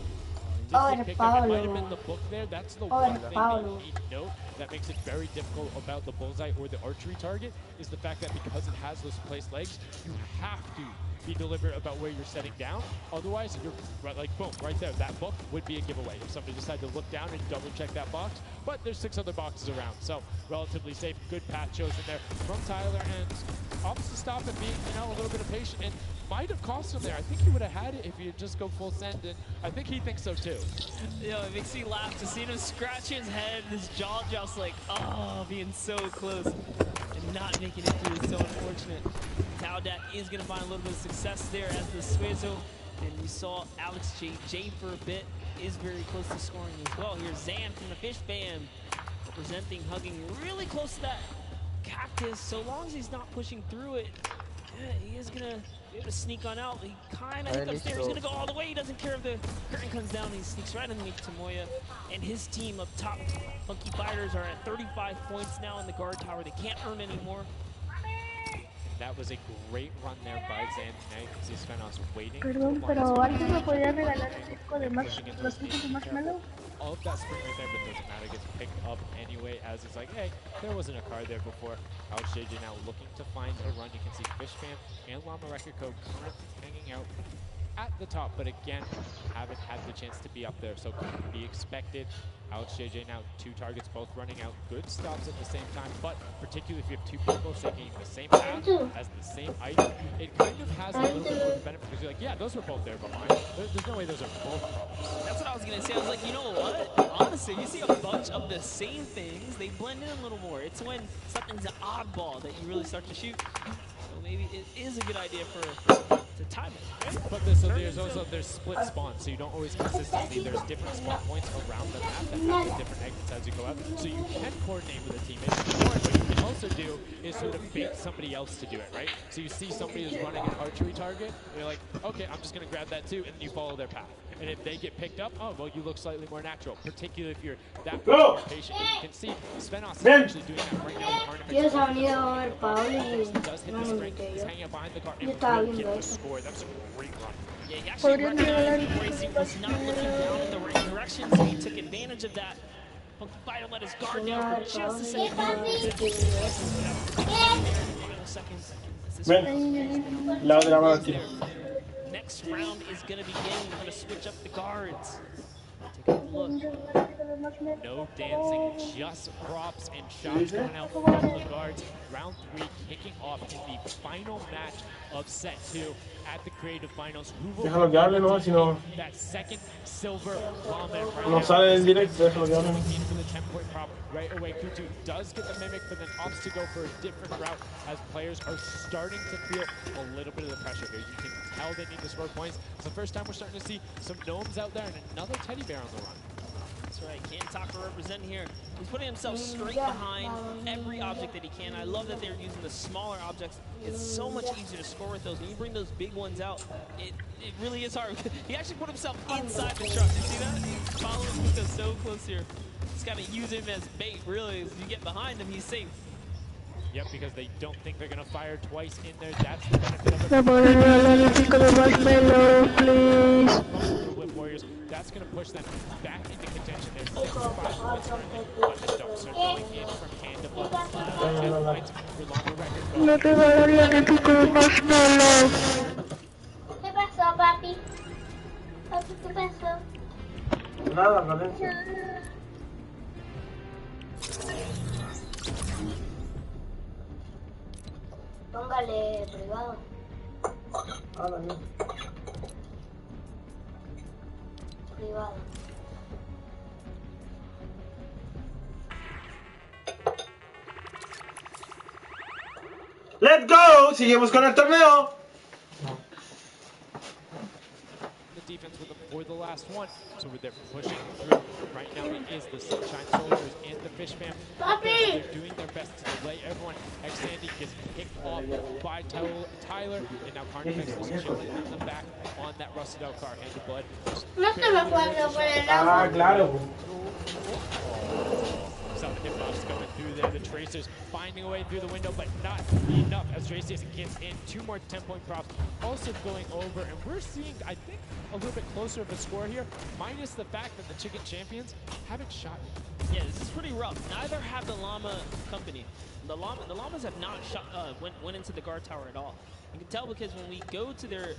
It might have been the book there. That's the one thing you need to note that makes it very difficult about the bullseye or the archery target is the fact that because it has those placed legs, you have to be deliberate about where you're setting down. Otherwise, you're like, boom, right there. That book would be a giveaway if somebody decided to look down and double check that box. But there's 6 other boxes around, so relatively safe. Good path chosen there from Tyler, and opts to stop and being, a little bit of patient, and might have cost him there. I think he would have had it if he had just go full send, and I think he thinks so too. It makes me laugh to see him scratch his head, his jaw just like, oh, being so close and not making it through is so unfortunate. Taldeck is going to find a little bit of success there as the Suezo, and we saw Alex J for a bit, is very close to scoring as well. Here's Zan from the Fish Band, representing, hugging really close to that cactus. So long as he's not pushing through it, he is going to be able to sneak on out. He kind of hiccups there. He's going to go all the way. He doesn't care if the curtain comes down. He sneaks right underneath Tomoya. And his team up top, Funky Fighters, are at 35 points now in the guard tower. They can't earn any more. That was a great run there by Zan tonight because he's kind of waiting. Perdón, pero alguien me podría regalar el disco de los discos de Marshmallow. All of that spring right there, but doesn't matter. Gets picked up anyway as it's like, hey, there wasn't a card there before. Alex JJ now looking to find a run. You can see Fishfan and Llama Record Code currently hanging out at the top, but again, haven't had the chance to be up there, so can be expected. Alex JJ now 2 targets, both running out. Good stops at the same time, but particularly if you have 2 people taking the same path as the same item, it kind of has a little bit more benefit because you're like, yeah, those were both there behind. There's no way those are both problems. That's what I was going to say. I was like, you know what? Honestly, you see a bunch of the same things, they blend in a little more. It's when something's an oddball that you really start to shoot. So maybe it is a good idea to time it, right? But there's split spawns, so you don't always consistently. There's different spawn points around the map that have the different exits as you go out. So you can coordinate with a teammate. Or what you can also do is sort of bait somebody else to do it, right? So you see somebody who's running an archery target, and you're like, okay, I'm just going to grab that too, and you follow their path. And if they get picked up, oh, well, you look slightly more natural, particularly if you're that much patient. And you can see Svenos is actually doing that right now with Arnhem. Yo se ha venido el Pablo y does hit the spring. He's hanging up behind the car and yo estaba will viendo get the eso. score. 4. That was a great run. Yeah, he actually recognized Racing was not looking down in the right direction, so he took advantage of that. Funky Fighter let his guard down for just a second. Ven, la otra mano tira. Next round is going to begin. We're going to switch up the guards. Take a look. No dancing, just props and shots coming out from the guards. Round 3 kicking off in the final match of set 2 at the Creative Finals. Who will Déjalo que hable, no, si no. that second silver llama right No now? sale en directo, déjalo que hable. In for the 10-point prop right away. Kutu does get the mimic, but then opts to go for a different route as players are starting to feel a little bit of the pressure here. You can tell they need to score points. It's the first time we're starting to see some gnomes out there and another teddy bear on the run. That's right, Kantaka representing here. He's putting himself straight behind every object that he can. I love that they're using the smaller objects. It's so much easier to score with those. When you bring those big ones out, it really is hard. He actually put himself inside the truck. You see that? He's following Kuka so close here. Just gotta use him as bait, really. As you get behind him, he's safe. Yep, because they don't think they're gonna fire twice in there. That's the benefit of it. Whip Warriors, that's gonna push them back into contention. There's 5 points currently, but the dumps are going in from hand to foot. 10 points for longer record. No te va a dar la de pico de marshmallow. ¿Qué pasó, papi? Papi, ¿qué pasó? Nada, Valencia. Póngale privado. Ah, también. Privado. Let's go! Seguimos con el torneo. The defense for the last one. So they're pushing through. Right now it is the Sunshine Soldiers and the Fish Fam. They're doing their best to delay everyone. X-Sandy gets picked off by Tyler. And now Carnifex is chilling in the back on that rusted out car. Hand of blood. No estaba jugando por el Ah, agua. claro. Some hitbox going through there. The Tracers finding a way through the window, but not enough as Tracers gets in. 2 more 10-point props also going over. And we're seeing, I think, a little bit closer of a score here, minus the fact that the Chicken Champions haven't shot yet. Yeah, this is pretty rough. Neither have the Llama Company. The Llamas have not shot, went into the guard tower at all. You can tell because when we go to their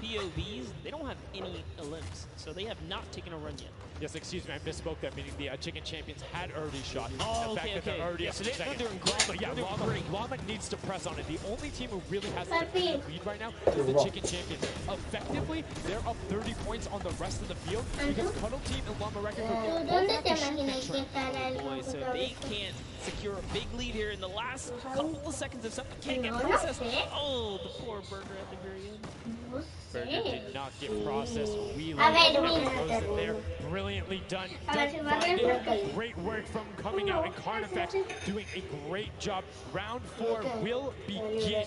POVs, they don't have any Olymps, so they have not taken a run yet. Yes, excuse me, I misspoke that, meaning the Chicken Champions had already shot. Oh, the fact that they're already yeah, up so to they're second. doing great. But yeah, They're doing great. Llama needs to press on it. The only team who really has a definitive lead right now is the Chicken Champions. Effectively, they're up 30 points on the rest of the field because Cuddle Team and Llama Record both have to shoot that Boy, so they can't secure a big lead here in the last couple of seconds if something can't get processed. Oh, the poor Burger at the very end. Burger did not get processed. We A ver, close it there. Brilliantly done. Great work from coming out, and Carnifex doing a great job. Round 4 will begin.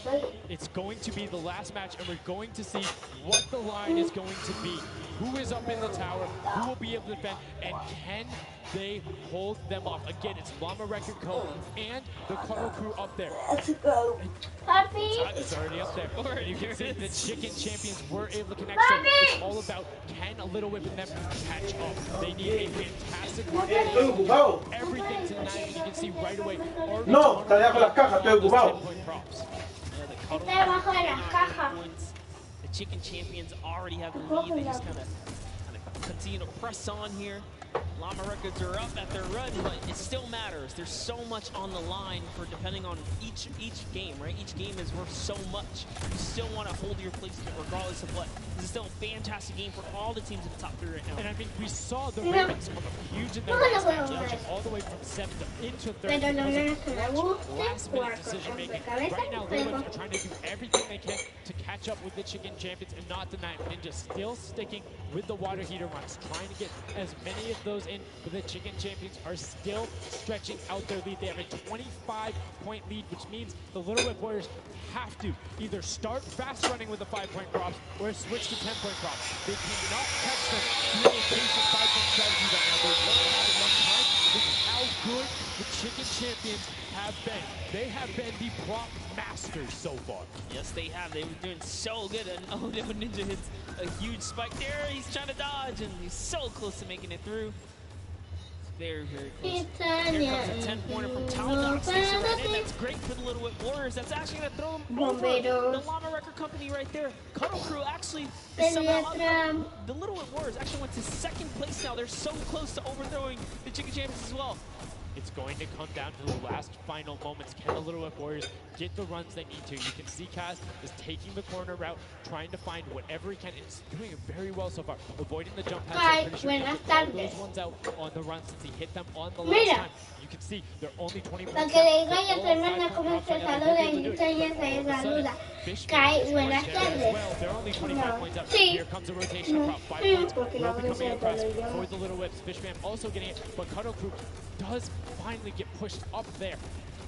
It's going to be the last match, and we're going to see what the line is going to be. Who is up in the tower? Who will be able to defend? And can they hold them off? Again, it's Llama Record Co. and the Cuddle crew up there. Let's go. Papi. It's already up there. And you can see the Chicken Champions were able to connect. So it's all about can a Little Whip and them catch up. They need a fantastic everything tonight. And you can see right away. No, está debajo de las cajas, estoy ocupado. Está debajo de las cajas. The Chicken Champions already have the lead. They just kind of continue to press on here. Llama Records are up at their run, but it still matters. There's so much on the line for depending on each game, right? Each game is worth so much. You still want to hold your place regardless of what. This is still a fantastic game for all the teams in the top 3 right now. And I think we saw the Ravens come up huge in their last match, launching all the way from 7th into 3rd. Last minute decision making. Right now, Little Whips are trying to do everything they can to catch up with the Chicken Champions and not deny Ninja. Still sticking with the water heater runs, trying to get as many of those in, but the Chicken Champions are still stretching out their lead. They have a 25-point lead, which means the Little Whip Warriors have to either start fast running with the 5-point props or switch to 10-point props. They cannot catch them doing a basic 5-point strategy right now. They won't have enough time. This is how good the Chicken Champions have been. They have been the prop masters so far. Yes, they have. They were doing so good. And oh no, Ninja hits a huge spike there. He's trying to dodge, and he's so close to making it through. Very, very close. Here comes a 10-pointer from Taldox. That's great for the Little Whip Warriors. That's actually going to throw them over the Llama Record Company right there. Cuddle Crew actually is somehow the Little Whip Warriors actually went to second place now. They're so close to overthrowing the Chicken Champions as well. It's going to come down to the last final moments. Can the Little Whip Warriors get the runs they need to? You can see Kaz is taking the corner route, trying to find whatever he can. It's doing it very well so far, avoiding the jump pads. I'm pretty sure he can get those ones out on the run since he hit them on the last time. You can see they're only 20 points Para que le diga a tu hermana cómo se saluda y muchas ella se saluda. Kai, buenas tardes. They're only 25 points up. Sí. Here comes a rotation prop. 5 points will be coming across for the Little Whips. Fishman also getting it, but Cuddle Crew does finally get pushed up there.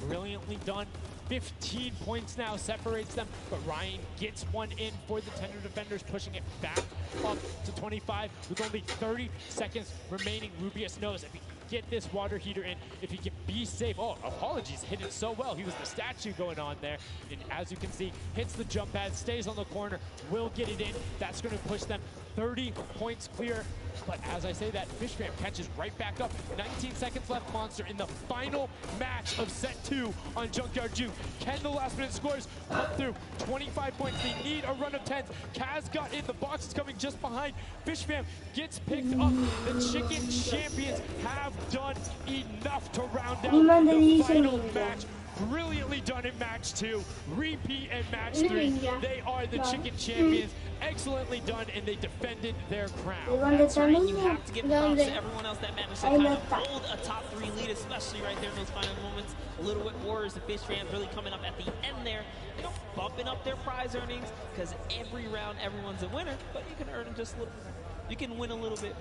Brilliantly done. 15 points now separates them, but Ryan gets one in for the Tender Defenders, pushing it back up to 25 with only 30 seconds remaining. Rubius knows if he can get this water heater in, if he can be safe. Oh, apologies, hit it so well. He was the statue going on there, and as you can see, hits the jump pad, stays on the corner, will get it in. That's going to push them 30 points clear. But as I say that, Fishman catches right back up. 19 seconds left, Monster, in the final match of set 2 on Junkyard Juke. Can the last minute scores come through? 25 points, they need a run of 10s. Kaz got in, the box is coming just behind. Fishman gets picked up. The Chicken Champions have done enough to round out the final match. Brilliantly done in match 2, repeat in match 3. They are the Chicken Champions. Excellently done, and they defended their crown. That's right, you have to give props to everyone else that managed to kind of hold a top 3 lead, especially right there in those final moments. Little Whip Warriors, the Fish fans really coming up at the end there, you know, bumping up their prize earnings, because every round everyone's a winner, but you can earn just a little bit. You can win a little bit.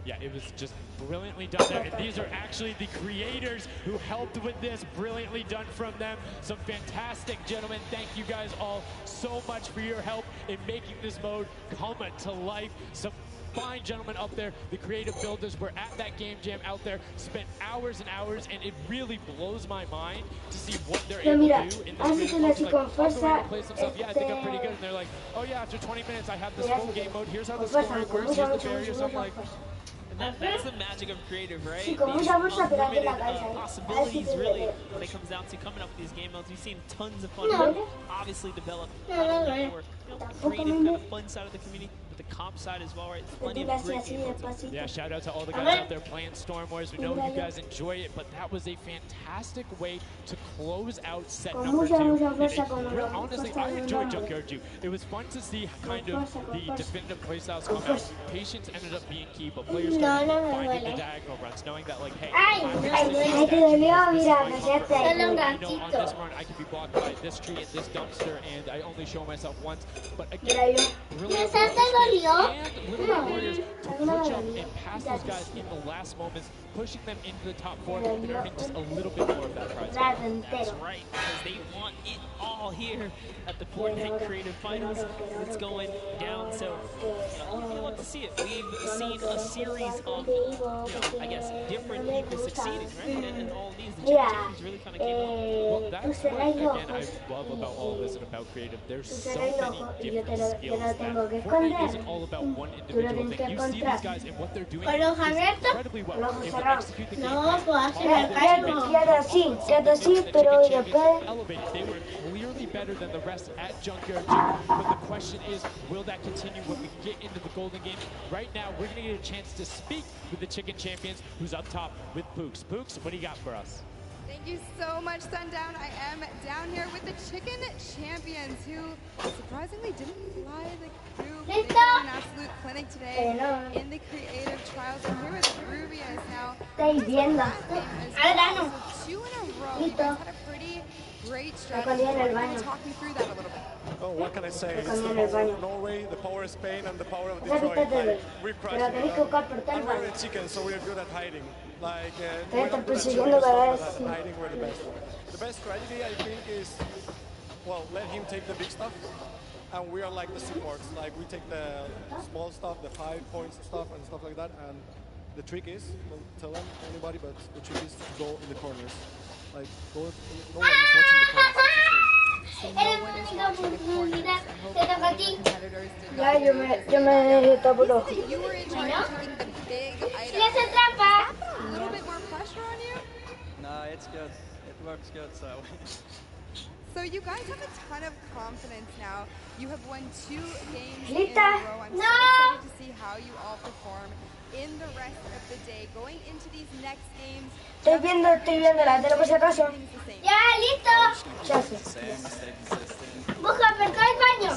Yeah, it was just brilliantly done there. And these are actually the creators who helped with this. Brilliantly done from them. Some fantastic gentlemen. Thank you guys all so much for your help in making this mode come to life. Some fine gentlemen up there. The creative builders were at that game jam out there, spent hours and hours, and it really blows my mind to see what they're able to do in this game. Like, play some stuff. Yeah, I think I'm pretty good. And they're like, oh yeah, after 20 minutes, I have this full game mode. Here's how the scoring works. Here's the barriers. I'm like, That's the magic of creative, right? Sí, con mucha fuerza, pero ante la cabeza. Possibilities, really, when it comes down to coming up with these game modes. We've seen tons of fun, obviously developed not only for creative kind of fun side of the community, but the comp side as well, right? Plenty of great game modes. Yeah, shout out to all the guys out there playing Storm Wars. We know you guys enjoy it, but that was a fantastic way to close out set number 2. Honestly, I enjoyed Junkyard Juke. It was fun to see kind of the definitive playstyles come out. Patience ended up being key, but players started finding the diagonal runs, knowing that like, hey, on this run I can be blocked by this tree and this dumpster, and I only show myself once. But again, brilliant and Little Warriors to push up and pass those guys in the last moments, pushing them into the top 4 and earning just a little bit more of that prize. That's right, because they want it all here at the Fortnite Creative Finals. It's going down, so you love to see it. We've seen a series of, I guess, different people succeeding, right? And all of these, the Chicken Champions really kind of came along. Well, that's what, again, I love about all of this and about creative. There's so many different skills that Fortnite isn't all about one individual thing. You see these guys and what they're doing incredibly well. They will execute the game. Elevated. They were clearly better than the rest at Junkyard Juke, but the question is, will that continue when we get into the Golden Game? Right now, we're going to get a chance to speak with the Chicken Champions, who's up top with Pooks. Pooks, what do you got for us? Thank you so much, Sundown. I am down here with the Chicken Champions, who surprisingly didn't fly the coop. They did an absolute clinic today in the creative trials. I'm here with rubius now. This is the last game as well, so 2 in a row. You guys had a pretty great strategy. Can you talk me through that a little bit? Oh, what can I say? It's the power of Norway, the power of Spain, and the power of Detroit. Like, we're crushing it. And we're the chicken, so we're good at hiding. Like, we're not good at shooting, but at hiding, we're the best. The best strategy, I think, is, well, let him take the big stuff, and we are like the supports. Like, we take the small stuff, the 5 points stuff, and stuff like that, and the trick is, don't tell them anybody, but the trick is to go in the corners. Like, no one is watching the corners. So no one is watching the corners. I hope all of your competitors did Ya, not hear you just say that. me tapo You los said that you were in charge of taking the big item. le hace Does trampa. that put a little bit more pressure on you? No, it's good. It works good, so. So you guys have a ton of confidence now. You have won 2 games in a Lita, row. I'm so excited to see how you all perform in the rest of the day. Going into these next games. Estoy viendo la tele por si acaso. Ya, listo. Ya sé. Busca, apertó el baño.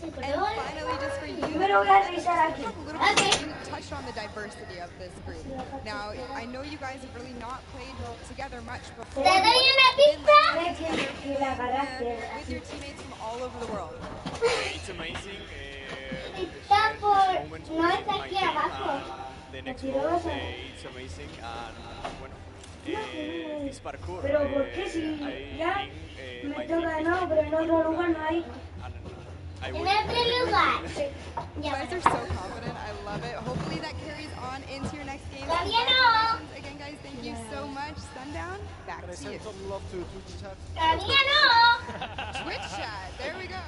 And finally, just for you, Primero voy a revisar aquí. you touched on the diversity of this group. Now, I know you guys have really not played together much before. ¿Te doy una pista? With your teammates from all over the world. It's amazing. Está por... No está aquí abajo. The next mode, it's amazing. And bueno, this parkour. Pero ¿por qué si ya me toca de nuevo, pero en otro lugar no hay? En otro lugar. You guys are so confident. I love it. Hopefully that carries on into your next game. Todavía no. Again, guys, thank you so much. Sundown, back to you. Love to chat. Todavía no. Twitch chat. There we go.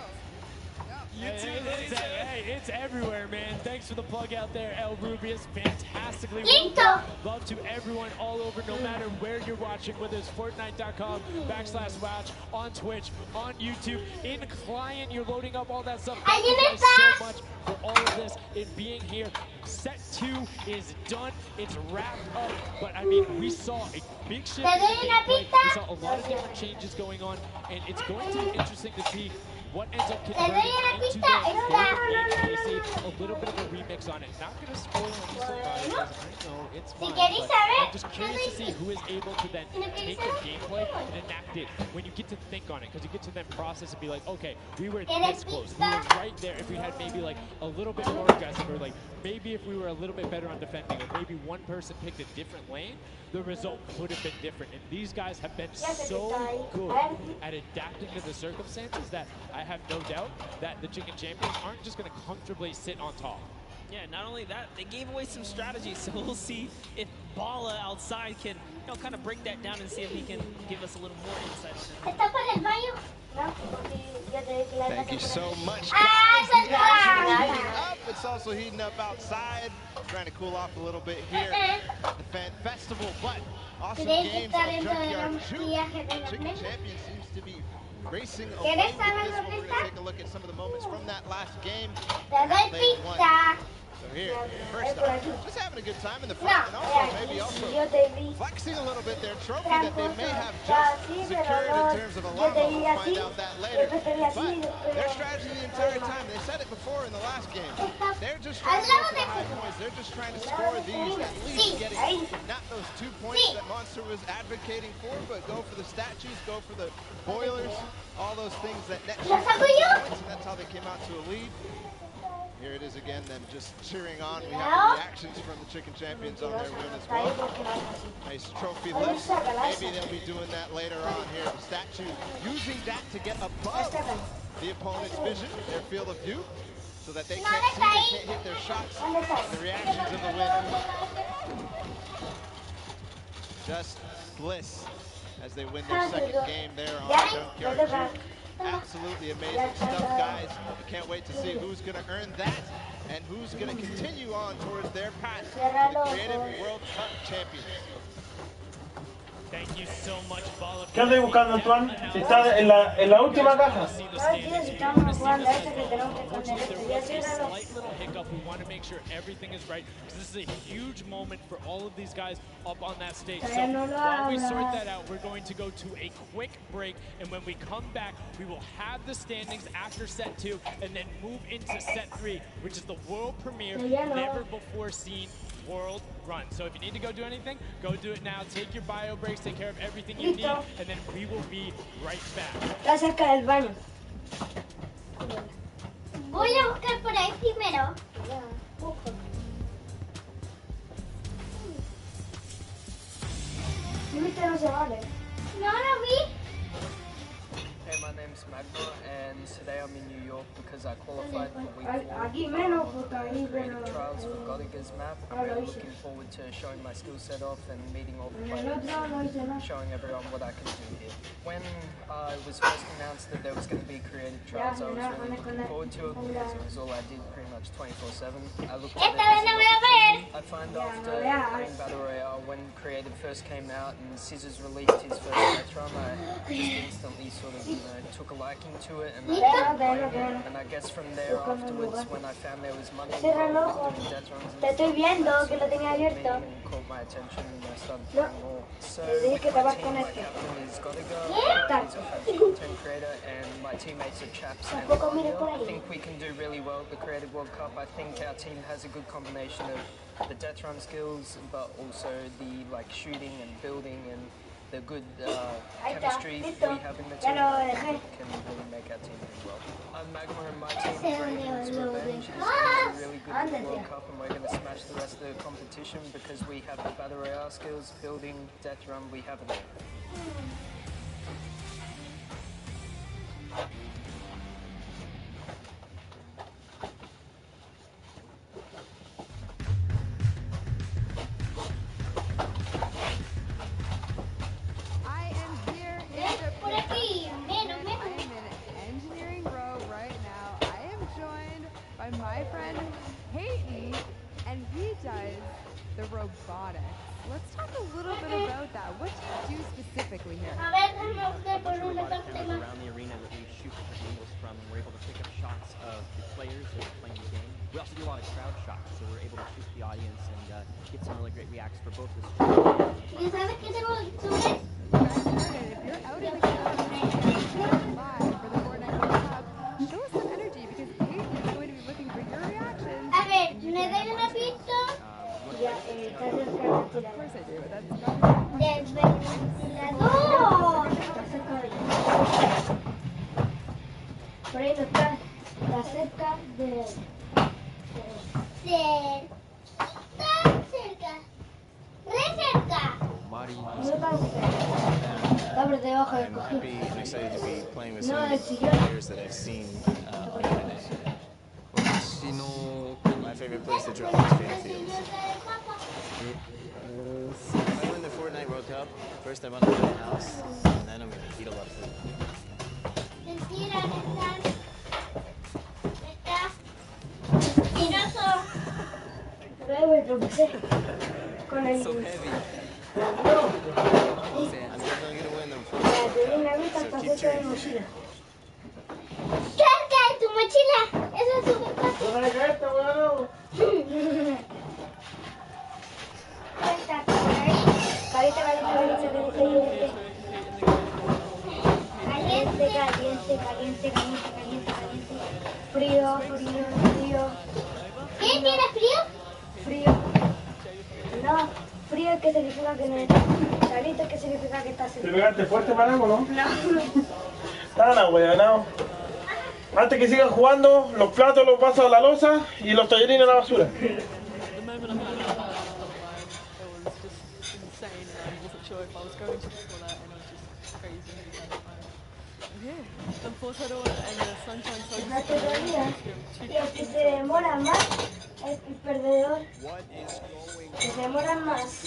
It's everywhere, man. Thanks for the plug out there, El Rubius. Fantastically Listo. well done. Love to everyone all over, no matter where you're watching, whether it's Fortnite.com/watch, on Twitch, on YouTube, in client, you're loading up all that stuff. Thank you guys so much for all of this and being here. Set 2 is done. It's wrapped up. But I mean, we saw a big shift in the gameplay. We saw a lot of different changes going on, and it's going to be interesting to see what ends up converting into the a little bit of a remix on it. Not going to spoil any surprises. I know it's fine, but I'm just curious to see who is able to then take their gameplay and enact it when you get to think on it, because you get to then process and be like, okay, we were this close. We were right there. If we had maybe like a little bit more aggressive, or like maybe if we were a little bit better on defending, or maybe one person picked a different lane, the result could have been different. And these guys have been so good at adapting to the circumstances that I have no doubt that the Chicken Champions aren't just going to comfortably sit on top. Yeah, not only that, they gave away some strategies, so we'll see if Bala outside can, kind of break that down and see if he can give us a little more insight on it. ¿Está por el baño? Thank you so much, guys. The action is heating up. It's also heating up outside. Trying to cool off a little bit here at the Fan Festival, but awesome games on Junkyard 2. Chicken Champion seems to be racing away with this one. We're going to take a look at some of the moments from that last game. So here, first off, just having a good time in the front, and also maybe flexing a little bit their trophy that they may have just secured in terms of a llama. We'll find out that later. But their strategy the entire time, they said it before in the last game, they're just trying to go for the high points. They're just trying to score these, at least getting not those 2 points that Monster was advocating for, but go for the statues, go for the boilers, all those things that net points, and that's how they came out to a lead. Here it is again, them just cheering on. We have the reactions from the Chicken Champions on their win as well. Nice trophy lift. Maybe they'll be doing that later on here. The statue using that to get above the opponent's vision, their field of view, so that they can't see, they can't hit their shots. The reactions of the win. Just bliss as they win their second game there on Junkyard 2. Absolutely amazing stuff, guys. I can't wait to see who's going to earn that and who's going to continue on towards their path to the Creative World Cup Champions. Thank you so much, Bala. ¿Qué andas buscando, Antoine? Si está en la última caja. Slight little hiccup. We want to make sure everything is right, because this is a huge moment for all of these guys up on that stage. So while we sort that out, we're going to go to a quick break, and when we come back, we will have the standings after set 2, and then move into set 3, which is the world premiere, never before seen world run. So if you need to go do anything, go do it now. Take your bio breaks, take care of everything you need, and then we will be right back. Está cerca del baño. Voy a buscar por ahí primero. No se vale. No lo vi. Hey, my name's Magma, and and today I'm in New York because I qualified for week 4 Aquí menos of porque the ahí, creative bueno, trials for Godiga's map. I'm ya lo really hice. looking forward to showing my skill set off and meeting all the En el players otro no hice and nada. showing everyone what I can do here. When it was first announced that there was going to be creative trials, I was really looking forward to it because it was all I did pretty much 24/7. I looked at it as an opportunity. I find after playing Battle Royale, when creative first came out and Scissors released his first death run, I just instantly sort of, took a liking to it and I started playing it. And I guess from there afterwards, when I found there was money involved with doing death runs and Te estoy stuff, viendo that que sort lo of tenía hooked me abierto. and caught my attention and I started playing more. So Desde with que my te vas team, con my este. captain is Godiga, he's a French content creator, and my teammates are Chaps and Mario. I think we can do really well at the Creative World Cup. I think our team has a good combination of the death run skills, but also the shooting and building and the good chemistry we have in the team. I think can really make our team do well. I'm Magma and my team Bravens Revenge is going to do really good in the World Cup and we're going to smash the rest of the competition because we have the Battle Royale skills, building, death run, we have it all. I am here in the I am in engineering row right now. I am joined by my friend Peyton, and he does the robotics. Let's talk a little bit about that. What do you do specifically here? We have a bunch of robotic cameras around the arena that we shoot different angles from, and we're able to pick up shots of the players that are playing the game. We also do a lot of crowd shots, so we're able to shoot the audience and get some really great reacts for both the stream. If you're out in the crowd live for the Fortnite World Cup, show us some energy because Peyton is going to be looking for your reactions. A ver, ¿me doy una pista? Ya, está cerca de la Of course I do. That's Del ventilador. Está cerca de por ahí no está. Está cerca de... Tan cerca. Re cerca. No tan cerca. Está por debajo del I'm cojín. happy and excited to be playing with No, some del of the sillón. players that I've seen on the internet. My favorite place to drop is fan fields. If I win the Fortnite World Cup, first I want to buy a house, and then I'm going to eat a lot of food. Mentira, está asqueroso. Luego me tropecé con el... So heavy. No. I'm definitely going to win the Fortnite Te di una World vista Cup, hasta so keep cerca de cheering mi for me. mochila. Cerca de tu mochila. Eso es súper fácil. ¿Dónde cae esta weón? Cuenta por ahí. Caliente, caliente, caliente, caliente, caliente, caliente, caliente, caliente, caliente, caliente, frío, frío, frío. ¿Qué? ¿Tienes frío? Frío. No, frío que significa que no es. Caliente que significa que está ¿Te cerca. pegaste fuerte para algo, no? No. Están ahueonados. Antes que sigan jugando, los platos los paso a la losa y los tallarines a la basura. The moment I found out about the live, it was just insane, and I wasn't sure if I was going to before that, and it was just crazy. Yeah, unfortunately, and the sunshine so Fíjate todavía. Y el que se demora más es el perdedor. Que se demora más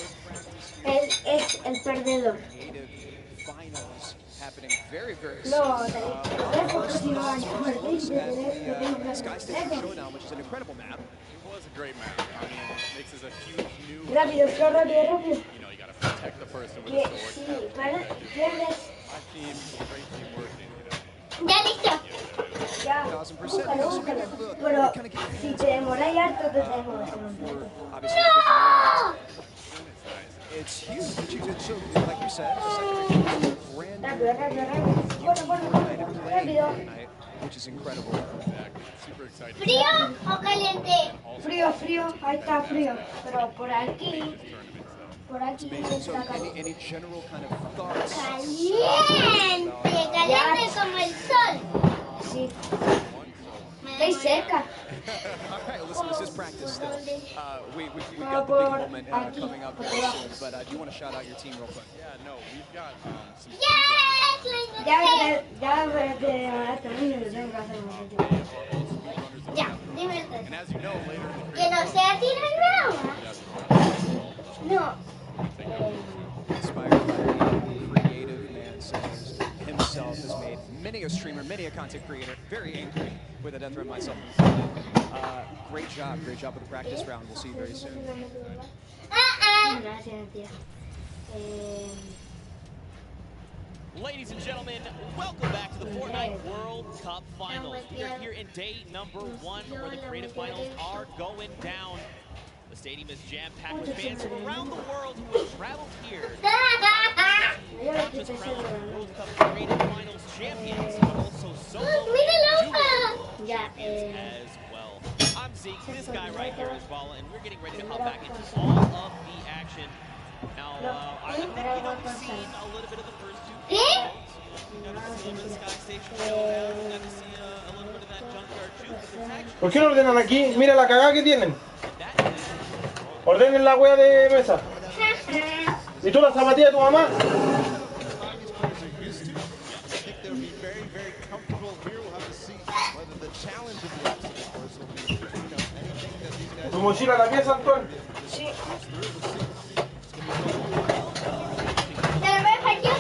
es el perdedor. Finals happening very, very soon. No, el próximo año. Sky Station Showdown, which is an incredible map. It was a great map. I mean, this is a huge new. Rápido, rápido, rápido. You know, you gotta protect the person with Que a sword. si pierdes, My team, great team working, you know. Ya listo. ya, búscalo, búscalo. Pero si te demoráis harto, te demoras. ¡No! It's huge. So, like you said, the second is a brand Rápido, rápido, rápido. Bueno, rápido. which is incredible. Exactly. Super excited. ¿Frío o caliente? Frío, frío, ahí está frío. Pero por aquí So, está caliente. any general kind of thoughts? Caliente, caliente como el sol. Sí. ¿Me Estoy cerca. All right, well, listen, this is practice still. We've got the big moment coming up very soon, but do you want to shout out your team real quick? Yeah, no, we've got some Ya, dime. and as you know, later in the Que no sea tirando. No. Inspired by the creative man says himself has made many a streamer, many a content creator very angry with a death run myself included. Great job with the practice round. We'll see you very soon. Ladies and gentlemen, welcome back to the Fortnite World Cup Finals. We are here in day number 1 where the creative finals are going down. The stadium is jam-packed with fans from around the world who have traveled here. Not just crowned World Cup creative finals champions, but also solo and duo as well. I'm Zeke, this guy right here is Bala, and we're getting ready to hop back into all of the action. Now, I think, we've seen a little bit of the first 2 games. We got to see a little bit of Sky Station showdown. We got to see a little bit of that junkyard juke. But there's actually... ¿Por qué no ordenan aquí? Mira la cagada que tienen. Ordenen la wea de mesa. ¿Y tú la zapatilla de tu mamá? ¿Tu mochila la pieza, Antoine? Sí. ¿Te la ves aquí?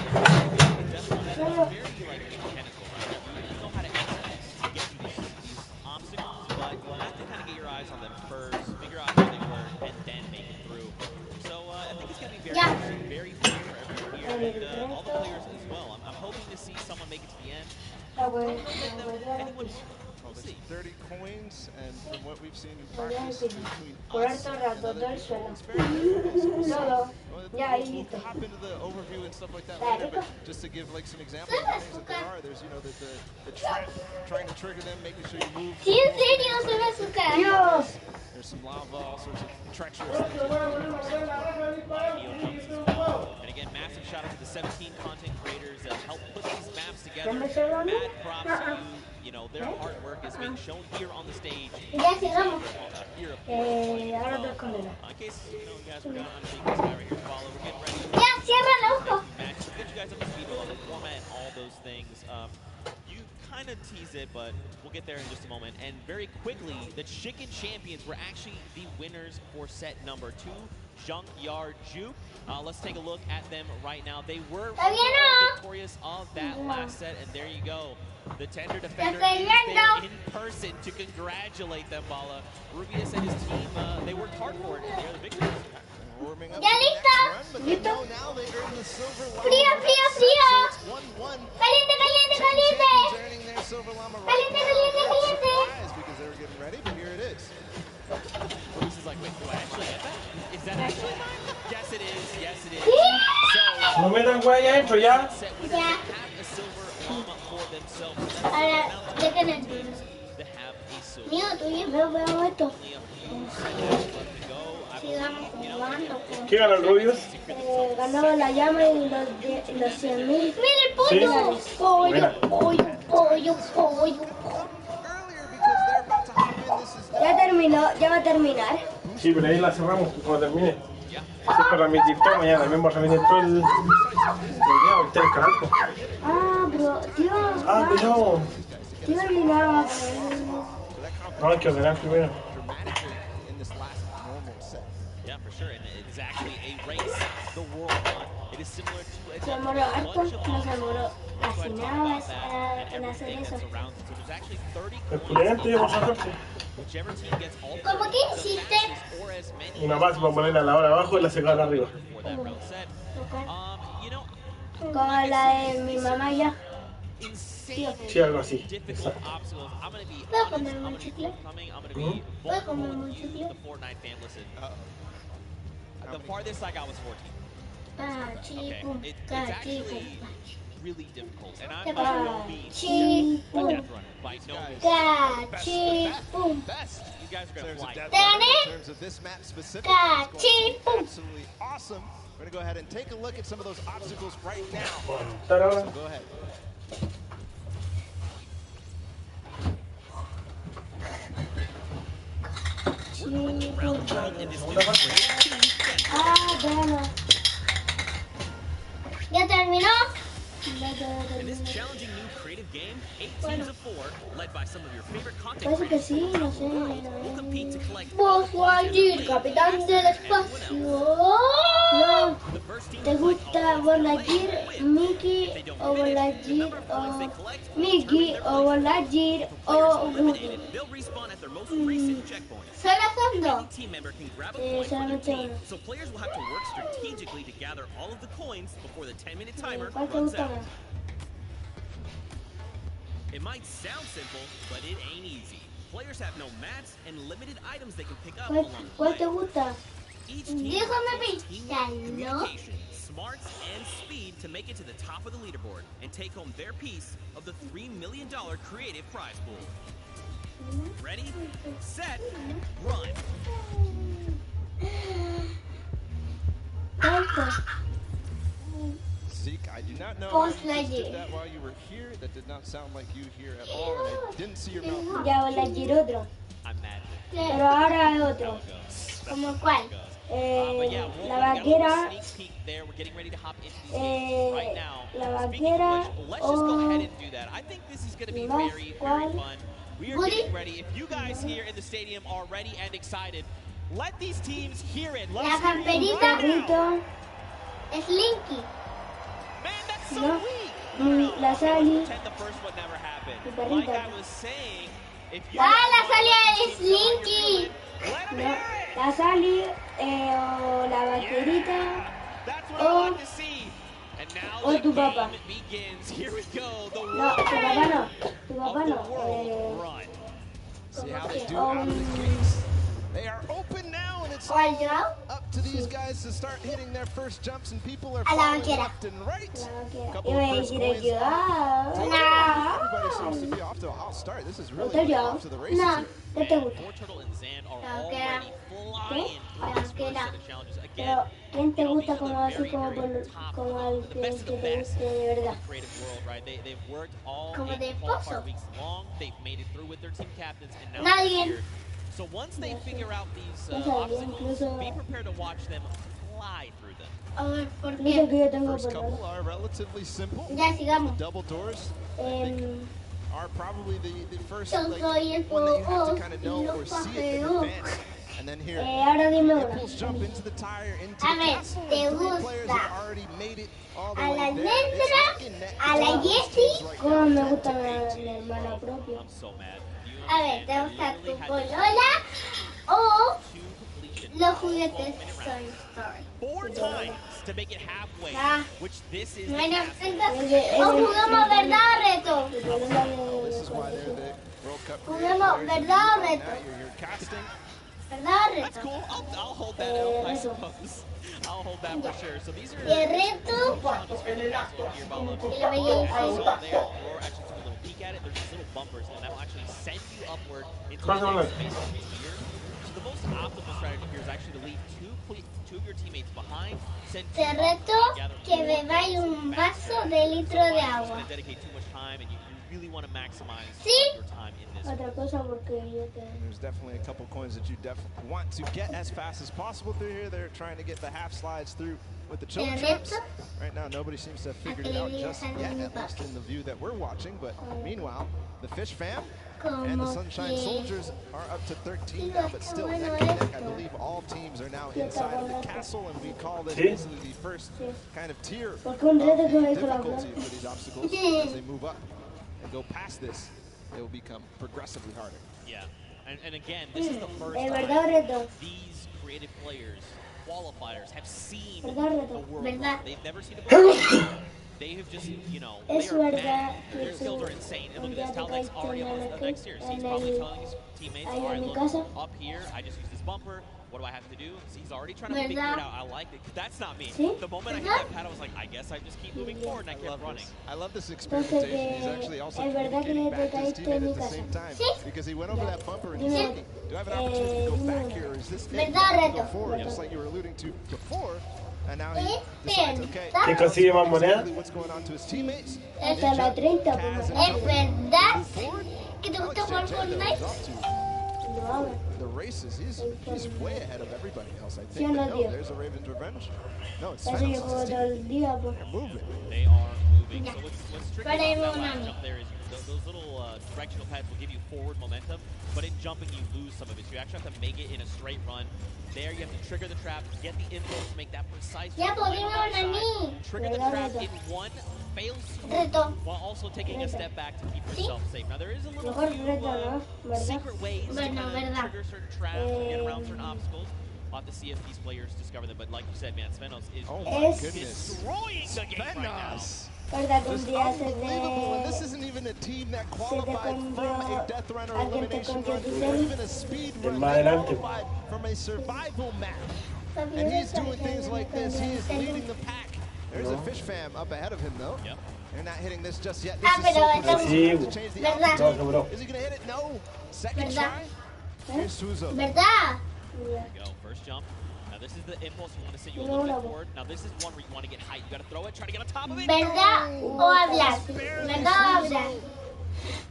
Very fair for everyone here, and all the players as well. I'm hoping to see someone make it to the end. There's 30 coins, and from what we've seen in practice between us and other people experience. We'll hop into the overview and stuff like that later, but just to give like some examples of the things that there are, there's the trap, trying to trigger them, making sure you move. Sí, en serio, se va a azúcar. Dios. There's some lava, all sorts of treacherous things. And again, massive shout out to the 17 content creators that helped put these maps together. Mad props to you. You know, their hard work is being shown here on the stage. Ya cerramos. Ahora te condena. In case, you guys were going to undertake this guy right here, follow. We're getting ready to... Ya, cierra el ojo. Get you guys up to speed on the format and all those things. You kind of tease it, but we'll get there in just a moment. And very quickly, the Chicken Champions were actually the winners for set number 2, Junkyard Juke. Let's take a look at them right now. They were victorious of that last set, and there you go. The tender defender is there in person to congratulate them, Bala. Rubius and his team, they worked hard for it, and they're the victors. Ya listo. Listo. Frío, frío, frío. Caliente, caliente, caliente. Caliente, caliente, caliente. Because they were getting ready, but here it is. Rubius is like, wait, do I actually get that? Is that actually mine? Yes, it is. Yes, it is. No metan wea allá adentro, ya. Ya. Ahora, dejen el mío, tuyo, veo esto. Sigamos jugando. ¿Qué ganó el rubius? Ganó la llama y los 100.000. ¡Mira el pollo! Pollo, pollo, pollo, pollo. Ya terminó, ya va a terminar. Sí, pero ahí la cerramos cuando termine. Sí, para transmitir todo mañana. También vamos a transmitir todo el día, porque está el canal. Ah, pero, tío. Ah, pero. Tío, olvidaba. No, hay que ordenar primero. Yeah, for sure. And it's actually a race the world won. It is similar to a Se demoró harto, no se demoró casi nada en hacer eso. El cliente lleva esa suerte. ¿Cómo que hiciste? Una base para ponerla a la hora abajo y la secada arriba. Como la de mi mamá ya. Sí, algo así. Exacto. ¿Puedo comer un chicle? ¿Puedo comer un chicle? The farthest I got was 14. Cachipum, really difficult, and I'm by no means a death runner. By no means. Cachipum. You guys are gonna fly. In terms of this map specifically, it's going absolutely awesome. We're gonna go ahead and take a look at some of those obstacles right now. So go ahead. Ah, bueno. ¿Ya terminó? In this challenging new creative game, 8 teams of 4, led by some of your favorite content Parece que creators sí, no sé. will compete to collect Vos, Waldir, capitán del espacio. No, ¿te gusta Buzz Lightyear, Mickey o Buzz Lightyear o Mickey o Buzz Lightyear o Woody? Solo son dos. Team member can grab a coin for their Solamente team, uno. so players will have to work strategically to gather all of the coins before the 10-minute timer ¿Cuál te runs gusta out. más? It might sound simple, but it ain't easy. Players have no mats and limited items they can pick up along the ¿Cuál way. te gusta? Each team Déjame requires pensar, teamwork, ¿no? communication, smarts, and speed to make it to the top of the leaderboard and take home their piece of the $3 million creative prize pool. Ready, set, run. Zeke, I do not know Buzz how you just Lightyear. did that while you were here. That did not sound like you here at all, and I didn't see your mouth. Ya Buzz Lightyear otro. I'm mad. Pero ahora hay otro. ¿Cómo cuál? La vaquera. We're getting ready to hop into these games right now. La Speaking of vaquera which, let's just go o ahead and do that. I think this is going to be más very, very cuál. fun. We are getting ready. If you guys here in the stadium are ready and excited, let these teams hear it. La Let's hear you camperita. right now. Es Linky. Man, that's so No. weak. La Sally. Pretend the first one never happened. Mi perrita. Like I was saying, if you La Sally es Linky. No, la Sally o la vaquerita o tu papá. Here we go. The No, tu papá no. Tu papá no. See how they do out of the gates. They are open now, and it's ¿Cuál yo? up to these guys to start hitting their first jumps, and people are A la falling vaquera. left and right. Iba Couple a of first decir coins. yo. Everybody seems to be off to a hot start. This is really getting off to the races No, here. ¿qué te gusta? Turtle and Zan are La vaquera. already flying through this first set of challenges. Again, Pero, ¿quién te gusta these are como the así very, como very por top, como el the que best of the te best guste de of verdad? the creative world, right? They've worked all Como 8 de qualifier pozo. weeks long. They've made it through with their team captains, and now Nadie. they're here. So once they figure out these Ya sabía, obstacles, incluso- be prepared to watch them fly through them. A ver, ¿por qué? Que yo tengo First por couple are relatively simple. Ya, sigamos. The double doors Em, are probably the first Yo like, soy el one that you have to pozo kind of y know los or see it in pajeos. advance. And then here, ahora dime una. impulse jump into the tire, into A the ver, castle, ¿te and 3 gusta players have already made it all the a way la there. It's Almendra, looking neck a la to those Jessie? teams right Como me now, 10 gusta to 8. mi hermana propia. I'm so mad. A ver, ¿te gusta tu polola o los juguetes Toy Story? 4 times to make it halfway, Ah. which this is Bueno, the entonces, o jugamos verdad o reto. This is why they're the World Cup Jugamos verdad o reto. You're casting. ¿Verdad o That's reto? cool. I'll hold that out, I suppose. I'll hold that for sure. So these are Y el reto, here, Bella. y lo veía As you ahí. saw there, or actually took a little peek at it, there's these little bumpers, and that'll actually send you upward into the next space here. So the most optimal strategy here is actually to leave two of your teammates behind. Send Te reto que bebáis un vaso de litro de It's agua. going to dedicate too much time, and you really want to maximize ¿Sí? your time in this. Otra cosa porque yo te... There's definitely a couple coins that you definitely want to get as fast as possible through here. They're trying to get the half slides through with the choke jumps. Right now, nobody seems to have figured it out just yet, at least in the view that we're watching. But meanwhile, the Fish Fam and the Sunshine Soldiers are up to 13 now, but still neck and neck. I believe all teams are now inside of the castle, and we call this basically the first kind of tier of difficulty for these obstacles. As they move up and go past this, it will become progressively harder. Yeah, and again, this is the first verdad o reto. time these creative players, qualifiers, have seen the Verdad o reto. world. Verdad. They've never seen it before. They have just, you know, Es they are verdad mad. que Their skills are insane. And look at this, Talneck's already up on the next tier. So he's probably telling his teammates, ahí all right, en mi look, casa. up here, I just use this bumper. What do I have to do? So he's already trying to figure it ¿Verdad? out. I like it, 'cause that's not me. ¿Sí? The moment I hit ¿Verdad? that pad, I was like, I guess I just keep moving forward, and I kept running. I love this Entonces experimentation. He's que actually also es verdad que communicating te back to his caíste en teammate mi at the casa. same time. ¿Sí? Because he went over that bumper and he's Dime, thinking, do I have an opportunity to go back here, or is this it? ¿Verdad o Go reto? forward, just like you were alluding to before. And now he Es decides, okay, verdad. ¿Quién consigue más monedas? what's going on to his teammates. Esa es la 30, pues. Kaz and ¿Es Joey verdad move forward. que te Alex gusta jugar Sanchez Fortnite? is off to lo haga. The races, he's way ahead of everybody else, I ¿Sí think. o no, But no, tío? there's a Raven's Revenge. No, it's Eso yo Svenos. juego todo el día, pues. They're moving. They are moving. Ya. So what's tricky Para about that irme last una jump there is those little directional pads will give you forward momentum, but in jumping you lose some of it. So you actually have to make it in a straight run. There you have to trigger the trap, get the impulse to make that precise Ya, jump, pues land dime on una a the mí. side, trigger the trap in one, fails two, Reto. while also taking a step back to keep Sí. yourself safe. Now there is a little Mejor few reto, ¿no? ¿Verdad? secret ways to Bueno, kind of verdad. trigger certain traps and get around certain obstacles. We'll have to see if these players discover them. But like you said, man, Svenos is destroying the game right now. ¿Verdad que un día se Unbelievable, and this te... isn't even a team that Se te qualified from a cambió... death run or Alguien te elimination cambió run, tu or cel. even a speed El run. más They adelante. qualified from a survival map. And he's doing things like this. He is leading the pack. There's a fish fam up ahead of him, though. Yep. They're not hitting this just yet. This Ah, is pero so esto... precise. They have to change the ¿Verdad? altitude. No, Is he going to hit it? No. Second ¿Verdad? try. Here's Suzo. ¿Verdad? Go, first jump. Now this is the impulse you want to send you a little bit forward. Now this is one where you want to get height. You got to throw it, try to get on top of it. ¿Verdad o hablar? ¿Verdad o hablar?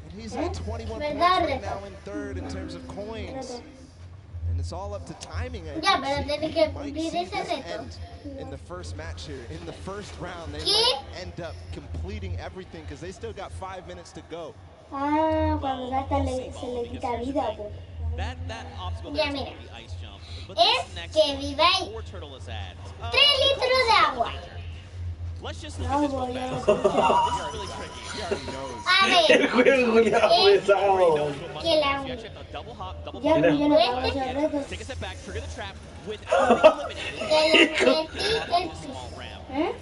And he's at 21 points ¿Verdad, right Reto? now in third in terms of coins. And it's all up to timing. I Ya, think. pero See, tienes we que might cumplir see ese this reto. end in the first match here. In the first round, they ¿Qué? might end up completing everything because they still got 5 minutes to go. Ah, cuando gasta se le quita vida, pues. That obstacle Ya, there is mira. going to be the ice jump. But Es this next que one, viváis 4 turtleless ads. 3 litros de agua. Let's just look No, at this voy one a back. escuchar. This is really tricky. He already knows. A ver, El juego Julián pesado. que la... You actually have to double hop, double Ya, bump, pero yo no double puedo bump, hacer retos. take a step back, trigger the trap without being eliminated. Que le metí el... Small ramp. ¿Eh?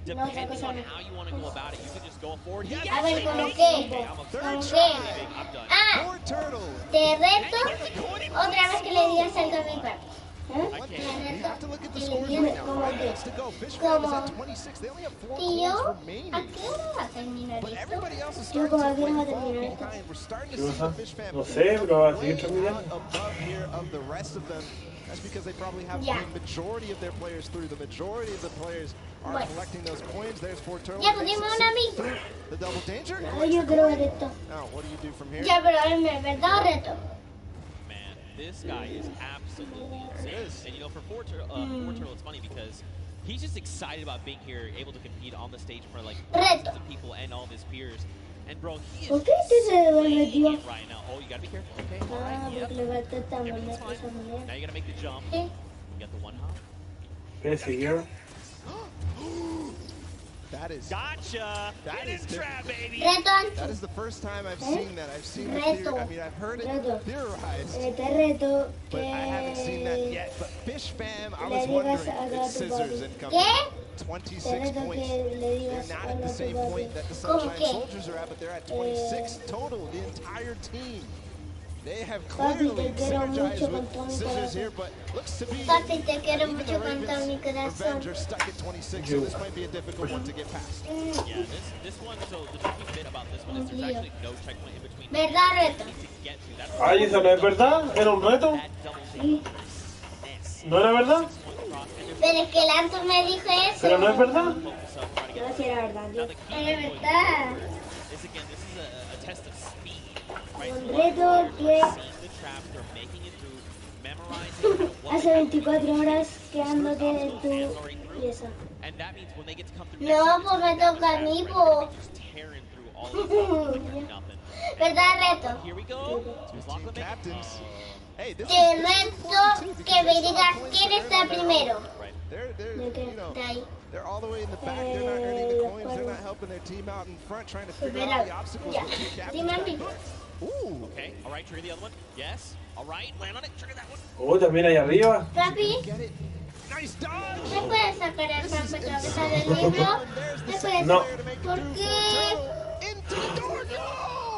Then, depending on how you want to go about it, you can just go forward. Yes, A ver, ¿con okay, qué? I'm a ¿Con third qué? try. I'm done. Ah, Four turtle. te reto otra vez que le digas algo a mi papá. ¿Eh? We have to look at the scores right now. 5 minutes to go. Fish fam is at 26. They only have 4 Tío, points ¿a remaining. qué hora va a terminar But esto? everybody else is Tío, starting ¿cómo a to qué hora va a fall terminar esto? behind. We're starting to ¿Qué see pasa? the fish fam No sé, pero va a seguir way terminando. out above here of the rest of them. That's because they probably have Ya. the majority of their players through. The majority of the players are Bueno. collecting those coins. There's 4 turtles. Ya, pues dime una a mí. The double danger. Ahora yo quiero ver esto. Now, what do you do from here? Ya, pero dime, ¿verdad o reto? Man, this guy is absolutely insane. And you know, for Four Turtle, it's funny because he's just excited about being here, able to compete on the stage for like thousands of people and all of his peers. And bro, he is ¿Por qué este se devuelve, tío? it right now. Oh, you gotta be careful. Okay, all Ah, right, yep. porque le faltó esta Everything's manera, esa fine. manera. Now you gotta make the jump. Sí. You got the one hop. PSG. That is. Gotcha. That is trap, baby. Reto. That is the first time I've ¿Eh? seen that. I've seen the Reto. theory. I mean, I've heard it Reto. theorized, Te reto but I haven't seen that que... yet. But Fish Fam, I le was digas wondering algo a if tu Scissors papi. and ¿Qué? company. Te 26 reto points. que le They're digas not algo at a the tu same papi. point that the ¿Cómo Sunshine qué? Soldiers are at, but they're at 26 total, the entire team. They have Papi, clearly te quiero mucho synergized con todo with mi Scissors corazón. here, but looks to be Papi, te quiero even mucho the con todo mi Ravens corazón. Revenge are stuck at 26, so this might be a difficult one to get past. Yeah, this one. So the tricky bit about this one is there's actually no checkpoint in between. ¿Verdad, reto? To get to that. Ay, ¿eso no es verdad? ¿Era un reto? That double thing. ¿No era verdad? Pero es que el Anto me dijo eso. ¿Pero no es verdad? No, sí era verdad, tío. Now the key Es point verdad. is again, this is a test of speed, right? Un So reto they're que seeing the traps, they're making it through, memorizing what hace 24 horas quedándote tú y eso. and that means when they get to come through No, next pues me toca a mí, po. just tearing through all of these like nothing. ¿Verdad, reto? Here we go. Team captains. Hey, this Te is reto que me digas quién está primero. They're De que you know, está ahí. they're all the way in the back. They're not earning the coins. They're not helping their team out in front, trying to figure out the obstacles. Ya. But two captains Dime a back mí. there. Ooh. Okay, all right, trigger the other one. Yes. All right, land on it. Trigger that one. Oh, también ahí arriba. Papi, Nice dodge. ¿me puedes sacar el rompecabezas del libro? ¿Me puedes? No. ¿Por qué? Into the door.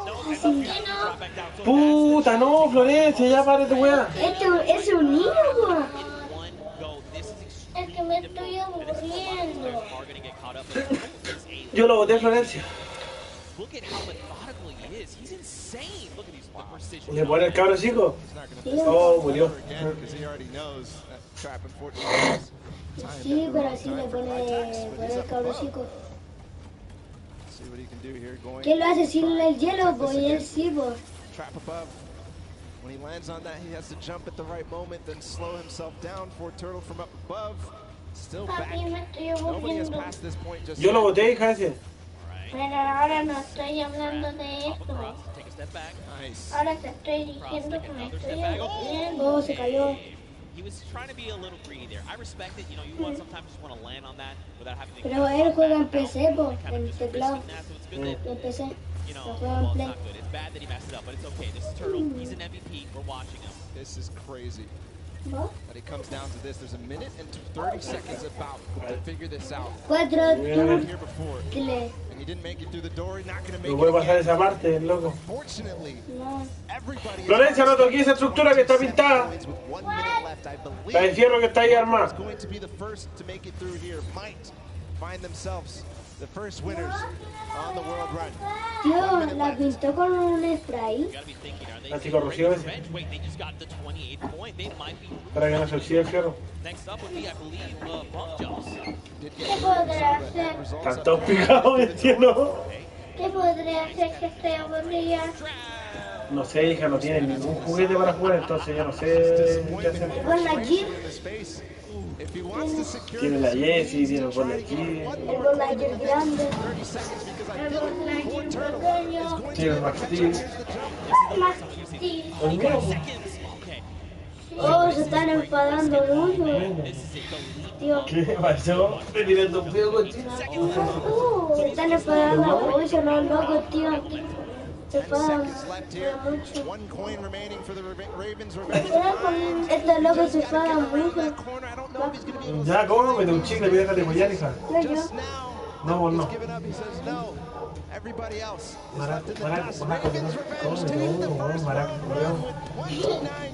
No. Así que no. Puta, no, Florencia, ya párate, weá. Esto es un niño, po. One go. This is Es que me estoy aburriendo. are going to get caught up. But is a Yo lo boté, Florencia. look at how methodical he is. He's insane. Look at these the precision. ¿Le pone el cabro chico? Sí, Oh, murió. Again, because he already knows that trap unfortunately is timed sí, at the pero wrong así time le for pone contacts, but he's el up cabro above. chico. See what he can do here. Going ¿Quién lo hace sin el hielo? Pues y él sí, pues. trap above. When he lands on that, he has to jump at the right moment, then slow himself down for Turtle from up above. Still back. Nobody has passed this point just Yo lo yet. boté, casi. Pero ahora no estoy hablando de esto. Take a step back. Nice. Ahora te estoy diciendo que me estoy aburriendo. Oh, se cayó. He was trying to be a little greedy there. I respect it. You know, you want sometimes just want to land on that without having to. Pero él juega en PC, po, en teclado. En PC. You Lo know, juega en well, it's Play. not good. It's bad that he messed it up, but it's okay. This is Turtle. He's an MVP. We're watching him. This is crazy. ¿Vos? That it comes down to this. There's a minute and 30 seconds about to figure this out. 4, 2, Here before. 3. And he didn't make it through the door. He's not going to make No it puede pasar again. esa parte, el loco. Fortunately, No. everybody is Florencia, no toqué esa estructura que está pintada. with 1 minute left, I believe. La encierro que está ahí armada. Is going to be the first to make it through here. Might find themselves the first winners on the world run. Tío, la pintó con un spray. Anticorrosivo ese. Wait, they just got the 28th point. They might be. Para que no se oxide el fierro. Next up would be, I believe, bump jumps. ¿Qué podré hacer? Están todos picados, entiendo. ¿Qué podré hacer que estoy aburrida? No sé, hija, no tienen ningún juguete para jugar, entonces yo no sé qué hacer. Con la Jeep. Tiene la Jessie, tiene el Gol aquí. El con la Jeep grande. El con la Jeep pequeño. Tiene el Max Steel. Más Steel. El mío, pues. Oh, se están enfadando mucho. Tío. ¿Qué pasó? Me tirando un pedo cochino. Se están enfadando mucho los locos, tío. Se enfadan mucho. One coin remaining for the Ravens. Estos locos se enfadan mucho. Ya, cómete un chicle, déjate follar, hija. No, yo. No, vos no. Everybody else. Maraco, cómete uno, maraco,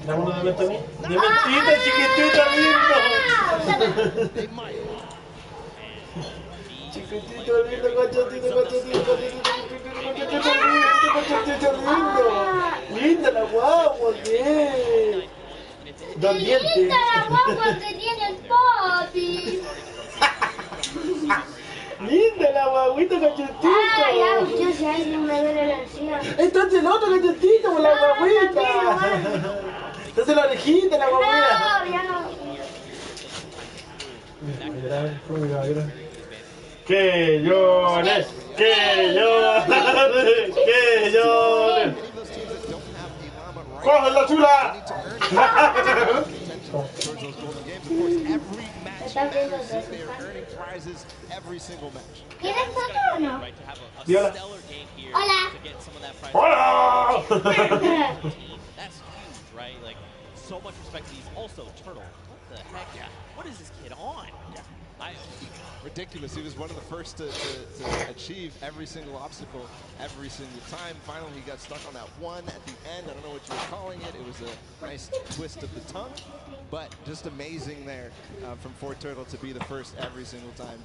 dame uno de mentira, chiquitito, lindo. Chiquitito, lindo, cachetito, lindo. Linda la guagua, bien. Dos dientes. ¡Qué linda la guagua que tiene el papi! Linda la guaguita, cachetito. Ay, yo si ahí no me duele la encía. Entonces el otro cachetito con la guaguita. Entonces la orejita, la guaguita. No, ya no. Que llores, que llores, que llores. ¡Coge la chula! ¿Quieres foto o no? Viola. Hola. ¡Hola! That's huge, right? Like, so much respect to these. Also, Turtle, what the heck? Yeah. What is this kid on? Ridiculous. He was one of the first to achieve every single obstacle every single time. Finally, he got stuck on that one at the end. I don't know what you were calling it. It was a nice twist of the tongue, but just amazing there from Fort Turtle to be the first every single time.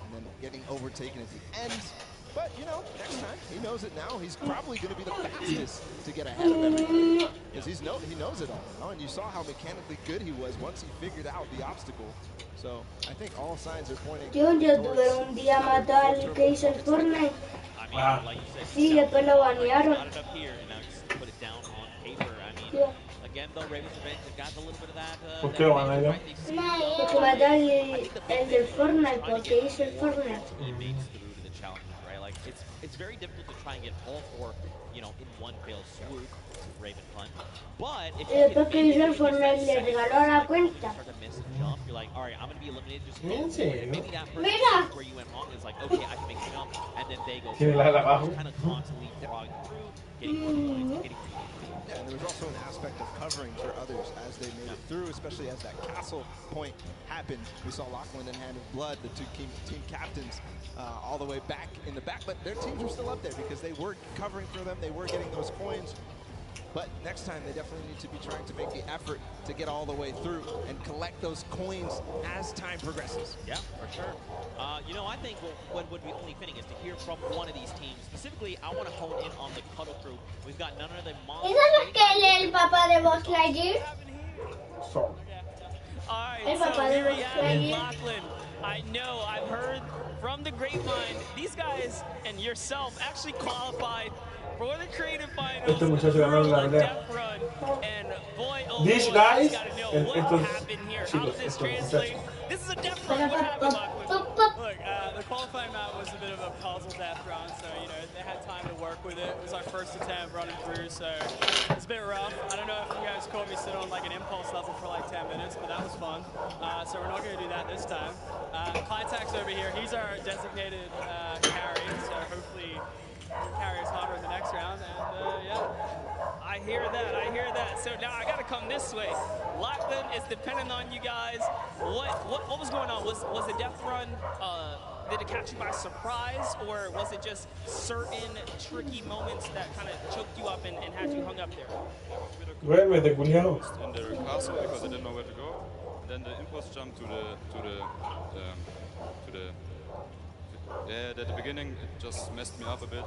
And then getting overtaken at the end. But, you know, next time, he knows it now. He's probably going to be the fastest to get ahead of everybody. Because he knows it all now. And you saw how mechanically good he was once he figured out the obstacle. So, I think all signs are pointing Yo tuve un día matar al que hizo el Fortnite. Sí, después lo banearon. Again, though, Ravens Revenge have got a little bit of that. ¿Por qué lo banearon? Porque matar el del Fortnite, porque hizo el Fortnite. It's very difficult to try and get all four, you know, in one fell swoop, Raven Punt. But if Y después que hizo el Fortnite le regaló la cuenta. start to miss and jump, you're like, all right, I'm going to be eliminated just ¿En serio? maybe that person Mira. where you went wrong is like, okay, I can make a jump, and then they go Tiene la de abajo. kind of constantly frogging through, getting more points, getting Yeah, and there was also an aspect of covering for others as they made it through, especially as that castle point happened. We saw Lachlan and Hand of Blood, the two team captains, all the way back in the back, but their teams were still up there because they were covering for them, they were getting those coins. But next time, they definitely need to be trying to make the effort to get all the way through and collect those coins as time progresses. Yeah, for sure. You know, I think what would be only fitting is to hear from one of these teams. Specifically, I want to hone in on the Cuddle crew. We've got none other than Mom. ¿Y sabes que él es el papá de Buzz Lightyear? So. El papá de Buzz Lightyear. Lachlan, I know, I've heard from the grapevine, these guys and yourself actually qualified for the creative finals Este muchacho ganó la pelea. Death Run. These you guys, just gotta know and what estos happened here. How chicos, does this estos translate? muchachos. This is a death run. What happened, Lachlan? Look, the qualifying map was a bit of a puzzle death run, so, you know, they had time to work with it. It was our first attempt running through, so it's a bit rough. I don't know if you guys caught me sit on like an impulse level for like 10 minutes, but that was fun. So we're not going to do that this time. Clitax over here, he's our designated carry, so hopefully he'll carry us harder in the next round, and yeah. I hear that, I hear that. So now I gotta come this way. Lachlan is dependent on you guys. What was going on? Was the death run, did it catch you by surprise, or was it just certain tricky moments that kind of choked you up and had you hung up there? Vuélvete, culiao. In the castle because I didn't know where to go. And then the impulse jump at the beginning it just messed me up a bit.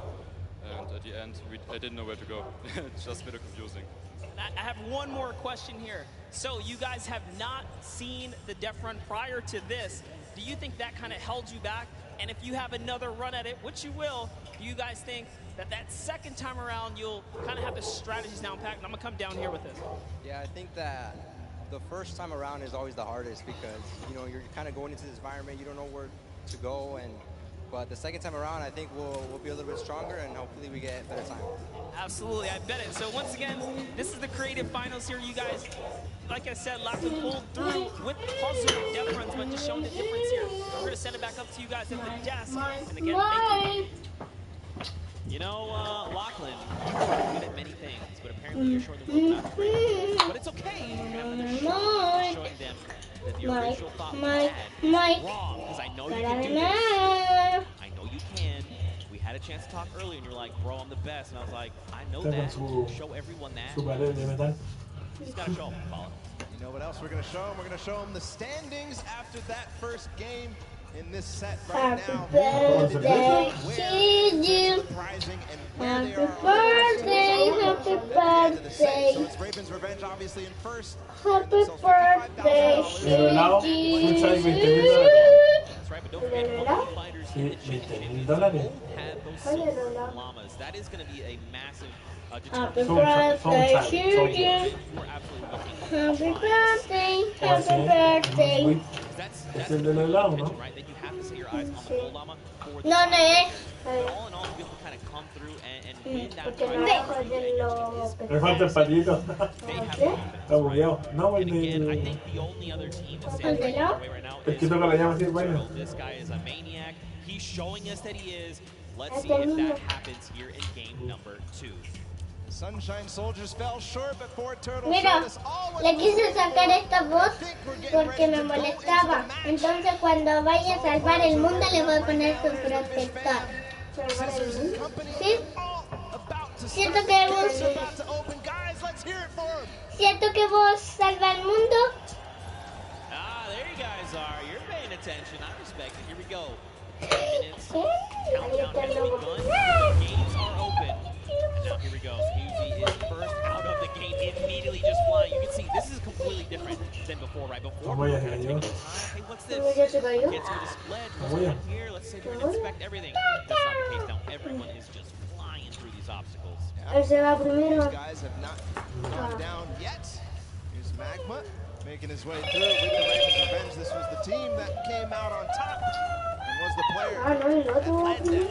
And at the end, I didn't know where to go. It's just a bit confusing. I have one more question here. So you guys have not seen the death run prior to this. Do you think that kind of held you back? And if you have another run at it, which you will, do you guys think that second time around you'll kind of have the strategies down packed? And I'm going to come down here with this. Yeah, I think that the first time around is always the hardest because, you know, you're kind of going into this environment, you don't know where to go, but the second time around, I think we'll be a little bit stronger and hopefully we get better time. Absolutely, I bet it. So once again, this is the creative finals here. You guys, like I said, Lachlan pulled through with puzzle death runs, but just showing the difference here. We're going to send it back up to you guys at the desk. And again, thank you. You know, Lachlan, you are good at many things, but apparently you're showing the world not great. But it's okay. You're showing them that the original thought we had is wrong, because I know you can do this. I know you can. We had a chance to talk earlier, and you're like, bro, I'm the best. And I was like, I know that. Show everyone that. You just got to show them, Paul. You know what else we're going to show them? We're going to show them the standings after that first game in this set right now. Happy birthday to you. Happy birthday, happy birthday. So it's Raven's Revenge obviously in first. Happy birthday to you. That's right, but don't forget, fighters in the championship both had those silver llamas. That is going to be a massive happy birthday to you. Happy birthday, happy birthday. Es el del helado, ¿no? Right, that you have to set your eyes on the full llama for the No, no es. But all in all, to be able to kind of come through and win that prize. Me falta el patito. Está bugueado. No, el Again, I de... think the only other team that's standing in the way right now Es que toca la llama así, bueno. This guy is a maniac. He's showing us that he is. Let's see if that happens here in game number 2. Sunshine Soldiers fell short, but Ford Turtle Mira, le quise sacar esta voz porque me molestaba. Entonces cuando vaya a salvar el mundo le voy a poner su protector. ¿Salvar el mundo? ¿Sí? Siento que vos salva el mundo. Ah, there you guys are. You're paying attention. I respect it. Here we go. 10 minutes. Countdown has begun. Games are open. And now here we go. Fuzi is first out of the gate, immediately just flying. You can see this is completely different than before, right? Before we were kind of taking the time. Hey, what's this? Get through this ledge. What's going on here? Let's say we're going to inspect everything. That's not the case now. Everyone is just flying through these obstacles. These guys have not gone down yet. Here's Magma making his way through with the Raven's Revenge. This was the team that came out on top and was the player that led them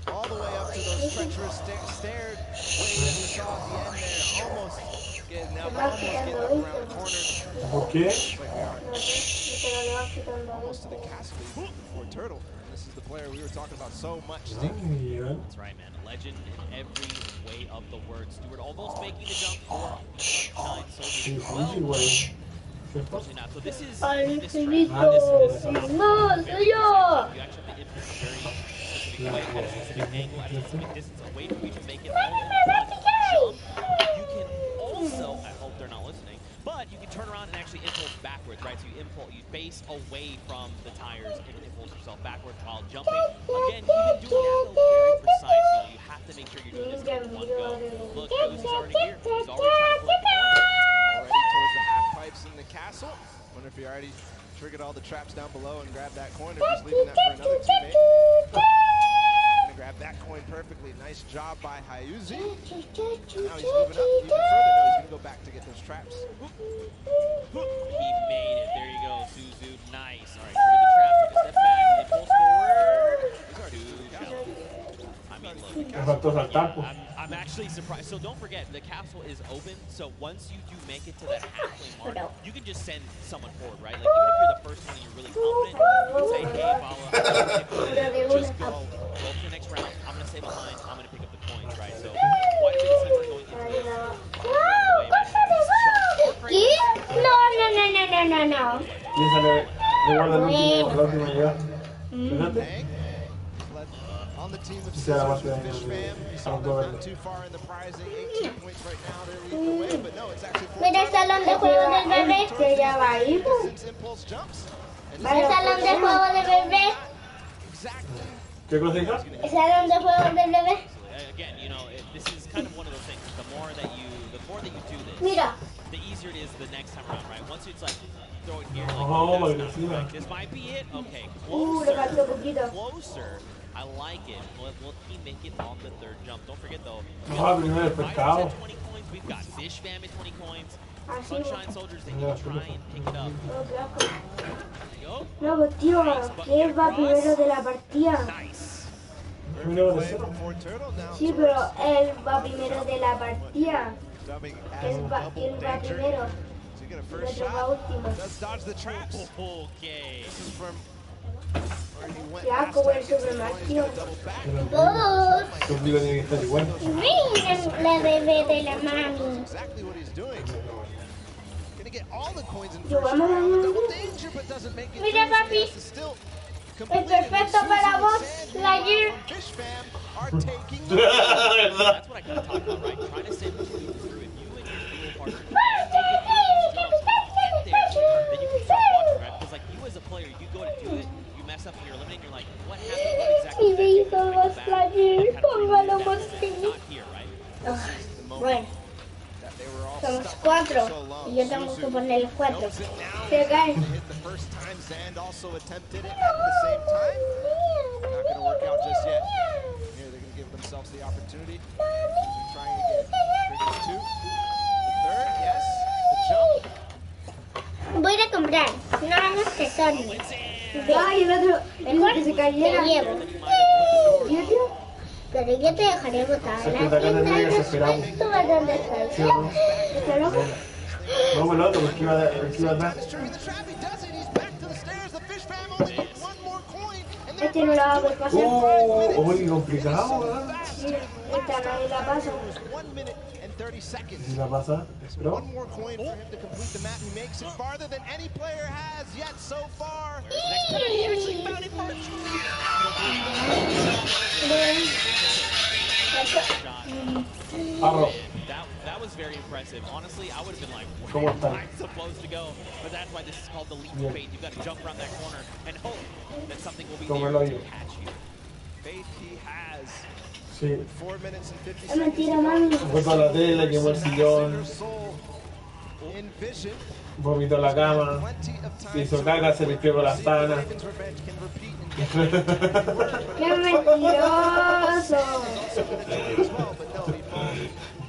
all the way up to those treacherous stairs ways we saw at the end there. Almost getting up around the corner. Okay. Almost to the castle for Turtle. And this is the player we were talking about so much. That's right, man. A legend in every way of the word. Stewart almost making the jump for Sunshine Soldiers as well. So this is No, soy yo. You actually have to input a very specific way, at a specific angle, at a specific distance away from you to make it all jump. You can also, I hope they're not listening, but you can turn around and actually impulse backwards, right? So you face away from the tires and impulse yourself backwards while jumping. Again, even doing that though, very precise. You know, you have to make sure you're doing this in one go. Look, Uzi's already here. He's already trying to flip the corner. Already towards the half pipes in the castle. Wonder if he already triggered all the traps down below and grabbed that coin, or just leaving that for another teammate. Gonna grab that coin perfectly. Nice job by Hyuzi. Now he's moving up even further. No, he's gonna go back to get those traps. traps. He made it. There you go, Suzu. Nice. All right, trigger the trap. Take a step back. Impulse forward. Two jump. I mean, look. I'm actually surprised. So don't forget, the capsule is open. So once you do make it to that halfway mark, you can just send someone forward, right? Like even if you're the first one and you're really confident, you can say, hey, Bala, just go to the next round. I'm gonna stay behind. I'm gonna pick up the coins, right? So why do we decide going into this? ¿Qué? No. On the team of Fish Fam, you saw them not too far in the prizing, 18 points right now, they're leading the way, but no, it's actually 4 Mira el salón de juego del bebé, que ya va ahí. impulse jumps. El salón de juego del bebé. ¿Qué cosa, hija? El salón de juego del bebé. Again, you know, this is kind of one of those things. The more that you do this, Mira. the easier it is the next time around, right? Once it's like throw it here, like, this might be it. Okay, closer. I like it. Will he make it on the third jump? Don't forget though. Fighters at 20 coins. We've got Fish Fam at 20 coins. Sunshine Soldiers, they need to try and pick it up. No, tío, que él va primero de la partida. Sí, pero él va primero de la partida. Él va primero. Does dodge the traps. Okay. This is from Ya, como el supremacio. Miren la bebé de la mami. exactly what he's doing. Gonna get all the coins in Yo, first vamos a round. Double danger, but doesn't make it. Mira, papi. Es perfecto para vos, Slayer. Fish Fam are taking That's what I kind of talked about, right? Trying to send you through. If you and your dual partner can get there, then you can start watching, right? Because like you as a player, you go to do it, you mess up and you're eliminated, you're like, what happened? What exactly did I do? Póngalo más Not here, right? Bueno, somos 4 y yo tengo que poner los 4. Se cae. the first time Zand also attempted it at the same time. Not going to work out just yet. Here they're going to give themselves the opportunity. They're trying again. Triggers 2. The third, yes. The jump. Voy a ir a comprar. No vamos a tesoro. Ay, el otro, mejor que se cayera. ¿Yo, tío? Pero yo te dejaré botar la tienda y después tú vas donde estás. ¿Está loco? No, bueno, otro, porque iba atrás. Este no la va a poder pasar. Muy complicado, ¿verdad? Mira, esta nadie la pasa. 1 minute and 30 seconds. Si la pasa, espero. One more coin for him to complete the map. He makes it farther than any player has yet so far. He actually found it That was very impressive. Honestly, I would have been like, ¿Cómo where está? am I supposed to go? But that's why this is called the leap of faith. You've got to jump around that corner and hope that something will be there to catch you. Faith he has. Sí. 4 minutes and 50 Es mentira, mami. Fue la tele, quemó el sillón, In vision. vomitó la cama, hizo caca, se limpió con las panas. ¡Qué mentiroso!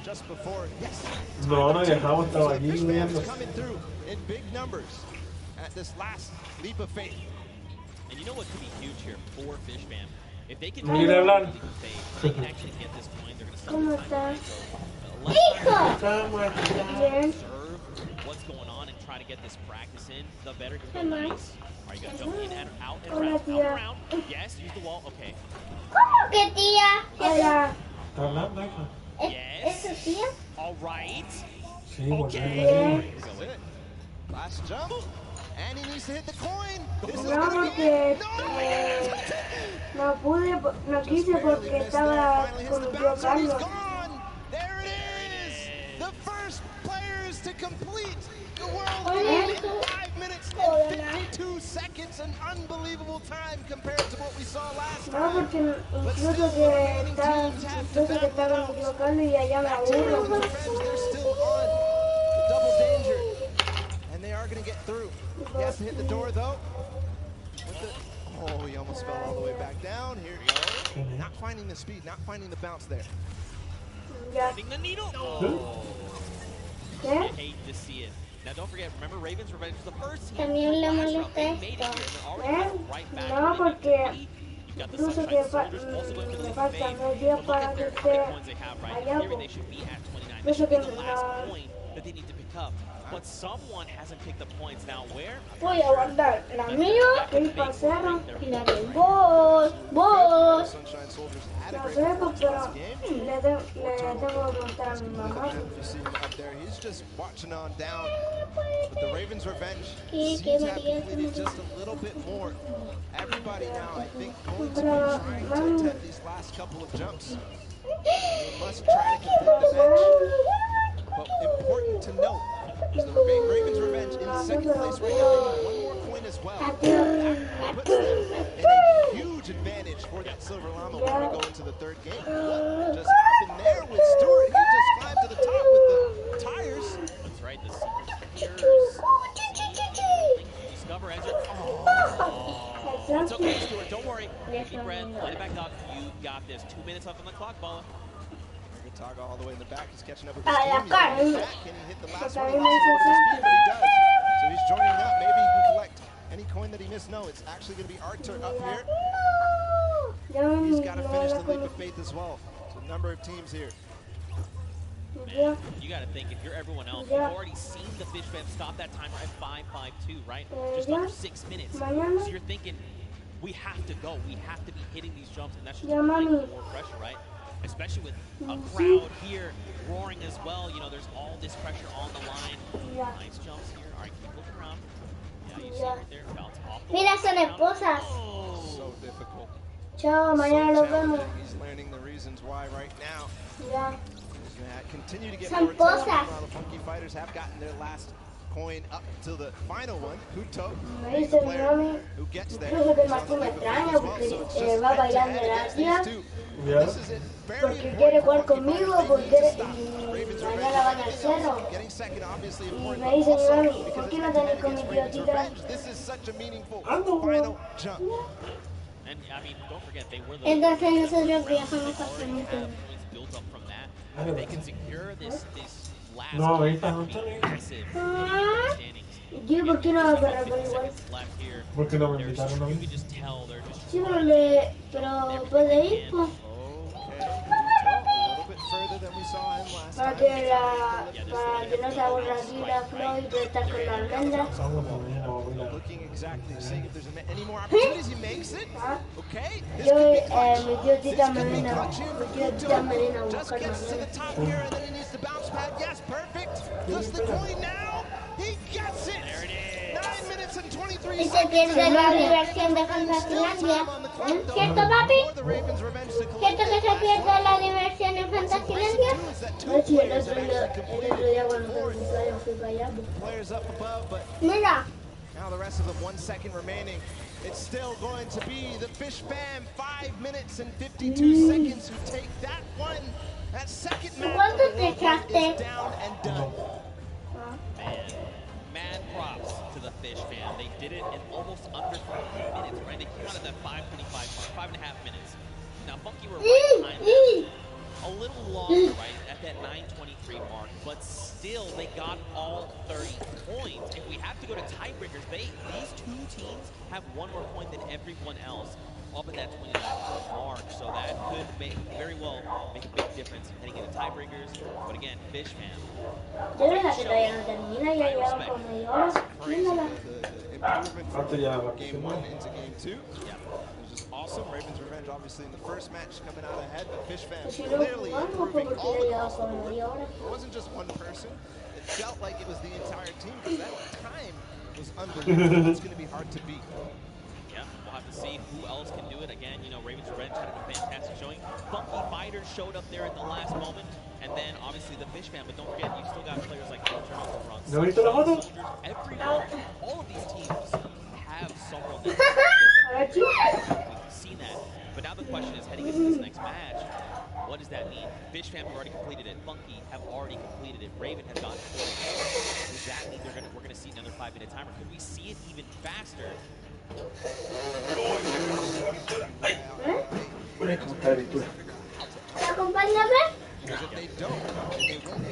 Just before, yes. No, no viajamos, estamos aquí viendo. Coming through in big numbers at this last leap of faith. And you know what could be huge here for Fish Fam? If they can Mira hablar. they can actually get this point, they're going to ¿Cómo estás? ¡Hijo! Bien. Observe what's going on and try to get this practice in, the better. Nice. Are you going to jump in and out and Hola, tía. around? Yes, use the wall. Okay. ¿Cómo que tía? Hola. ¿Está hablando, hija? ¿Es tu tía? All right. Sí, Okay. Last jump. And he needs to hit the coin. This is No, going to be porque it. no pude, no quise porque estaba con mi tío Carlos. There it is. The first players to complete the world Hola. in 5 minutes and 52 seconds. An unbelievable time compared to what we saw last No, time. porque incluso que estaba con mi tío Carlos y allá me aburro. They're still on the double danger. And they are going to get through. He has to hit the door, though. Oh, he almost fell all the way back down. Here we go. Not finding the speed, not finding the bounce there. Ya. Finding the needle. ¿Qué? Hey, to see it. Now, don't forget, remember Ravens Revenge was the first team También le last round. molesta They made it esto. here, and they're already right back No, where they need to porque be. You've got the incluso Sunshine que Soldiers also going for the me leap of faltan faith. 2 días But look para at que how many esté coins they have, right? In allá, theory, they pues. should be at 29. That Incluso should be que the last no. coin that they need to pick up. But someone hasn't picked up points. Now, where? Voy a guardar la mía, que es para cerro, y la de vos. Sunshine Soldiers had a No great sé, performance pero last game. le tengo que mostrar a mi mamá. If you see him up there, he's just watching on down. But the Ravens' revenge ¿Qué seems to have debería completed just a little bit more. Everybody now, I think, going to be trying to attempt these last couple of jumps. They must try to complete the match. But important to note is the Ravens' revenge in second place right now. They need one more coin as well. That puts them in a huge advantage for that Silver Llama when we go into the third game. What just happened there with Stewart? He just climbed to the top with the tires. That's right, the secret tears. Discover as it's okay, Stewart, don't worry. Deep breath, light it back up. You got this. 2 minutes left on the clock, Bala. Taga all the way in the back. He's catching up with his team. He's getting back. Can he hit the last one? He lost a little bit of speed, but he does. So he's joining up. Maybe he can collect any coin that he missed. No, it's actually going to be Arthur up here. He's got to finish the leap of faith as well. So a number of teams here. Man, you got to think, if you're everyone else, you've already seen the Fish Fam stop that timer at 5:52, right? Just under 6 minutes. So you're thinking, we have to go. We have to be hitting these jumps, and that's just applying more pressure, right? Especially with a crowd here roaring as well. You know, there's all this pressure on the line. Nice jumps here. All right, keep looking around. Yeah, you see right there. Bounce off the Mira, son esposas. So difficult. Chao, mañana nos vemos. He's learning the reasons why right now. Ya. Continue to get Son more time. posas. The Funky Fighters have gotten their last coin up until the final one. Huto, Me dice mi mami, who gets there. incluso que Martín me extraña porque va bailando la tía, porque quiere jugar conmigo, porque mañana van al cerro. Y me dice mi mami, ¿por qué no tenés con mi tío Tita? Final jump. And I mean, don't forget, they were the Entonces nosotros ya somos campeones. built up from that. If they can secure this last No, ahí está, massive standings. Yo, ¿por qué no va a correr por igual? Left here. ¿Por qué no me invitaron a You mí? can just tell they're just Sí, pero puede ir, pues. Para que no se aburra aquí la Floyd de estar con la almendra. Looking exactly, seeing if there's any more opportunities. He makes it. Okay. Yo, mi tío Tita Melina a buscar Just gets to the top here and then he needs to bounce pad. Yes, perfect. Plus the coin now. He gets it. There it is. 9 minutes and 23 Y se seconds. pierde la diversión de Fantasylandia. ¿Cierto, papi? ¿Cierto que se pierde la diversión en Fantasylandia? No, sí, el otro día cuando fui para allá. Players up above, but Mira. now the rest of them 1 second remaining. It's still going to be the Fish Fam 5 minutes and 52 seconds who take that one. That second match is down and done. Man, mad props to the Fish Fam. They did it in almost under 5 minutes, right? They came out at that 5:25 mark, 5.5 minutes. Now, Funky were right behind them. A little longer, right, at that 9:23 mark, but still, they got all 30 points. If we have to go to tiebreakers, these two teams have one more point than everyone else up at that 29 mark, so that could very well make a big difference heading into tiebreakers. But again, Fish Fam. Yo creo que todavía no termina, ya llevamos como media hora. Mírenla. Improvement from game 1 into game 2. Yeah. It was just awesome. Ravens Revenge obviously in the first match coming out ahead, but Fish Fam clearly improving all across the board. It wasn't just one person. It felt like it was the entire team because that time was unbelievable. It's going to be hard to beat. Yeah, we'll have to see who else can do it. Again, you know, Ravens Revenge had a fantastic showing. Funky Fighters showed up there at the last moment. And then, obviously, the Fish Fam. But don't forget, you still got players like ¿No viste la foto? Everyone, all of these teams have someone that we've seen that. But now the question is, heading into this next match, what does that mean? Fish Fam have already completed it. Funky have already completed it. Raven has gotten 40. Does that mean we're going to see another 5-minute timer? Could we see it even faster? ¿Te acompaña a ver? Because if they don't, then they won't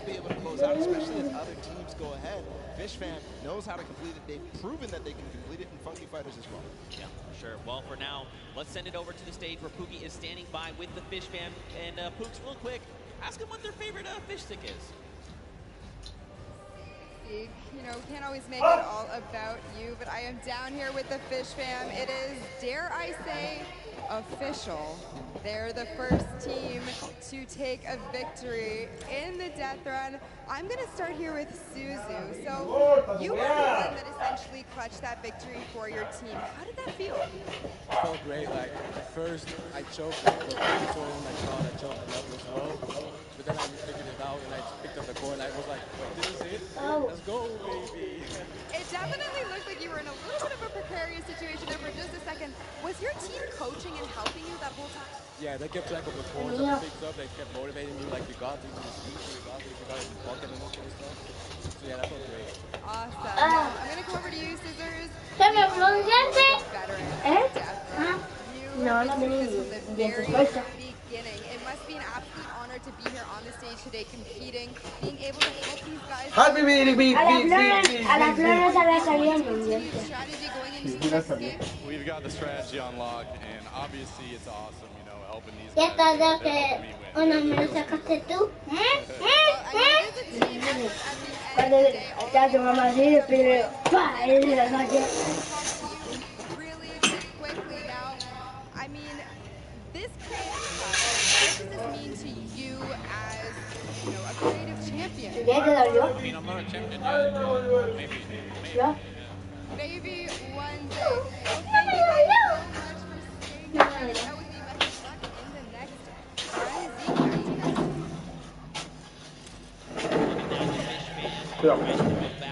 be able to close out, especially teams go ahead, Fish Fam knows how to complete it. They've proven that they can complete it in Funky Fighters as well. Yeah, for sure. Well, for now, let's send it over to the stage where Pookie is standing by with the Fish Fam. And Pooks, real quick, ask them what their favorite fish stick is. You know, we can't always make it all about you, but I am down here with the Fish Fam. It is, dare I say, official. They're the first team to take a victory in the death run. I'm going to start here with Suzu. So you were the one that essentially clutched that victory for your team. How did that feel? It felt great. Like, at first, I choked, but before I thought I choked enough as well. But then I figured it out, and I picked up the core, and I was like, wait, this is it? Let's go, baby. It definitely looked like you were in a little bit of a precarious situation there for just a second. Was your team coaching and helping you that whole time? Yeah, they kept track of the cores that I picked up. They kept motivating me, like, you got this, you got this, you got it in the pocket and all sort of stuff. So yeah, that felt great. Awesome. Now, I'm going to come over to you, Scissors. No, no tenía dientes sueltos. Beginning. It must be an absolute honor to be here on the stage today competing, being able to help these guys. A la flor no se había salido ni un diente. Strategy going into the next game. We've got the strategy on lock, and obviously it's awesome, you know, helping these Ya guys. está, que una me lo sacaste tú. Cuando ya tu mamá así, después ¡pah! Y se la saqué. I mean, this creative what does this mean to you as, you know, a creative champion? I mean, I'm not a champion yet. Maybe. Yeah. Maybe one day. Well, thank you guys so much for staying here and hanging out with me. Best of luck in the next round. Yeah.